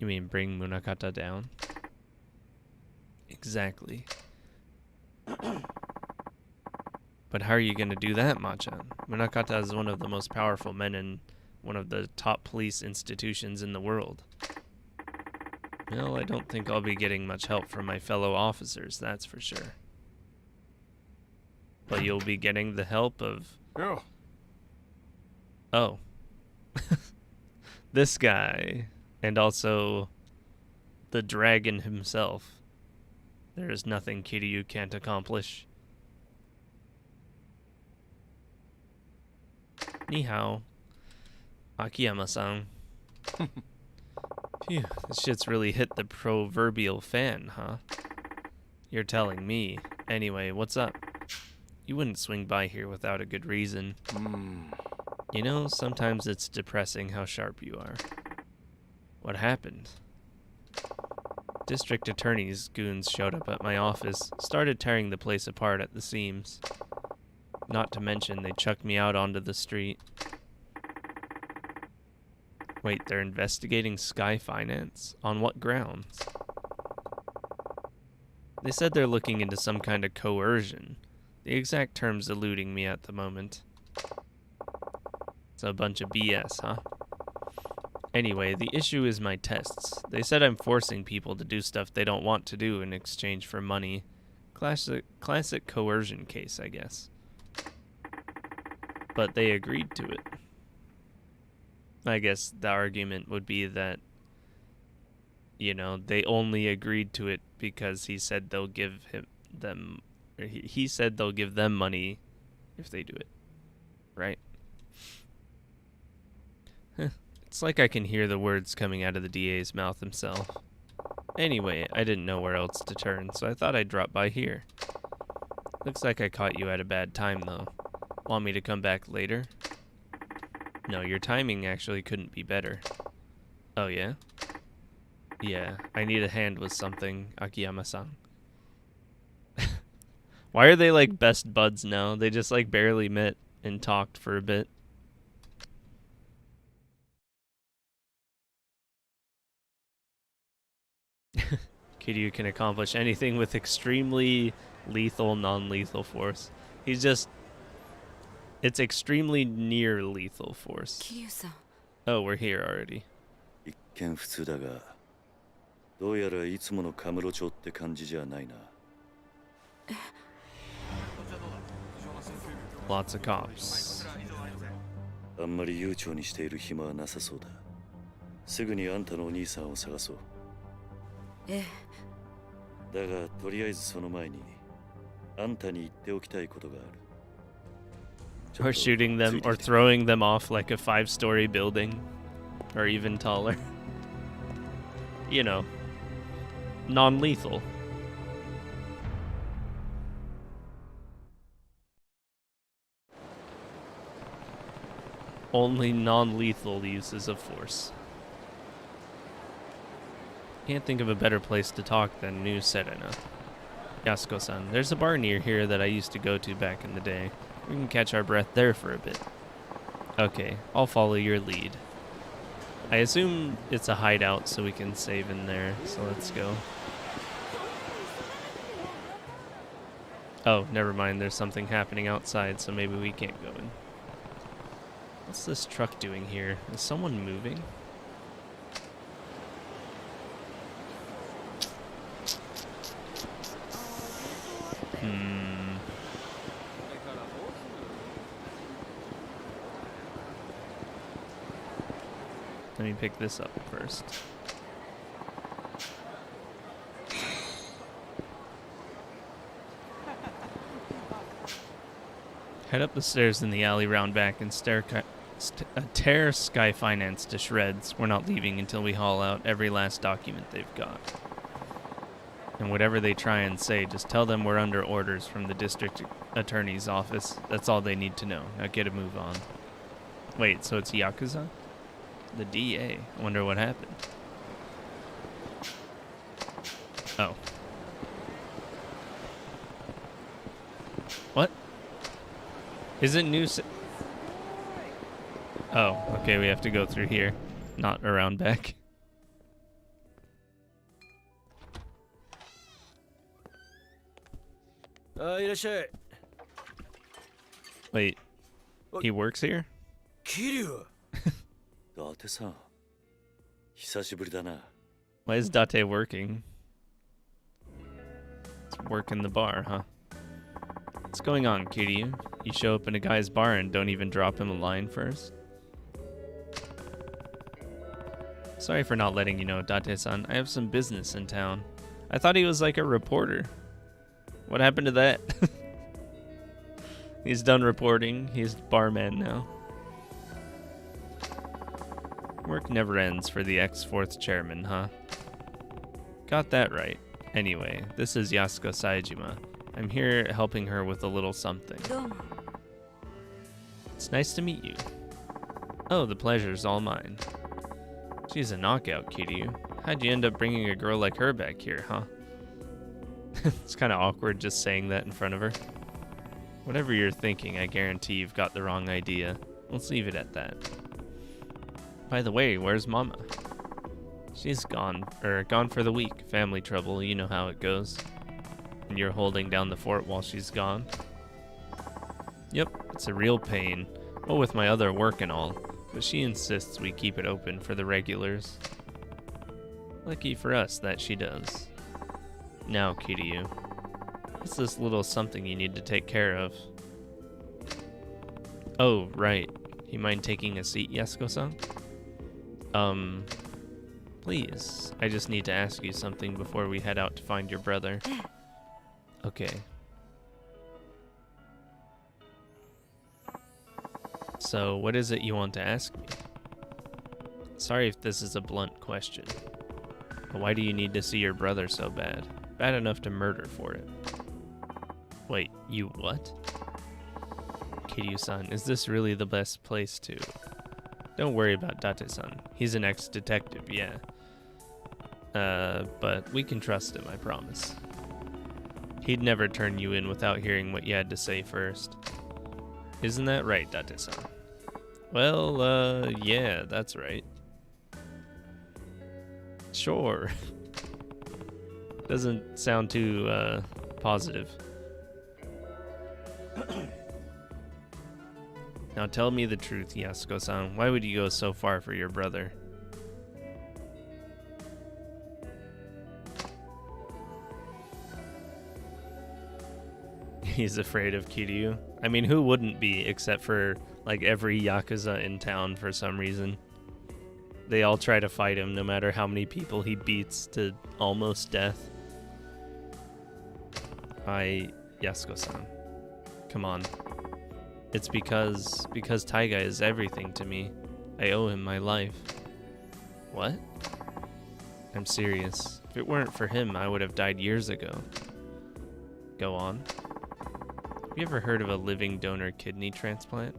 You mean bring Munakata down? Exactly. But how are you going to do that, Machan? Munakata is one of the most powerful men in one of the top police institutions in the world. Well, I don't think I'll be getting much help from my fellow officers, that's for sure. But you'll be getting the help of... Oh. This guy. And also the dragon himself. There is nothing Kiryu can't accomplish. Ni hao. Akiyama-san. Phew, this shit's really hit the proverbial fan, huh? You're telling me. Anyway, what's up? You wouldn't swing by here without a good reason. You know, sometimes it's depressing how sharp you are. What happened? District Attorney's goons showed up at my office, started tearing the place apart at the seams. Not to mention, they chucked me out onto the street. Wait, they're investigating Sky Finance? On what grounds? They said they're looking into some kind of coercion. The exact term's eluding me at the moment. It's a bunch of BS, huh? Anyway, the issue is my tests. They said I'm forcing people to do stuff they don't want to do in exchange for money. Classic coercion case, I guess. But they agreed to it. I guess the argument would be that, you know, they only agreed to it because he said they'll give them money if they do it. Right? It's like I can hear the words coming out of the DA's mouth himself. Anyway, I didn't know where else to turn, so I thought I'd drop by here. Looks like I caught you at a bad time, though. Want me to come back later? No, your timing actually couldn't be better. Oh, yeah? Yeah, I need a hand with something, Akiyama-san. Why are they like best buds now? They just like barely met and talked for a bit. Kiryu can accomplish anything with extremely lethal, non-lethal force. He's just... It's extremely near lethal force. Kiryu-san. Oh, we're here already. 一見普通だが、どうやらいつものカムロ町って感じじゃないな。Lots of cops. あんまり悠長にしている暇はなさそうだ。すぐにあんたのお兄さんを探そう。ええ。だがとりあえずその前にあんたに言っておきたいことがある。Or shooting them, or throwing them off like a 5-story building, or even taller. You know, non-lethal. Only non-lethal uses of force. Can't think of a better place to talk than New Serena. Yasuko-san, there's a bar near here that I used to go to back in the day. We can catch our breath there for a bit. Okay, I'll follow your lead. I assume it's a hideout so we can save in there, so let's go. Oh, never mind, there's something happening outside, so maybe we can't go in. What's this truck doing here? Is someone moving? Let me pick this up first. Head up the stairs in the alley round back and tear Sky Finance to shreds. We're not leaving until we haul out every last document they've got. And whatever they try and say, just tell them we're under orders from the district attorney's office. That's all they need to know. Now get a move on. Wait, so it's Yakuza? The DA. I wonder what happened. Oh. What? Isn't New Oh, okay, we have to go through here. Not around back. いらっしゃい。 Wait, he works here? 桐生。伊達さん、久しぶりだな。 Why is Date working? It's working the bar, huh? What's going on, Kiryu? You show up in a guy's bar and don't even drop him a line first? Sorry for not letting you know, Date-san. I have some business in town. I thought he was like a reporter. What happened to that? He's done reporting. He's barman now. Work never ends for the ex-fourth chairman, huh? Got that right. Anyway, this is Yasuko Saejima. I'm here helping her with a little something. It's nice to meet you. Oh, the pleasure's all mine. She's a knockout, Kiryu. How'd you end up bringing a girl like her back here, huh? It's kind of awkward just saying that in front of her. Whatever you're thinking, I guarantee you've got the wrong idea. Let's leave it at that. By the way, where's Mama? She's gone for the week. Family trouble, you know how it goes. And you're holding down the fort while she's gone? Yep, it's a real pain. Well, with my other work and all. But she insists we keep it open for the regulars. Lucky for us that she does. Now, Kiryu, what's this little something you need to take care of? Oh, right. You mind taking a seat, Yasuko-san? Please. I just need to ask you something before we head out to find your brother. Okay. So, what is it you want to ask me? Sorry if this is a blunt question. But why do you need to see your brother so bad? Bad enough to murder for it. Wait, you what? Kiryu-san, is this really the best place to... Don't worry about Date-san. He's an ex-detective, yeah. But we can trust him, I promise. He'd never turn you in without hearing what you had to say first. Isn't that right, Date-san? Well, yeah, that's right. Sure. Doesn't sound too, positive. Now tell me the truth, Yasuko-san. Why would you go so far for your brother? He's afraid of Kiryu. I mean, who wouldn't be, except for, like, every Yakuza in town for some reason. They all try to fight him, no matter how many people he beats to almost death. Yasuko-san. Come on. It's because Taiga is everything to me. I owe him my life. What? I'm serious. If it weren't for him, I would have died years ago. Go on. Have you ever heard of a living donor kidney transplant?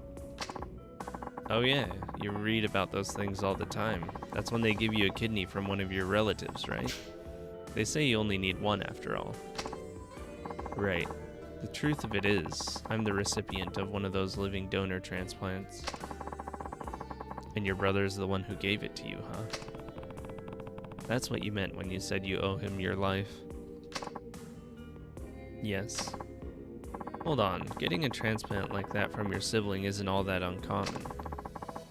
Oh yeah, you read about those things all the time. That's when they give you a kidney from one of your relatives, right? They say you only need one after all. Right. The truth of it is, I'm the recipient of one of those living donor transplants. And your brother's the one who gave it to you, huh? That's what you meant when you said you owe him your life. Yes. Hold on, getting a transplant like that from your sibling isn't all that uncommon.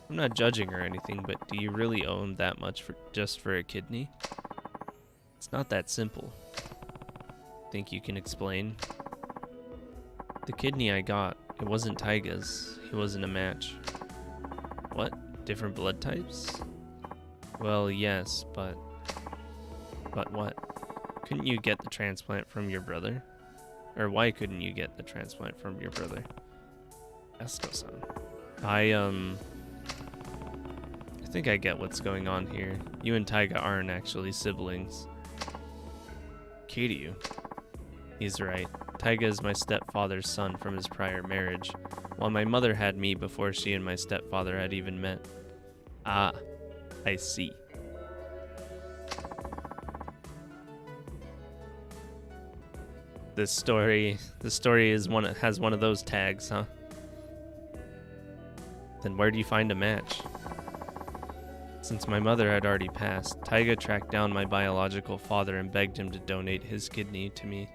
I'm not judging or anything, but do you really owe him that much just for a kidney? It's not that simple. Think you can explain? The kidney I got, it wasn't Taiga's. He wasn't a match. What? Different blood types? Well, yes, but... But what? Couldn't you get the transplant from your brother? Or why couldn't you get the transplant from your brother? Yasuko-san. I think I get what's going on here. You and Taiga aren't actually siblings. Kiryu. He's right. Taiga is my stepfather's son from his prior marriage, while my mother had me before she and my stepfather had even met. Ah, I see. The story has one of those tags, huh? Then where do you find a match? Since my mother had already passed, Taiga tracked down my biological father and begged him to donate his kidney to me.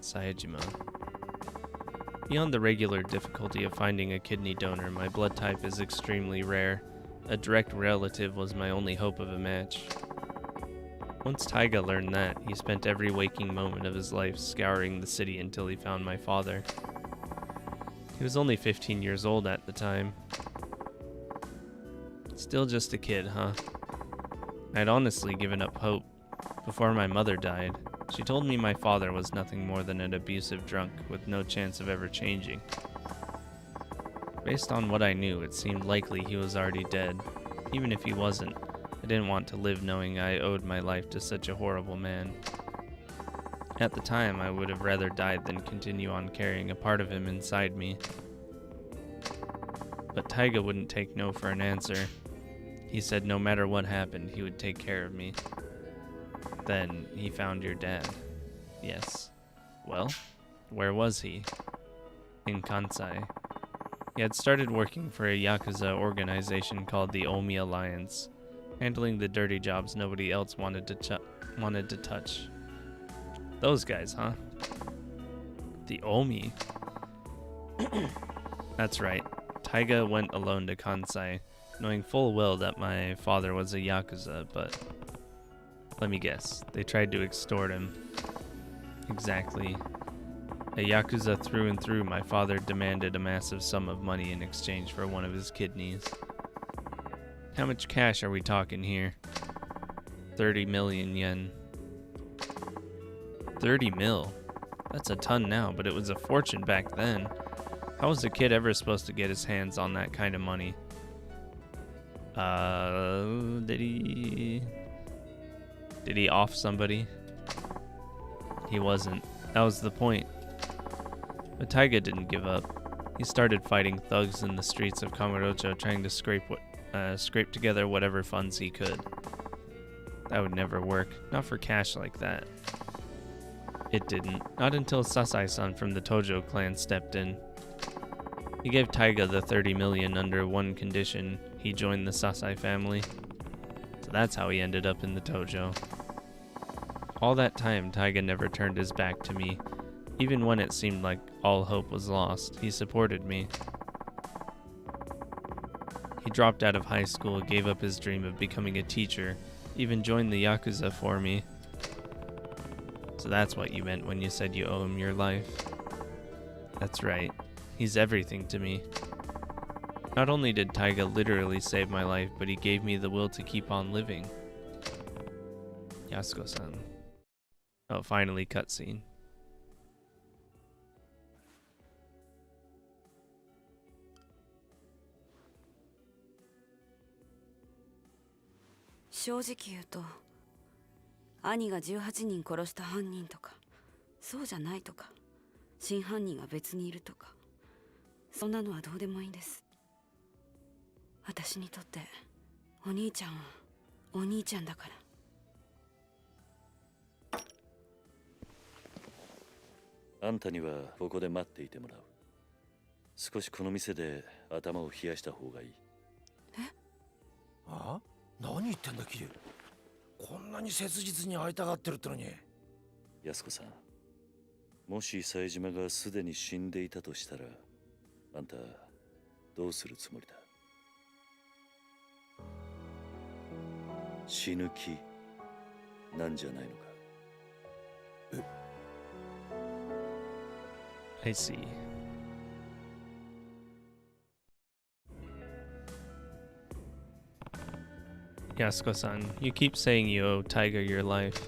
Saejima. Beyond the regular difficulty of finding a kidney donor, my blood type is extremely rare. A direct relative was my only hope of a match. Once Taiga learned that, he spent every waking moment of his life scouring the city until he found my father. He was only 15 years old at the time. Still just a kid, huh? I'd honestly given up hope. Before my mother died, she told me my father was nothing more than an abusive drunk with no chance of ever changing. Based on what I knew, it seemed likely he was already dead. Even if he wasn't, I didn't want to live knowing I owed my life to such a horrible man. At the time, I would have rather died than continue on carrying a part of him inside me. But Taiga wouldn't take no for an answer. He said no matter what happened, he would take care of me. Then he found your dad. Yes. Well, where was he? In Kansai. He had started working for a Yakuza organization called the Omi Alliance, handling the dirty jobs nobody else wanted to touch. Those guys, huh? The Omi. That's right. Taiga went alone to Kansai, knowing full well that my father was a Yakuza, but let me guess, they tried to extort him. Exactly. A Yakuza through and through, my father demanded a massive sum of money in exchange for one of his kidneys. How much cash are we talking here? 30 million yen. 30 mil? That's a ton now, but it was a fortune back then. How was a kid ever supposed to get his hands on that kind of money? Did he off somebody? He wasn't. That was the point. But Taiga didn't give up. He started fighting thugs in the streets of Kamurocho, trying to scrape together whatever funds he could. That would never work. Not for cash like that. It didn't. Not until Sasai-san from the Tojo clan stepped in. He gave Taiga the 30 million under one condition: he joined the Sasai family. So that's how he ended up in the Tojo. All that time, Taiga never turned his back to me. Even when it seemed like all hope was lost, he supported me. He dropped out of high school, gave up his dream of becoming a teacher, even joined the Yakuza for me. So that's what you meant when you said you owe him your life. That's right. He's everything to me. Not only did Taiga literally save my life, but he gave me the will to keep on living. Yasuko-san. Oh, finally, cutscene.正直言うと、兄が18人殺した犯人とか、そうじゃないとか、真犯人が別にいるとか、そんなのはどうでもいいんです。私にとってお兄ちゃんはお兄ちゃんだから。あんたにはここで待っていてもらう。少しこの店で頭を冷やした方がいい。え？あ？何言ってんだキリュウ。こんなに切実に会いたがってるってのに。安子さん、もし冴島がすでに死んでいたとしたら、あんたどうするつもりだ？死ぬ気なんじゃないのか？え？ I see. Yasuko-san, you keep saying you owe Taiga your life.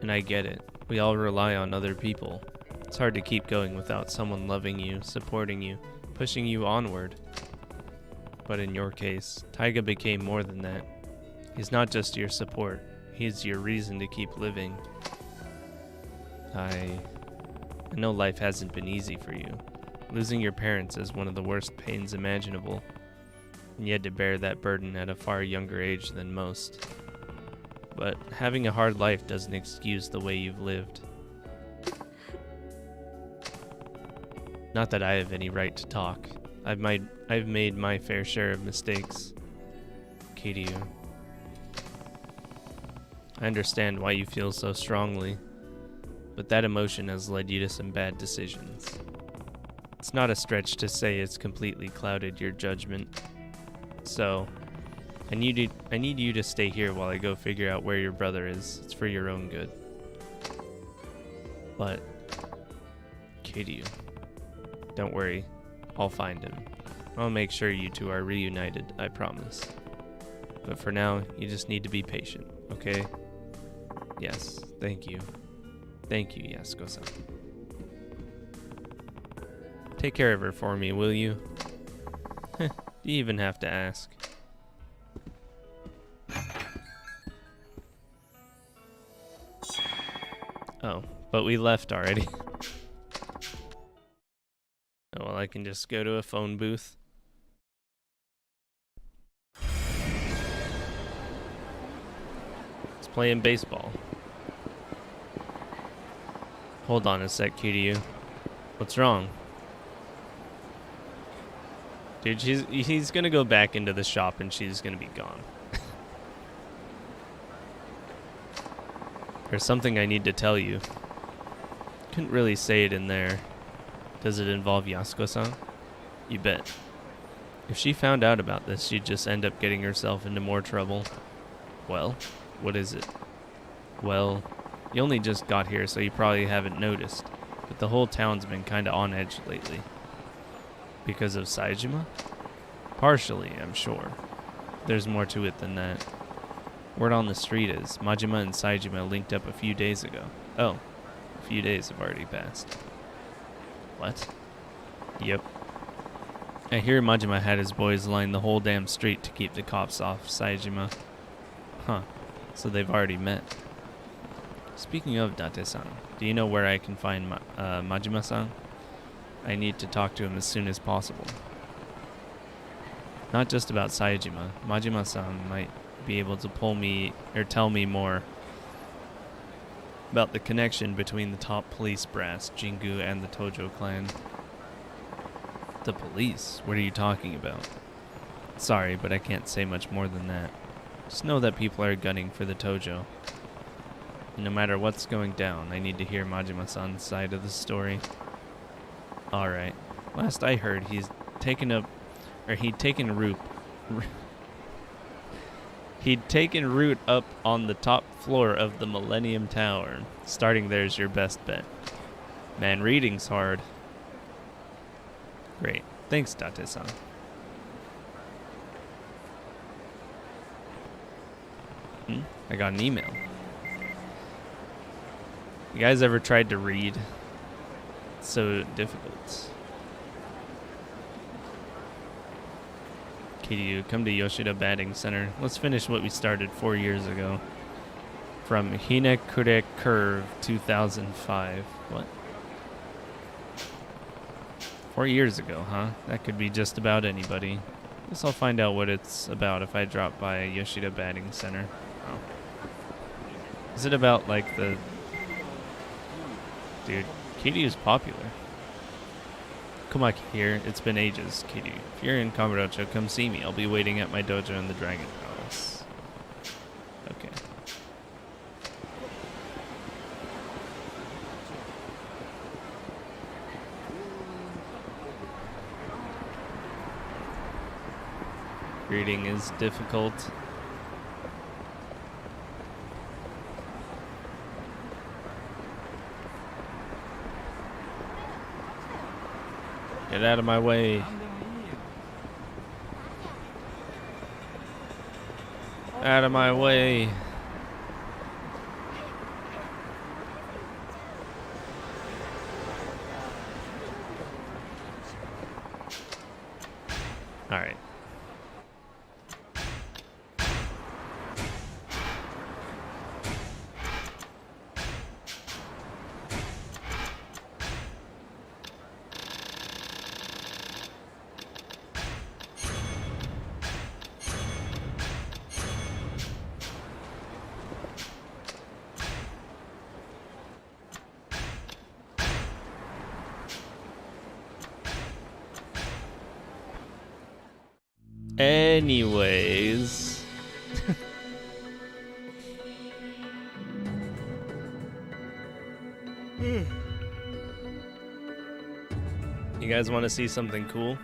And I get it. We all rely on other people. It's hard to keep going without someone loving you, supporting you, pushing you onward. But in your case, Taiga became more than that. He's not just your support. He's your reason to keep living. I know life hasn't been easy for you. Losing your parents is one of the worst pains imaginable. And you had to bear that burden at a far younger age than most. But having a hard life doesn't excuse the way you've lived. Not that I have any right to talk. I've made my fair share of mistakes. Kiryu. I understand why you feel so strongly. but that emotion has led you to some bad decisions. It's not a stretch to say it's completely clouded your judgment. So, I need you to stay here while I go figure out where your brother is. It's for your own good. But, Kiryu, don't worry. I'll find him. I'll make sure you two are reunited, I promise. But for now, you just need to be patient, okay? Yes, thank you. Thank you, Yasuko-san. Take care of her for me, will you? Do you even have to ask? Oh, but we left already. Oh, well, I can just go to a phone booth. It's playing baseball. Hold on a sec, Kiryu. What's wrong? Dude, he's gonna go back into the shop and she's gonna be gone. There's something I need to tell you. Couldn't really say it in there. Does it involve Yasuko-san? You bet. If she found out about this, she'd just end up getting herself into more trouble. Well, what is it? Well, you only just got here, so you probably haven't noticed. But the whole town's been kinda on edge lately. Because of Saejima? Partially, I'm sure. There's more to it than that. Word on the street is, Majima and Saejima linked up a few days ago. Oh, a few days have already passed. What? Yep. I hear Majima had his boys line the whole damn street to keep the cops off Saejima. Huh, so they've already met. Speaking of Date-san, do you know where I can find Majima-san? I need to talk to him as soon as possible. Not just about Saejima. Majima-san might be able to pull me or tell me more about the connection between the top police brass, Jingu, and the Tojo clan. The police? What are you talking about? Sorry, but I can't say much more than that. Just know that people are gunning for the Tojo. And no matter what's going down, I need to hear Majima-san's side of the story. Alright. Last I heard, he'd taken root up on the top floor of the Millennium Tower. Starting there's your best bet. Man, reading's hard. Great. Thanks, Date-san. I got an email. You guys ever tried to read? It's so difficult. Kiryu, come to Yoshida Batting Center. Let's finish what we started 4 years ago. From Hinekure Curve 2005. What? 4 years ago, huh? That could be just about anybody. Guess I'll find out what it's about if I drop by Yoshida Batting Center. Oh. Is it about, like, the... Dude, Kiryu's popular. Komaki here. It's been ages, Kiryu. If you're in Kamurocho, come see me. I'll be waiting at my dojo in the Dragon Palace. Okay. Reading is difficult. Get out of my way. Out of my way. All right. Anyways. You guys want to see something cool?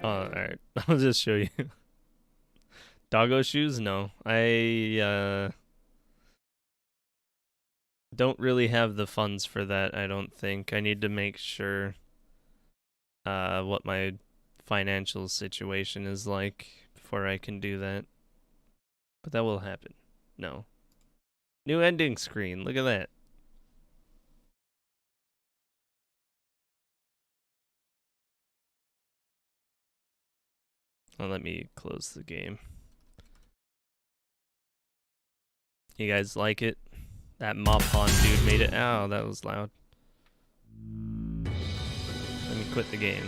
Oh, alright. I'll just show you. Doggo shoes? No. I don't really have the funds for that, I don't think. I need to make sure what my financial situation is like before I can do that. But that will happen. No. New ending screen. Look at that. Well, let me close the game. You guys like it? That mop on dude made it. Ow, that was loud. Let me quit the game.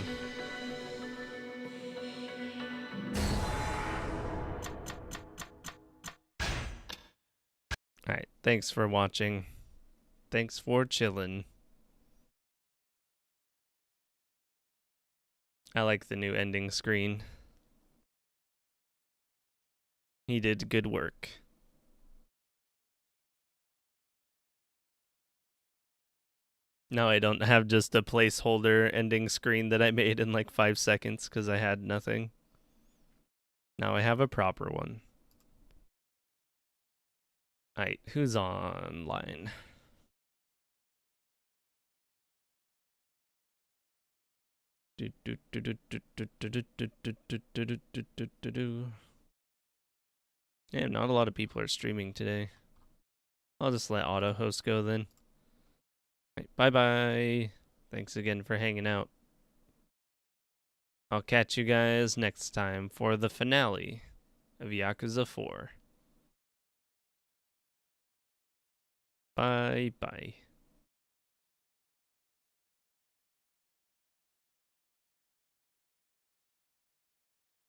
Alright, thanks for watching. Thanks for chilling. I like the new ending screen. He did good work. Now I don't have just a placeholder ending screen that I made in like 5 seconds because I had nothing. Now I have a proper one. Alright, who's online? Yeah, not a lot of people are streaming today. I'll just let auto host go then. Right, bye-bye. Thanks again for hanging out. I'll catch you guys next time for the finale of Yakuza 4. Bye-bye.